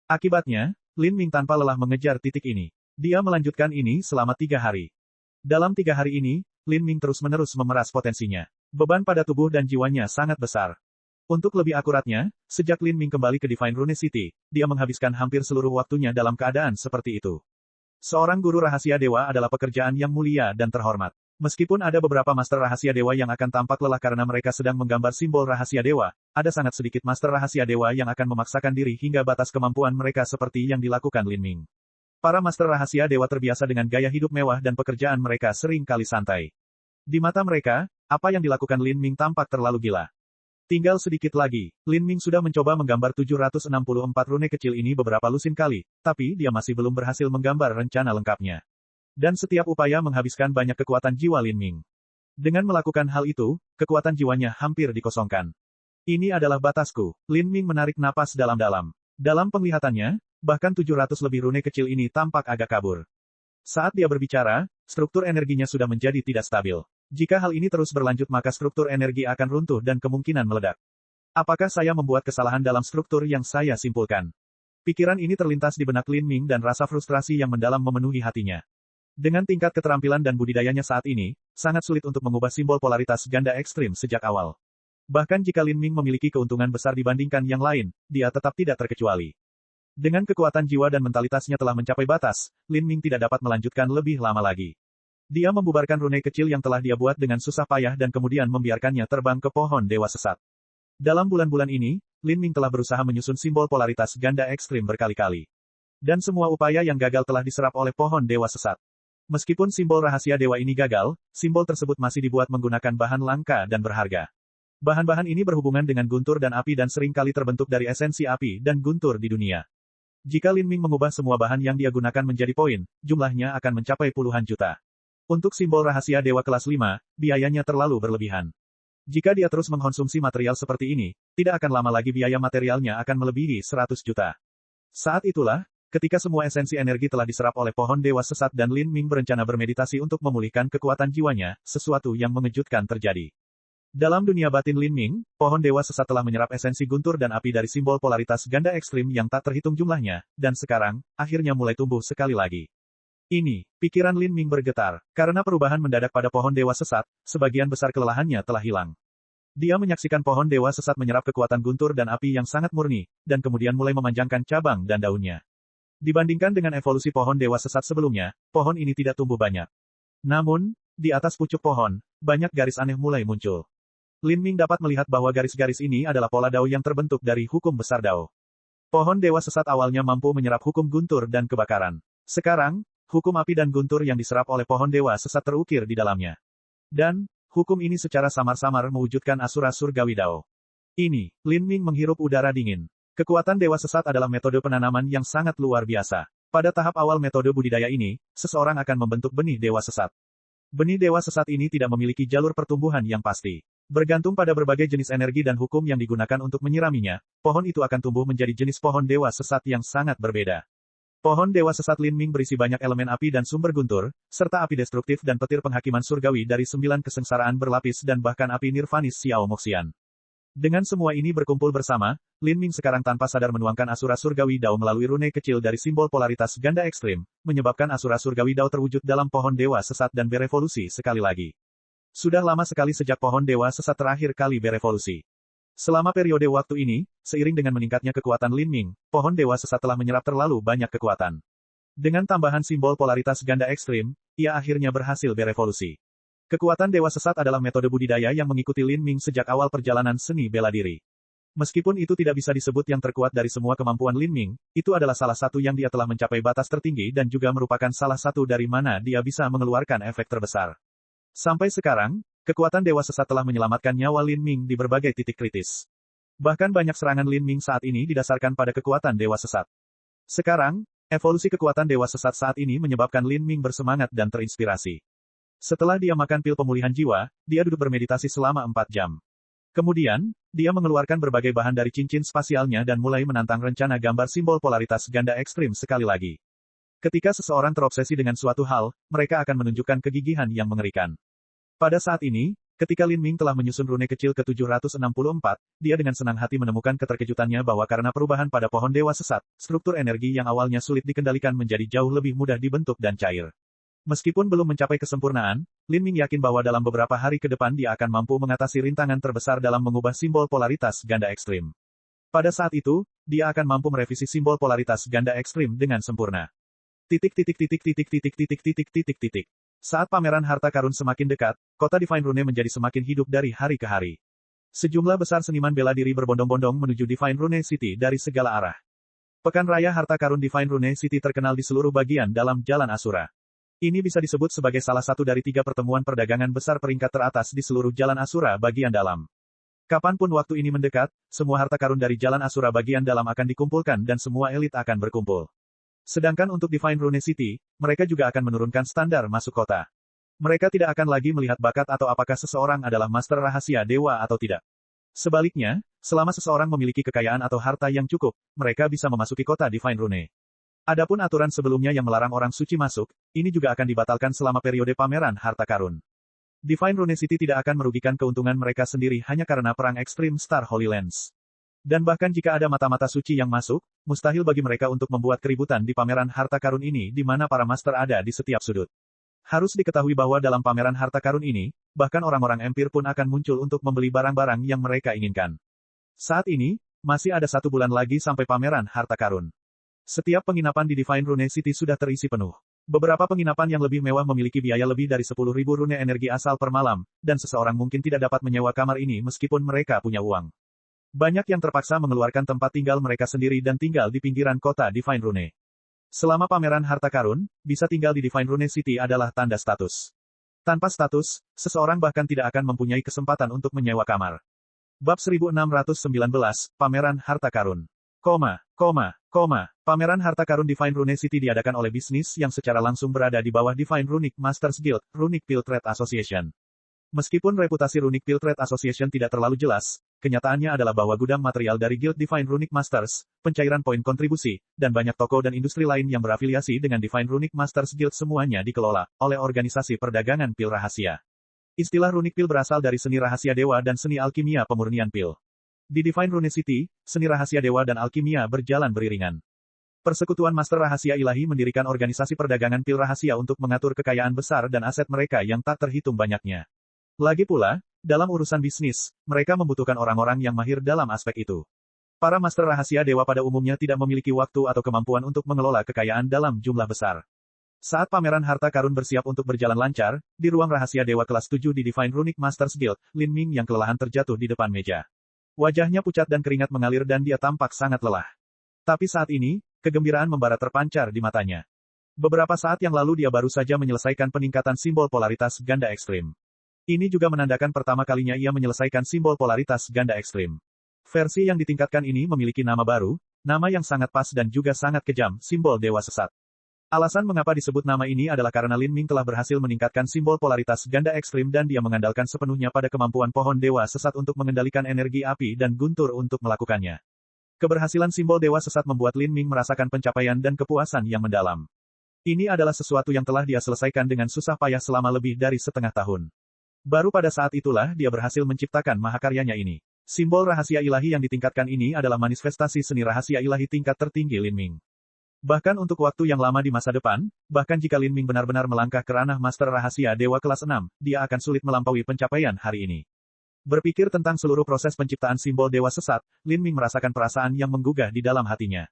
Akibatnya, Lin Ming tanpa lelah mengejar titik ini. Dia melanjutkan ini selama 3 hari. Dalam 3 hari ini, Lin Ming terus-menerus memeras potensinya. Beban pada tubuh dan jiwanya sangat besar. Untuk lebih akuratnya, sejak Lin Ming kembali ke Divine Rune City, dia menghabiskan hampir seluruh waktunya dalam keadaan seperti itu. Seorang guru rahasia dewa adalah pekerjaan yang mulia dan terhormat. Meskipun ada beberapa master rahasia dewa yang akan tampak lelah karena mereka sedang menggambar simbol rahasia dewa, ada sangat sedikit master rahasia dewa yang akan memaksakan diri hingga batas kemampuan mereka seperti yang dilakukan Lin Ming. Para master rahasia dewa terbiasa dengan gaya hidup mewah dan pekerjaan mereka sering kali santai. Di mata mereka, apa yang dilakukan Lin Ming tampak terlalu gila. Tinggal sedikit lagi, Lin Ming sudah mencoba menggambar 764 rune kecil ini beberapa lusin kali, tapi dia masih belum berhasil menggambar rencana lengkapnya. Dan setiap upaya menghabiskan banyak kekuatan jiwa Lin Ming. Dengan melakukan hal itu, kekuatan jiwanya hampir dikosongkan. Ini adalah batasku. Lin Ming menarik napas dalam-dalam. Dalam penglihatannya, bahkan 700 lebih rune kecil ini tampak agak kabur. Saat dia berbicara, struktur energinya sudah menjadi tidak stabil. Jika hal ini terus berlanjut maka struktur energi akan runtuh dan kemungkinan meledak. Apakah saya membuat kesalahan dalam struktur yang saya simpulkan? Pikiran ini terlintas di benak Lin Ming dan rasa frustrasi yang mendalam memenuhi hatinya. Dengan tingkat keterampilan dan budidayanya saat ini, sangat sulit untuk mengubah simbol polaritas ganda ekstrim sejak awal. Bahkan jika Lin Ming memiliki keuntungan besar dibandingkan yang lain, dia tetap tidak terkecuali. Dengan kekuatan jiwa dan mentalitasnya telah mencapai batas, Lin Ming tidak dapat melanjutkan lebih lama lagi. Dia membubarkan rune kecil yang telah dia buat dengan susah payah dan kemudian membiarkannya terbang ke pohon dewa sesat. Dalam bulan-bulan ini, Lin Ming telah berusaha menyusun simbol polaritas ganda ekstrim berkali-kali. Dan semua upaya yang gagal telah diserap oleh pohon dewa sesat. Meskipun simbol rahasia dewa ini gagal, simbol tersebut masih dibuat menggunakan bahan langka dan berharga. Bahan-bahan ini berhubungan dengan guntur dan api dan seringkali terbentuk dari esensi api dan guntur di dunia. Jika Lin Ming mengubah semua bahan yang dia gunakan menjadi poin, jumlahnya akan mencapai puluhan juta. Untuk simbol rahasia dewa kelas 5, biayanya terlalu berlebihan. Jika dia terus mengkonsumsi material seperti ini, tidak akan lama lagi biaya materialnya akan melebihi 100 juta. Saat itulah, ketika semua esensi energi telah diserap oleh pohon dewa sesat dan Lin Ming berencana bermeditasi untuk memulihkan kekuatan jiwanya, sesuatu yang mengejutkan terjadi. Dalam dunia batin Lin Ming, pohon dewa sesat telah menyerap esensi guntur dan api dari simbol polaritas ganda ekstrim yang tak terhitung jumlahnya, dan sekarang, akhirnya mulai tumbuh sekali lagi. Ini, pikiran Lin Ming bergetar, karena perubahan mendadak pada pohon dewa sesat, sebagian besar kelelahannya telah hilang. Dia menyaksikan pohon dewa sesat menyerap kekuatan guntur dan api yang sangat murni, dan kemudian mulai memanjangkan cabang dan daunnya. Dibandingkan dengan evolusi pohon dewa sesat sebelumnya, pohon ini tidak tumbuh banyak. Namun, di atas pucuk pohon, banyak garis aneh mulai muncul. Lin Ming dapat melihat bahwa garis-garis ini adalah pola dao yang terbentuk dari hukum besar dao. Pohon dewa sesat awalnya mampu menyerap hukum guntur dan kebakaran. Sekarang, hukum api dan guntur yang diserap oleh pohon dewa sesat terukir di dalamnya. Dan, hukum ini secara samar-samar mewujudkan asura surgawi dao. Ini, Lin Ming menghirup udara dingin. Kekuatan dewa sesat adalah metode penanaman yang sangat luar biasa. Pada tahap awal metode budidaya ini, seseorang akan membentuk benih dewa sesat. Benih dewa sesat ini tidak memiliki jalur pertumbuhan yang pasti. Bergantung pada berbagai jenis energi dan hukum yang digunakan untuk menyiraminya, pohon itu akan tumbuh menjadi jenis pohon dewa sesat yang sangat berbeda. Pohon dewa sesat Lin Ming berisi banyak elemen api dan sumber guntur, serta api destruktif dan petir penghakiman surgawi dari 9 kesengsaraan berlapis dan bahkan api nirvanis Xiao Moxian. Dengan semua ini berkumpul bersama, Lin Ming sekarang tanpa sadar menuangkan asura surgawi dao melalui rune kecil dari simbol polaritas ganda ekstrim, menyebabkan asura surgawi dao terwujud dalam pohon dewa sesat dan berevolusi sekali lagi. Sudah lama sekali sejak pohon dewa sesat terakhir kali berevolusi. Selama periode waktu ini, seiring dengan meningkatnya kekuatan Lin Ming, pohon dewa sesat telah menyerap terlalu banyak kekuatan. Dengan tambahan simbol polaritas ganda ekstrim, ia akhirnya berhasil berevolusi. Kekuatan dewa sesat adalah metode budidaya yang mengikuti Lin Ming sejak awal perjalanan seni bela diri. Meskipun itu tidak bisa disebut yang terkuat dari semua kemampuan Lin Ming, itu adalah salah satu yang dia telah mencapai batas tertinggi dan juga merupakan salah satu dari mana dia bisa mengeluarkan efek terbesar. Sampai sekarang, kekuatan dewa sesat telah menyelamatkan nyawa Lin Ming di berbagai titik kritis. Bahkan banyak serangan Lin Ming saat ini didasarkan pada kekuatan dewa sesat. Sekarang, evolusi kekuatan dewa sesat saat ini menyebabkan Lin Ming bersemangat dan terinspirasi. Setelah dia makan pil pemulihan jiwa, dia duduk bermeditasi selama 4 jam. Kemudian, dia mengeluarkan berbagai bahan dari cincin spasialnya dan mulai menantang rencana gambar simbol polaritas ganda ekstrim sekali lagi. Ketika seseorang terobsesi dengan suatu hal, mereka akan menunjukkan kegigihan yang mengerikan. Pada saat ini, ketika Lin Ming telah menyusun rune kecil ke-764, dia dengan senang hati menemukan keterkejutannya bahwa karena perubahan pada pohon dewa sesat, struktur energi yang awalnya sulit dikendalikan menjadi jauh lebih mudah dibentuk dan cair. Meskipun belum mencapai kesempurnaan, Lin Ming yakin bahwa dalam beberapa hari ke depan dia akan mampu mengatasi rintangan terbesar dalam mengubah simbol polaritas ganda ekstrim. Pada saat itu, dia akan mampu merevisi simbol polaritas ganda ekstrim dengan sempurna. Saat pameran harta karun semakin dekat, kota Divine Rune menjadi semakin hidup dari hari ke hari. Sejumlah besar seniman bela diri berbondong-bondong menuju Divine Rune City dari segala arah. Pekan Raya Harta Karun Divine Rune City terkenal di seluruh bagian dalam Jalan Asura. Ini bisa disebut sebagai salah satu dari 3 pertemuan perdagangan besar peringkat teratas di seluruh Jalan Asura bagian dalam. Kapanpun waktu ini mendekat, semua harta karun dari Jalan Asura bagian dalam akan dikumpulkan dan semua elit akan berkumpul. Sedangkan untuk Divine Rune City, mereka juga akan menurunkan standar masuk kota. Mereka tidak akan lagi melihat bakat atau apakah seseorang adalah master rahasia dewa atau tidak. Sebaliknya, selama seseorang memiliki kekayaan atau harta yang cukup, mereka bisa memasuki kota Divine Rune. Adapun aturan sebelumnya yang melarang orang suci masuk, ini juga akan dibatalkan selama periode pameran harta karun. Divine Rune City tidak akan merugikan keuntungan mereka sendiri hanya karena perang ekstrim Star Holy Lands. Dan bahkan jika ada mata-mata suci yang masuk, mustahil bagi mereka untuk membuat keributan di pameran harta karun ini di mana para master ada di setiap sudut. Harus diketahui bahwa dalam pameran harta karun ini, bahkan orang-orang empir pun akan muncul untuk membeli barang-barang yang mereka inginkan. Saat ini, masih ada 1 bulan lagi sampai pameran harta karun. Setiap penginapan di Divine Rune City sudah terisi penuh. Beberapa penginapan yang lebih mewah memiliki biaya lebih dari 10.000 rune energi asal per malam, dan seseorang mungkin tidak dapat menyewa kamar ini meskipun mereka punya uang. Banyak yang terpaksa mengeluarkan tempat tinggal mereka sendiri dan tinggal di pinggiran kota Divine Rune. Selama pameran harta karun, bisa tinggal di Divine Rune City adalah tanda status. Tanpa status, seseorang bahkan tidak akan mempunyai kesempatan untuk menyewa kamar. Bab 1619, Pameran Harta Karun. Pameran harta karun Divine Rune City diadakan oleh bisnis yang secara langsung berada di bawah Divine Runic Masters Guild, Runic Pill Trade Association. Meskipun reputasi Runic Pill Trade Association tidak terlalu jelas, kenyataannya adalah bahwa gudang material dari Guild Divine Runic Masters, pencairan poin kontribusi, dan banyak toko dan industri lain yang berafiliasi dengan Divine Runic Masters Guild semuanya dikelola oleh organisasi perdagangan pil rahasia. Istilah Runic Pill berasal dari seni rahasia dewa dan seni alkimia pemurnian pil. Di Divine Rune City, seni rahasia dewa dan alkimia berjalan beriringan. Persekutuan Master Rahasia Ilahi mendirikan organisasi perdagangan pil rahasia untuk mengatur kekayaan besar dan aset mereka yang tak terhitung banyaknya. Lagi pula, dalam urusan bisnis, mereka membutuhkan orang-orang yang mahir dalam aspek itu. Para Master Rahasia Dewa pada umumnya tidak memiliki waktu atau kemampuan untuk mengelola kekayaan dalam jumlah besar. Saat pameran harta karun bersiap untuk berjalan lancar, di ruang rahasia dewa kelas 7 di Divine Runic Masters Guild, Lin Ming yang kelelahan terjatuh di depan meja. Wajahnya pucat dan keringat mengalir dan dia tampak sangat lelah. Tapi saat ini, kegembiraan membara terpancar di matanya. Beberapa saat yang lalu dia baru saja menyelesaikan peningkatan simbol polaritas ganda ekstrim. Ini juga menandakan pertama kalinya ia menyelesaikan simbol polaritas ganda ekstrim. Versi yang ditingkatkan ini memiliki nama baru, nama yang sangat pas dan juga sangat kejam, simbol dewa sesat. Alasan mengapa disebut nama ini adalah karena Lin Ming telah berhasil meningkatkan simbol polaritas ganda ekstrim dan dia mengandalkan sepenuhnya pada kemampuan pohon dewa sesat untuk mengendalikan energi api dan guntur untuk melakukannya. Keberhasilan simbol dewa sesat membuat Lin Ming merasakan pencapaian dan kepuasan yang mendalam. Ini adalah sesuatu yang telah dia selesaikan dengan susah payah selama lebih dari setengah tahun. Baru pada saat itulah dia berhasil menciptakan mahakaryanya ini. Simbol rahasia ilahi yang ditingkatkan ini adalah manifestasi seni rahasia ilahi tingkat tertinggi Lin Ming. Bahkan untuk waktu yang lama di masa depan, bahkan jika Lin Ming benar-benar melangkah ke ranah Master Rahasia Dewa kelas 6, dia akan sulit melampaui pencapaian hari ini. Berpikir tentang seluruh proses penciptaan simbol dewa sesat, Lin Ming merasakan perasaan yang menggugah di dalam hatinya.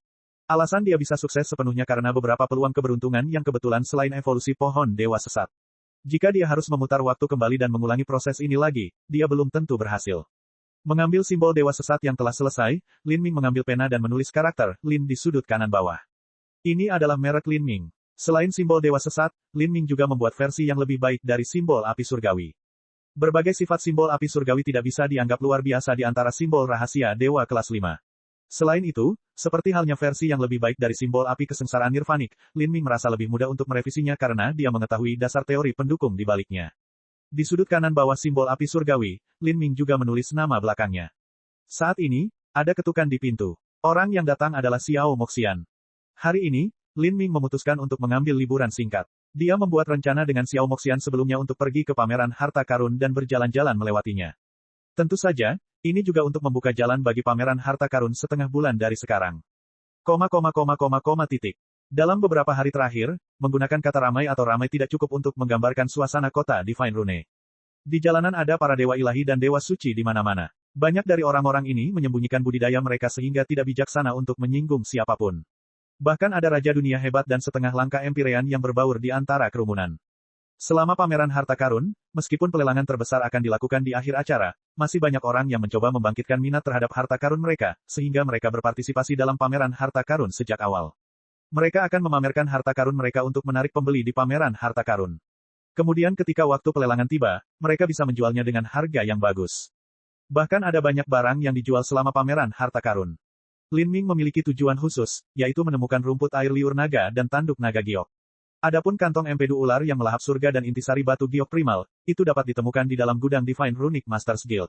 Alasan dia bisa sukses sepenuhnya karena beberapa peluang keberuntungan yang kebetulan selain evolusi pohon dewa sesat. Jika dia harus memutar waktu kembali dan mengulangi proses ini lagi, dia belum tentu berhasil. Mengambil simbol dewa sesat yang telah selesai, Lin Ming mengambil pena dan menulis karakter Lin di sudut kanan bawah. Ini adalah merek Lin Ming. Selain simbol dewa sesat, Lin Ming juga membuat versi yang lebih baik dari simbol api surgawi. Berbagai sifat simbol api surgawi tidak bisa dianggap luar biasa di antara simbol rahasia dewa kelas 5. Selain itu, seperti halnya versi yang lebih baik dari simbol api kesengsaraan nirvanik, Lin Ming merasa lebih mudah untuk merevisinya karena dia mengetahui dasar teori pendukung di baliknya. Di sudut kanan bawah simbol api surgawi, Lin Ming juga menulis nama belakangnya. Saat ini, ada ketukan di pintu. Orang yang datang adalah Xiao Moxian. Hari ini, Lin Ming memutuskan untuk mengambil liburan singkat. Dia membuat rencana dengan Xiao Moxian sebelumnya untuk pergi ke pameran harta karun dan berjalan-jalan melewatinya. Tentu saja, ini juga untuk membuka jalan bagi pameran harta karun setengah bulan dari sekarang. Dalam beberapa hari terakhir, menggunakan kata ramai atau ramai tidak cukup untuk menggambarkan suasana kota Divine Rune. Di jalanan ada para dewa ilahi dan dewa suci di mana-mana. Banyak dari orang-orang ini menyembunyikan budidaya mereka sehingga tidak bijaksana untuk menyinggung siapapun. Bahkan ada raja dunia hebat dan setengah langkah Empyrean yang berbaur di antara kerumunan. Selama pameran harta karun, meskipun pelelangan terbesar akan dilakukan di akhir acara, masih banyak orang yang mencoba membangkitkan minat terhadap harta karun mereka, sehingga mereka berpartisipasi dalam pameran harta karun sejak awal. Mereka akan memamerkan harta karun mereka untuk menarik pembeli di pameran harta karun. Kemudian ketika waktu pelelangan tiba, mereka bisa menjualnya dengan harga yang bagus. Bahkan ada banyak barang yang dijual selama pameran harta karun. Lin Ming memiliki tujuan khusus, yaitu menemukan rumput air liur naga dan tanduk naga giok. Adapun kantong empedu ular yang melahap surga dan intisari batu giok primal, itu dapat ditemukan di dalam gudang Divine Runic Masters Guild.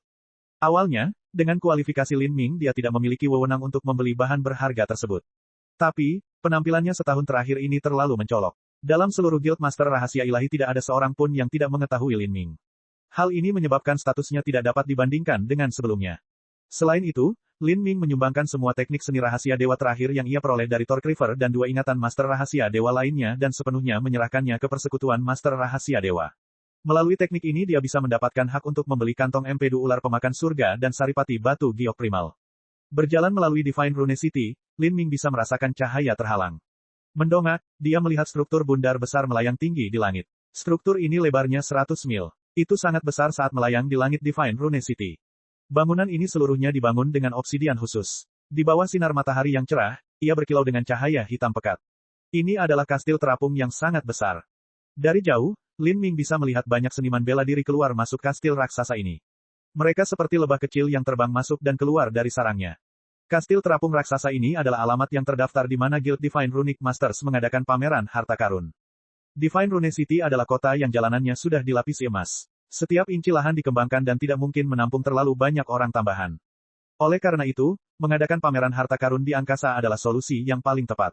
Awalnya, dengan kualifikasi Lin Ming dia tidak memiliki wewenang untuk membeli bahan berharga tersebut. Tapi, penampilannya setahun terakhir ini terlalu mencolok. Dalam seluruh Guild Master Rahasia Ilahi tidak ada seorang pun yang tidak mengetahui Lin Ming. Hal ini menyebabkan statusnya tidak dapat dibandingkan dengan sebelumnya. Selain itu, Lin Ming menyumbangkan semua teknik seni rahasia dewa terakhir yang ia peroleh dari Torque River dan 2 ingatan Master Rahasia Dewa lainnya dan sepenuhnya menyerahkannya ke persekutuan Master Rahasia Dewa. Melalui teknik ini dia bisa mendapatkan hak untuk membeli kantong empedu ular pemakan surga dan saripati batu giok primal. Berjalan melalui Divine Rune City, Lin Ming bisa merasakan cahaya terhalang. Mendongak, dia melihat struktur bundar besar melayang tinggi di langit. Struktur ini lebarnya 100 mil. Itu sangat besar saat melayang di langit Divine Rune City. Bangunan ini seluruhnya dibangun dengan obsidian khusus. Di bawah sinar matahari yang cerah, ia berkilau dengan cahaya hitam pekat. Ini adalah kastil terapung yang sangat besar. Dari jauh, Lin Ming bisa melihat banyak seniman bela diri keluar masuk kastil raksasa ini. Mereka seperti lebah kecil yang terbang masuk dan keluar dari sarangnya. Kastil terapung raksasa ini adalah alamat yang terdaftar di mana Guild Divine Runic Masters mengadakan pameran harta karun. Divine Rune City adalah kota yang jalanannya sudah dilapisi emas. Setiap inci lahan dikembangkan dan tidak mungkin menampung terlalu banyak orang tambahan. Oleh karena itu, mengadakan pameran harta karun di angkasa adalah solusi yang paling tepat.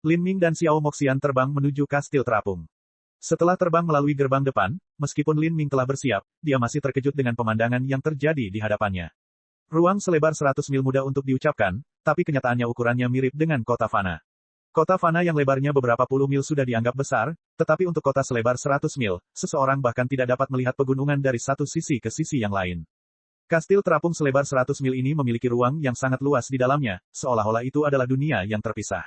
Lin Ming dan Xiao Moxian terbang menuju kastil terapung. Setelah terbang melalui gerbang depan, meskipun Lin Ming telah bersiap, dia masih terkejut dengan pemandangan yang terjadi di hadapannya. Ruang selebar 100 mil mudah untuk diucapkan, tapi kenyataannya ukurannya mirip dengan kota Fana. Kota Fana yang lebarnya beberapa puluh mil sudah dianggap besar, tetapi untuk kota selebar 100 mil, seseorang bahkan tidak dapat melihat pegunungan dari satu sisi ke sisi yang lain. Kastil terapung selebar 100 mil ini memiliki ruang yang sangat luas di dalamnya, seolah-olah itu adalah dunia yang terpisah.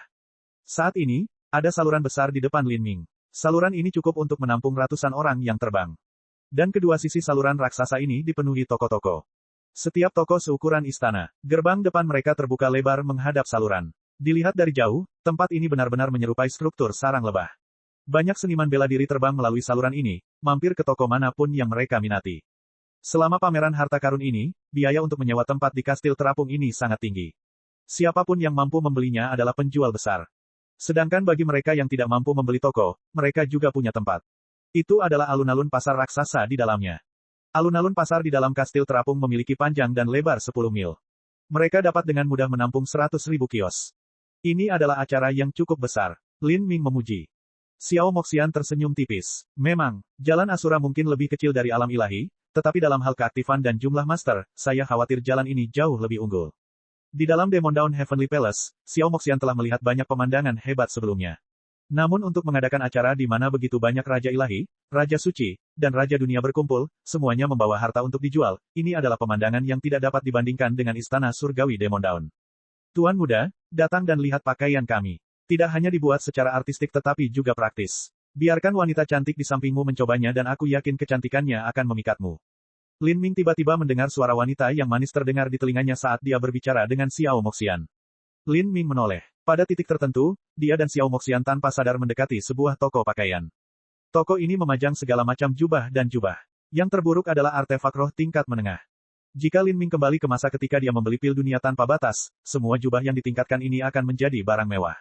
Saat ini, ada saluran besar di depan Lin Ming. Saluran ini cukup untuk menampung ratusan orang yang terbang. Dan kedua sisi saluran raksasa ini dipenuhi toko-toko. Setiap toko seukuran istana. Gerbang depan mereka terbuka lebar menghadap saluran. Dilihat dari jauh, tempat ini benar-benar menyerupai struktur sarang lebah. Banyak seniman bela diri terbang melalui saluran ini, mampir ke toko manapun yang mereka minati. Selama pameran harta karun ini, biaya untuk menyewa tempat di kastil terapung ini sangat tinggi. Siapapun yang mampu membelinya adalah penjual besar. Sedangkan bagi mereka yang tidak mampu membeli toko, mereka juga punya tempat. Itu adalah alun-alun pasar raksasa di dalamnya. Alun-alun pasar di dalam kastil terapung memiliki panjang dan lebar 10 mil. Mereka dapat dengan mudah menampung 100.000 kios. Ini adalah acara yang cukup besar. Lin Ming memuji. Xiao Moxian tersenyum tipis. Memang, jalan Asura mungkin lebih kecil dari alam ilahi, tetapi dalam hal keaktifan dan jumlah master, saya khawatir jalan ini jauh lebih unggul. Di dalam Demon Dawn Heavenly Palace, Xiao Moxian telah melihat banyak pemandangan hebat sebelumnya. Namun untuk mengadakan acara di mana begitu banyak Raja Ilahi, Raja Suci, dan Raja Dunia berkumpul, semuanya membawa harta untuk dijual, ini adalah pemandangan yang tidak dapat dibandingkan dengan Istana Surgawi Demon Dawn. Tuan muda, datang dan lihat pakaian kami. Tidak hanya dibuat secara artistik tetapi juga praktis. Biarkan wanita cantik di sampingmu mencobanya dan aku yakin kecantikannya akan memikatmu. Lin Ming tiba-tiba mendengar suara wanita yang manis terdengar di telinganya saat dia berbicara dengan Xiao Moxian. Lin Ming menoleh. Pada titik tertentu, dia dan Xiao Moxian tanpa sadar mendekati sebuah toko pakaian. Toko ini memajang segala macam jubah dan jubah. Yang terburuk adalah artefak roh tingkat menengah. Jika Lin Ming kembali ke masa ketika dia membeli pil dunia tanpa batas, semua jubah yang ditingkatkan ini akan menjadi barang mewah.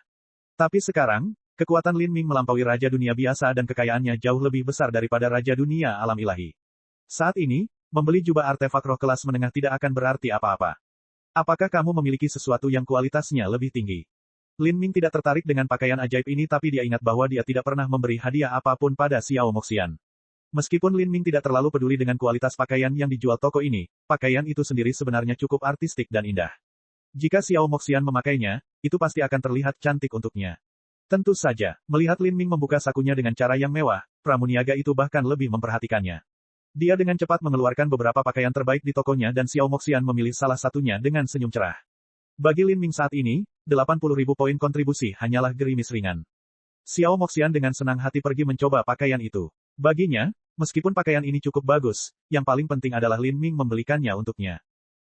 Tapi sekarang, kekuatan Lin Ming melampaui Raja Dunia biasa dan kekayaannya jauh lebih besar daripada Raja Dunia alam ilahi. Saat ini, membeli jubah artefak roh kelas menengah tidak akan berarti apa-apa. Apakah kamu memiliki sesuatu yang kualitasnya lebih tinggi? Lin Ming tidak tertarik dengan pakaian ajaib ini tapi dia ingat bahwa dia tidak pernah memberi hadiah apapun pada Xiao Moxian. Meskipun Lin Ming tidak terlalu peduli dengan kualitas pakaian yang dijual toko ini, pakaian itu sendiri sebenarnya cukup artistik dan indah. Jika Xiao Moxian memakainya, itu pasti akan terlihat cantik untuknya. Tentu saja, melihat Lin Ming membuka sakunya dengan cara yang mewah, pramuniaga itu bahkan lebih memperhatikannya. Dia dengan cepat mengeluarkan beberapa pakaian terbaik di tokonya dan Xiao Moxian memilih salah satunya dengan senyum cerah. Bagi Lin Ming saat ini, 80.000 poin kontribusi hanyalah gerimis ringan. Xiao Moxian dengan senang hati pergi mencoba pakaian itu. Baginya, meskipun pakaian ini cukup bagus, yang paling penting adalah Lin Ming membelikannya untuknya.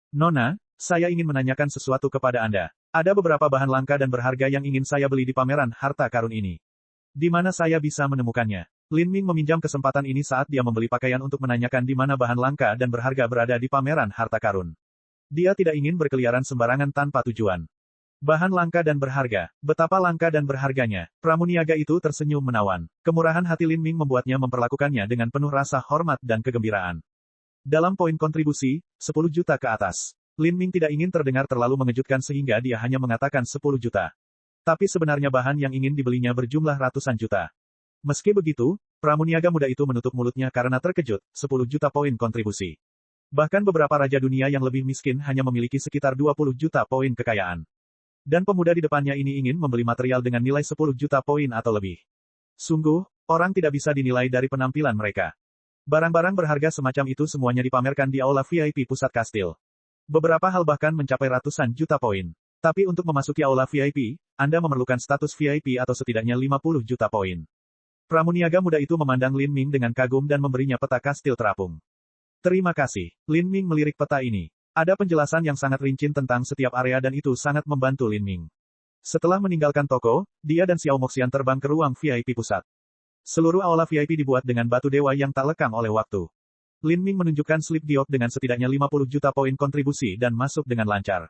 Nona, saya ingin menanyakan sesuatu kepada Anda. Ada beberapa bahan langka dan berharga yang ingin saya beli di pameran harta karun ini. Di mana saya bisa menemukannya? Lin Ming meminjam kesempatan ini saat dia membeli pakaian untuk menanyakan di mana bahan langka dan berharga berada di pameran harta karun. Dia tidak ingin berkeliaran sembarangan tanpa tujuan. Bahan langka dan berharga. Betapa langka dan berharganya. Pramuniaga itu tersenyum menawan. Kemurahan hati Lin Ming membuatnya memperlakukannya dengan penuh rasa hormat dan kegembiraan. Dalam poin kontribusi, 10 juta ke atas. Lin Ming tidak ingin terdengar terlalu mengejutkan sehingga dia hanya mengatakan 10 juta. Tapi sebenarnya bahan yang ingin dibelinya berjumlah ratusan juta. Meski begitu, pramuniaga muda itu menutup mulutnya karena terkejut, 10 juta poin kontribusi. Bahkan beberapa raja dunia yang lebih miskin hanya memiliki sekitar 20 juta poin kekayaan. Dan pemuda di depannya ini ingin membeli material dengan nilai 10 juta poin atau lebih. Sungguh, orang tidak bisa dinilai dari penampilan mereka. Barang-barang berharga semacam itu semuanya dipamerkan di aula VIP pusat kastil. Beberapa hal bahkan mencapai ratusan juta poin. Tapi untuk memasuki aula VIP, Anda memerlukan status VIP atau setidaknya 50 juta poin. Pramuniaga muda itu memandang Lin Ming dengan kagum dan memberinya peta kastil terapung. Terima kasih. Lin Ming melirik peta ini. Ada penjelasan yang sangat rinci tentang setiap area dan itu sangat membantu Lin Ming. Setelah meninggalkan toko, dia dan Xiao Moxian terbang ke ruang VIP pusat. Seluruh aula VIP dibuat dengan batu dewa yang tak lekang oleh waktu. Lin Ming menunjukkan slip giok dengan setidaknya 50 juta poin kontribusi dan masuk dengan lancar.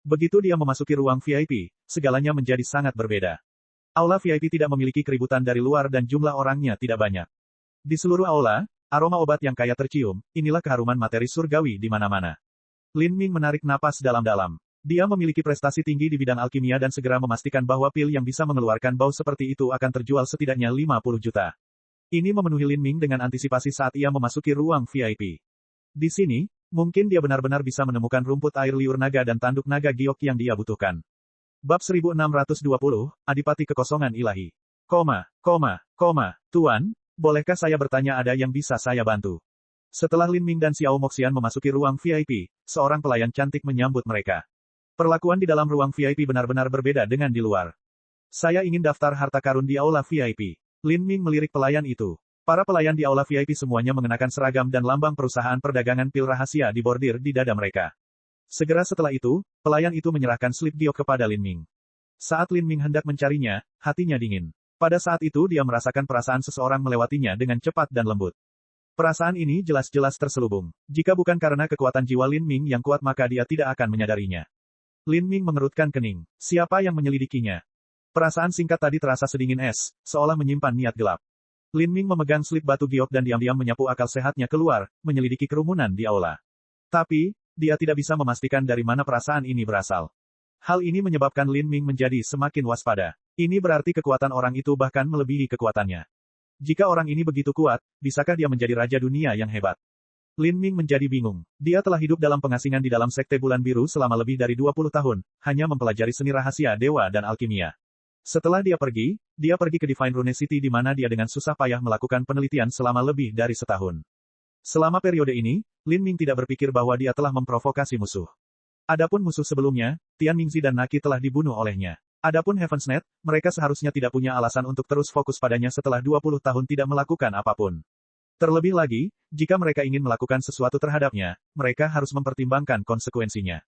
Begitu dia memasuki ruang VIP, segalanya menjadi sangat berbeda. Aula VIP tidak memiliki keributan dari luar dan jumlah orangnya tidak banyak. Di seluruh aula, aroma obat yang kaya tercium, inilah keharuman materi surgawi di mana-mana. Lin Ming menarik napas dalam-dalam. Dia memiliki prestasi tinggi di bidang alkimia dan segera memastikan bahwa pil yang bisa mengeluarkan bau seperti itu akan terjual setidaknya 50 juta. Ini memenuhi Lin Ming dengan antisipasi saat ia memasuki ruang VIP. Di sini, mungkin dia benar-benar bisa menemukan rumput air liur naga dan tanduk naga giok yang dia butuhkan. Bab 1620, Adipati Kekosongan Ilahi. Tuan, bolehkah saya bertanya ada yang bisa saya bantu? Setelah Lin Ming dan Xiao Moxian memasuki ruang VIP, seorang pelayan cantik menyambut mereka. Perlakuan di dalam ruang VIP benar-benar berbeda dengan di luar. Saya ingin daftar harta karun di aula VIP. Lin Ming melirik pelayan itu. Para pelayan di aula VIP semuanya mengenakan seragam dan lambang perusahaan perdagangan pil rahasia dibordir di dada mereka. Segera setelah itu, pelayan itu menyerahkan slip giok kepada Lin Ming. Saat Lin Ming hendak mencarinya, hatinya dingin. Pada saat itu dia merasakan perasaan seseorang melewatinya dengan cepat dan lembut. Perasaan ini jelas-jelas terselubung. Jika bukan karena kekuatan jiwa Lin Ming yang kuat maka dia tidak akan menyadarinya. Lin Ming mengerutkan kening. Siapa yang menyelidikinya? Perasaan singkat tadi terasa sedingin es, seolah menyimpan niat gelap. Lin Ming memegang slip batu giok dan diam-diam menyapu akal sehatnya keluar, menyelidiki kerumunan di aula. Tapi, dia tidak bisa memastikan dari mana perasaan ini berasal. Hal ini menyebabkan Lin Ming menjadi semakin waspada. Ini berarti kekuatan orang itu bahkan melebihi kekuatannya. Jika orang ini begitu kuat, bisakah dia menjadi raja dunia yang hebat? Lin Ming menjadi bingung. Dia telah hidup dalam pengasingan di dalam sekte bulan biru selama lebih dari 20 tahun, hanya mempelajari seni rahasia dewa dan alkimia. Setelah dia pergi ke Divine Rune City di mana dia dengan susah payah melakukan penelitian selama lebih dari setahun. Selama periode ini, Lin Ming tidak berpikir bahwa dia telah memprovokasi musuh. Adapun musuh sebelumnya, Tian Mingzi dan Naki telah dibunuh olehnya. Adapun Heaven's Net, mereka seharusnya tidak punya alasan untuk terus fokus padanya setelah 20 tahun tidak melakukan apapun. Terlebih lagi, jika mereka ingin melakukan sesuatu terhadapnya, mereka harus mempertimbangkan konsekuensinya.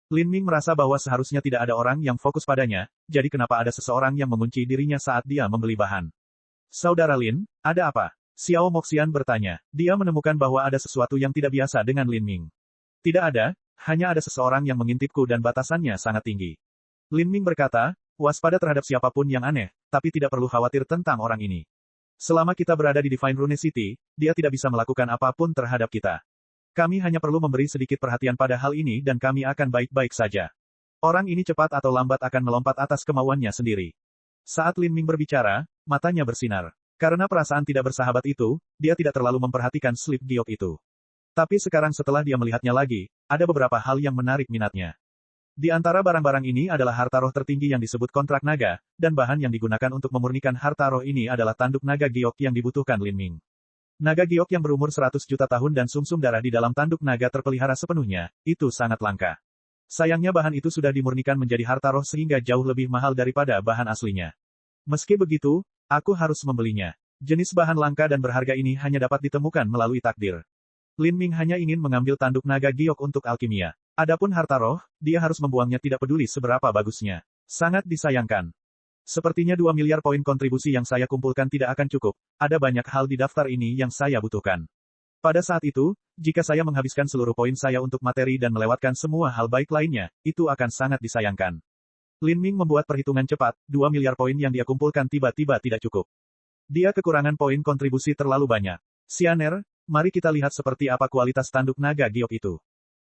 Lin Ming merasa bahwa seharusnya tidak ada orang yang fokus padanya, jadi kenapa ada seseorang yang mengunci dirinya saat dia membeli bahan? Saudara Lin, ada apa? Xiao Moxian bertanya. Dia menemukan bahwa ada sesuatu yang tidak biasa dengan Lin Ming. Tidak ada, hanya ada seseorang yang mengintipku dan batasannya sangat tinggi. Lin Ming berkata, waspada terhadap siapapun yang aneh, tapi tidak perlu khawatir tentang orang ini. Selama kita berada di Divine Rune City, dia tidak bisa melakukan apapun terhadap kita. Kami hanya perlu memberi sedikit perhatian pada hal ini dan kami akan baik-baik saja. Orang ini cepat atau lambat akan melompat atas kemauannya sendiri. Saat Lin Ming berbicara, matanya bersinar. Karena perasaan tidak bersahabat itu, dia tidak terlalu memperhatikan slip giok itu. Tapi sekarang setelah dia melihatnya lagi, ada beberapa hal yang menarik minatnya. Di antara barang-barang ini adalah harta roh tertinggi yang disebut kontrak naga, dan bahan yang digunakan untuk memurnikan harta roh ini adalah tanduk naga giok yang dibutuhkan Lin Ming. Naga giok yang berumur 100 juta tahun dan sumsum darah di dalam tanduk naga terpelihara sepenuhnya, itu sangat langka. Sayangnya bahan itu sudah dimurnikan menjadi harta roh sehingga jauh lebih mahal daripada bahan aslinya. Meski begitu, aku harus membelinya. Jenis bahan langka dan berharga ini hanya dapat ditemukan melalui takdir. Lin Ming hanya ingin mengambil tanduk naga giok untuk alkimia. Adapun harta roh, dia harus membuangnya tidak peduli seberapa bagusnya. Sangat disayangkan. Sepertinya 2 miliar poin kontribusi yang saya kumpulkan tidak akan cukup. Ada banyak hal di daftar ini yang saya butuhkan. Pada saat itu, jika saya menghabiskan seluruh poin saya untuk materi dan melewatkan semua hal baik lainnya, itu akan sangat disayangkan. Lin Ming membuat perhitungan cepat, 2 miliar poin yang dia kumpulkan tiba-tiba tidak cukup. Dia kekurangan poin kontribusi terlalu banyak. Xianer, mari kita lihat seperti apa kualitas tanduk naga giok itu.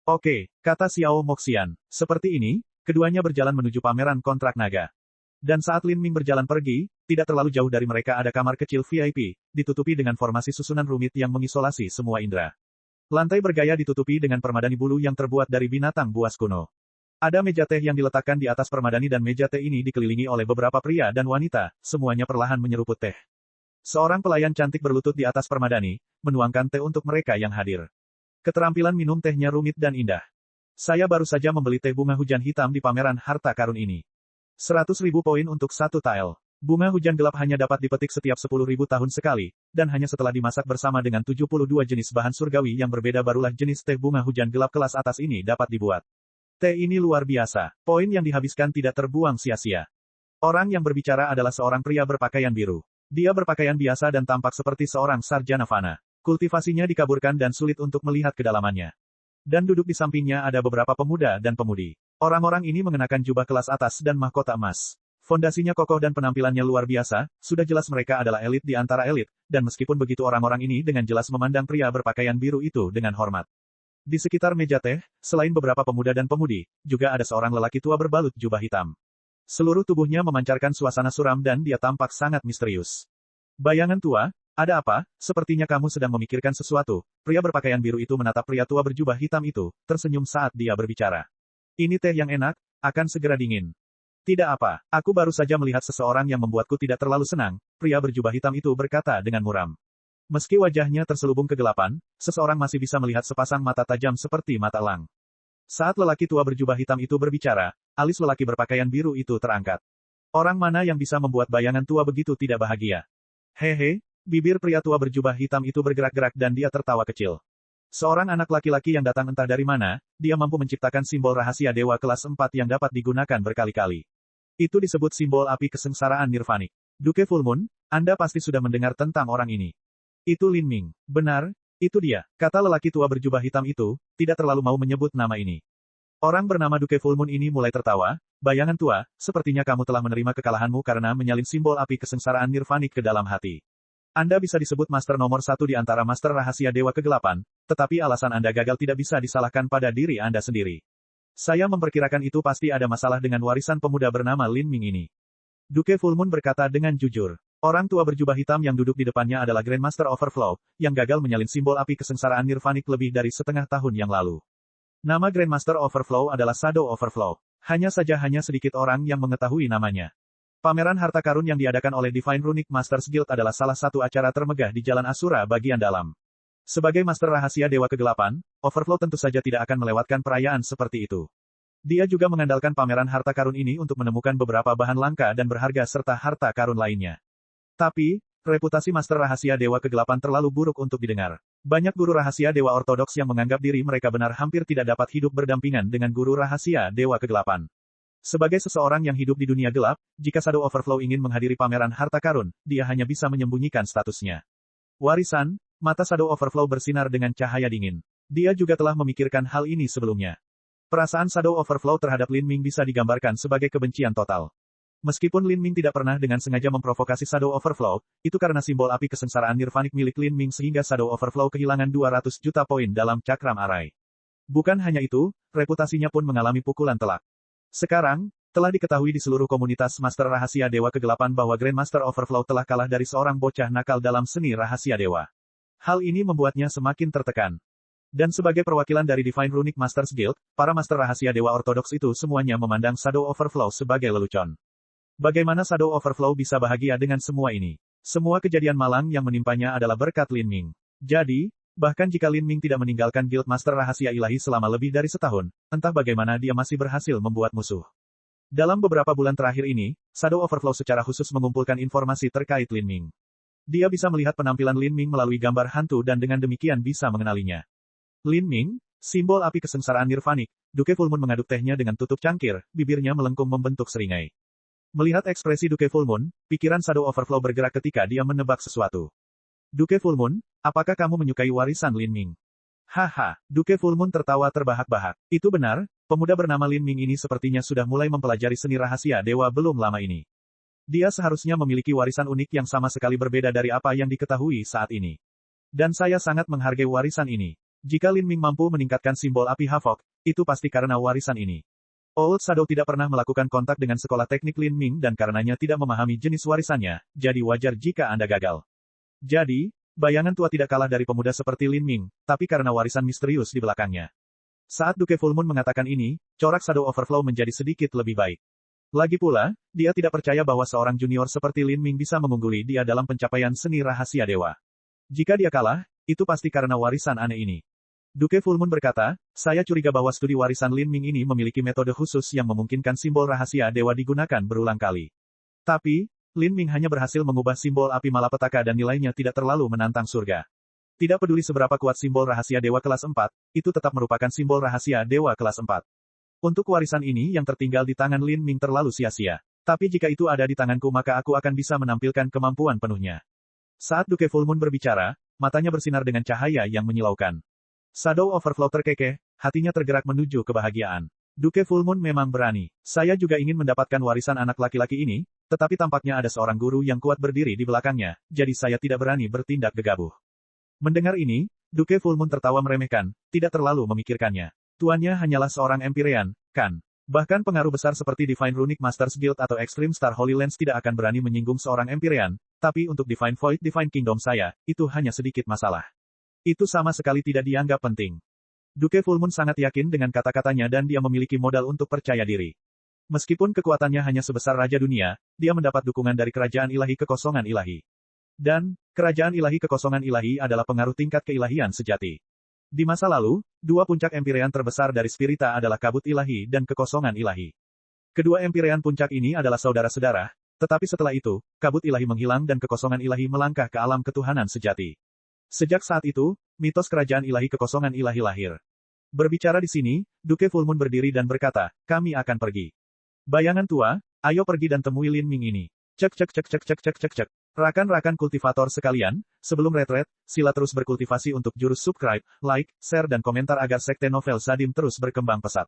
Oke, kata Xiao Moxian. Seperti ini, keduanya berjalan menuju pameran kontrak naga. Dan saat Lin Ming berjalan pergi, tidak terlalu jauh dari mereka ada kamar kecil VIP, ditutupi dengan formasi susunan rumit yang mengisolasi semua indera. Lantai bergaya ditutupi dengan permadani bulu yang terbuat dari binatang buas kuno. Ada meja teh yang diletakkan di atas permadani dan meja teh ini dikelilingi oleh beberapa pria dan wanita, semuanya perlahan menyeruput teh. Seorang pelayan cantik berlutut di atas permadani, menuangkan teh untuk mereka yang hadir. Keterampilan minum tehnya rumit dan indah. Saya baru saja membeli teh bunga hujan hitam di pameran harta karun ini. 100.000 poin untuk satu tile. Bunga hujan gelap hanya dapat dipetik setiap 10.000 tahun sekali, dan hanya setelah dimasak bersama dengan 72 jenis bahan surgawi yang berbeda barulah jenis teh bunga hujan gelap kelas atas ini dapat dibuat. Teh ini luar biasa. Poin yang dihabiskan tidak terbuang sia-sia. Orang yang berbicara adalah seorang pria berpakaian biru. Dia berpakaian biasa dan tampak seperti seorang sarjana fana. Kultivasinya dikaburkan dan sulit untuk melihat kedalamannya. Dan duduk di sampingnya ada beberapa pemuda dan pemudi. Orang-orang ini mengenakan jubah kelas atas dan mahkota emas. Fondasinya kokoh dan penampilannya luar biasa, sudah jelas mereka adalah elit di antara elit, dan meskipun begitu orang-orang ini dengan jelas memandang pria berpakaian biru itu dengan hormat. Di sekitar meja teh, selain beberapa pemuda dan pemudi, juga ada seorang lelaki tua berbalut jubah hitam. Seluruh tubuhnya memancarkan suasana suram dan dia tampak sangat misterius. Bayangan tua, ada apa? Sepertinya kamu sedang memikirkan sesuatu. Pria berpakaian biru itu menatap pria tua berjubah hitam itu, tersenyum saat dia berbicara. Ini teh yang enak, akan segera dingin. Tidak apa, aku baru saja melihat seseorang yang membuatku tidak terlalu senang, pria berjubah hitam itu berkata dengan muram. Meski wajahnya terselubung kegelapan, seseorang masih bisa melihat sepasang mata tajam seperti mata elang. Saat lelaki tua berjubah hitam itu berbicara, alis lelaki berpakaian biru itu terangkat. Orang mana yang bisa membuat bayangan tua begitu tidak bahagia? Hehe, bibir pria tua berjubah hitam itu bergerak-gerak dan dia tertawa kecil. Seorang anak laki-laki yang datang entah dari mana, dia mampu menciptakan simbol rahasia dewa kelas 4 yang dapat digunakan berkali-kali. Itu disebut simbol api kesengsaraan nirvanik. Duke Full Moon, Anda pasti sudah mendengar tentang orang ini. Itu Lin Ming. Benar, itu dia, kata lelaki tua berjubah hitam itu, tidak terlalu mau menyebut nama ini. Orang bernama Duke Full Moon ini mulai tertawa, bayangan tua, sepertinya kamu telah menerima kekalahanmu karena menyalin simbol api kesengsaraan nirvanik ke dalam hati. Anda bisa disebut master nomor 1 di antara master rahasia dewa kegelapan, tetapi alasan Anda gagal tidak bisa disalahkan pada diri Anda sendiri. Saya memperkirakan itu pasti ada masalah dengan warisan pemuda bernama Lin Ming ini. Duke Full Moon berkata dengan jujur. Orang tua berjubah hitam yang duduk di depannya adalah Grandmaster Overflow, yang gagal menyalin simbol api kesengsaraan nirvanik lebih dari setengah tahun yang lalu. Nama Grandmaster Overflow adalah Shadow Overflow. Hanya sedikit orang yang mengetahui namanya. Pameran harta karun yang diadakan oleh Divine Runic Masters Guild adalah salah satu acara termegah di Jalan Asura bagian dalam. Sebagai master rahasia dewa kegelapan, Overflow tentu saja tidak akan melewatkan perayaan seperti itu. Dia juga mengandalkan pameran harta karun ini untuk menemukan beberapa bahan langka dan berharga serta harta karun lainnya. Tapi, reputasi master rahasia dewa kegelapan terlalu buruk untuk didengar. Banyak guru rahasia dewa ortodoks yang menganggap diri mereka benar hampir tidak dapat hidup berdampingan dengan guru rahasia dewa kegelapan. Sebagai seseorang yang hidup di dunia gelap, jika Shadow Overflow ingin menghadiri pameran harta karun, dia hanya bisa menyembunyikan statusnya. Warisan, mata Shadow Overflow bersinar dengan cahaya dingin. Dia juga telah memikirkan hal ini sebelumnya. Perasaan Shadow Overflow terhadap Lin Ming bisa digambarkan sebagai kebencian total. Meskipun Lin Ming tidak pernah dengan sengaja memprovokasi Shadow Overflow, itu karena simbol api kesengsaraan nirvanik milik Lin Ming sehingga Shadow Overflow kehilangan 200 juta poin dalam cakram arai. Bukan hanya itu, reputasinya pun mengalami pukulan telak. Sekarang, telah diketahui di seluruh komunitas Master Rahasia Dewa Kegelapan bahwa Grandmaster Overflow telah kalah dari seorang bocah nakal dalam seni rahasia dewa. Hal ini membuatnya semakin tertekan. Dan sebagai perwakilan dari Divine Runic Masters Guild, para Master Rahasia Dewa Ortodoks itu semuanya memandang Shadow Overflow sebagai lelucon. Bagaimana Shadow Overflow bisa bahagia dengan semua ini? Semua kejadian malang yang menimpanya adalah berkat Lin Ming. Jadi, bahkan jika Lin Ming tidak meninggalkan Guild Master Rahasia Ilahi selama lebih dari setahun, entah bagaimana dia masih berhasil membuat musuh. Dalam beberapa bulan terakhir ini, Shadow Overflow secara khusus mengumpulkan informasi terkait Lin Ming. Dia bisa melihat penampilan Lin Ming melalui gambar hantu dan dengan demikian bisa mengenalinya. Lin Ming, simbol api kesengsaraan nirvanik, Duke Full Moon mengaduk tehnya dengan tutup cangkir, bibirnya melengkung membentuk seringai. Melihat ekspresi Duke Full Moon, pikiran Shadow Overflow bergerak ketika dia menebak sesuatu. Duke Full Moon, apakah kamu menyukai warisan Lin Ming? Haha, Duke Full Moon tertawa terbahak-bahak. Itu benar, pemuda bernama Lin Ming ini sepertinya sudah mulai mempelajari seni rahasia dewa belum lama ini. Dia seharusnya memiliki warisan unik yang sama sekali berbeda dari apa yang diketahui saat ini. Dan saya sangat menghargai warisan ini. Jika Lin Ming mampu meningkatkan simbol api Havok, itu pasti karena warisan ini. Old Shadow tidak pernah melakukan kontak dengan sekolah teknik Lin Ming dan karenanya tidak memahami jenis warisannya, jadi wajar jika Anda gagal. Jadi, bayangan tua tidak kalah dari pemuda seperti Lin Ming, tapi karena warisan misterius di belakangnya. Saat Duke Full Moon mengatakan ini, corak Shadow Overflow menjadi sedikit lebih baik. Lagi pula, dia tidak percaya bahwa seorang junior seperti Lin Ming bisa mengungguli dia dalam pencapaian seni rahasia dewa. Jika dia kalah, itu pasti karena warisan aneh ini. Duke Full Moon berkata, saya curiga bahwa studi warisan Lin Ming ini memiliki metode khusus yang memungkinkan simbol rahasia dewa digunakan berulang kali. Tapi, Lin Ming hanya berhasil mengubah simbol api malapetaka dan nilainya tidak terlalu menantang surga. Tidak peduli seberapa kuat simbol rahasia dewa kelas 4, itu tetap merupakan simbol rahasia dewa kelas 4. Untuk warisan ini yang tertinggal di tangan Lin Ming terlalu sia-sia. Tapi jika itu ada di tanganku maka aku akan bisa menampilkan kemampuan penuhnya. Saat Duke Full Moon berbicara, matanya bersinar dengan cahaya yang menyilaukan. Shadow Overflow terkekeh, hatinya tergerak menuju kebahagiaan. Duke Full Moon memang berani. Saya juga ingin mendapatkan warisan anak laki-laki ini, tetapi tampaknya ada seorang guru yang kuat berdiri di belakangnya, jadi saya tidak berani bertindak gegabah. Mendengar ini, Duke Full Moon tertawa meremehkan, tidak terlalu memikirkannya. Tuannya hanyalah seorang Empyrean, kan? Bahkan pengaruh besar seperti Divine Runic Masters Guild atau Extreme Star Holy Lands tidak akan berani menyinggung seorang Empyrean, tapi untuk Divine Void Divine Kingdom saya, itu hanya sedikit masalah. Itu sama sekali tidak dianggap penting. Duke Full Moon sangat yakin dengan kata-katanya dan dia memiliki modal untuk percaya diri. Meskipun kekuatannya hanya sebesar Raja Dunia, dia mendapat dukungan dari Kerajaan Ilahi Kekosongan Ilahi. Dan, Kerajaan Ilahi Kekosongan Ilahi adalah pengaruh tingkat keilahian sejati. Di masa lalu, dua puncak Empyrean terbesar dari Spirita adalah Kabut Ilahi dan Kekosongan Ilahi. Kedua Empyrean puncak ini adalah saudara-saudara, tetapi setelah itu, Kabut Ilahi menghilang dan Kekosongan Ilahi melangkah ke alam ketuhanan sejati. Sejak saat itu, mitos Kerajaan Ilahi Kekosongan Ilahi lahir. Berbicara di sini, Duke Full Moon berdiri dan berkata, kami akan pergi. Bayangan tua, ayo pergi dan temui Lin Ming ini. Cek cek cek cek cek cek cek cek. Rakan-rakan kultivator sekalian, sebelum retret, sila terus berkultivasi untuk jurus subscribe, like, share dan komentar agar sekte novel Sadim terus berkembang pesat.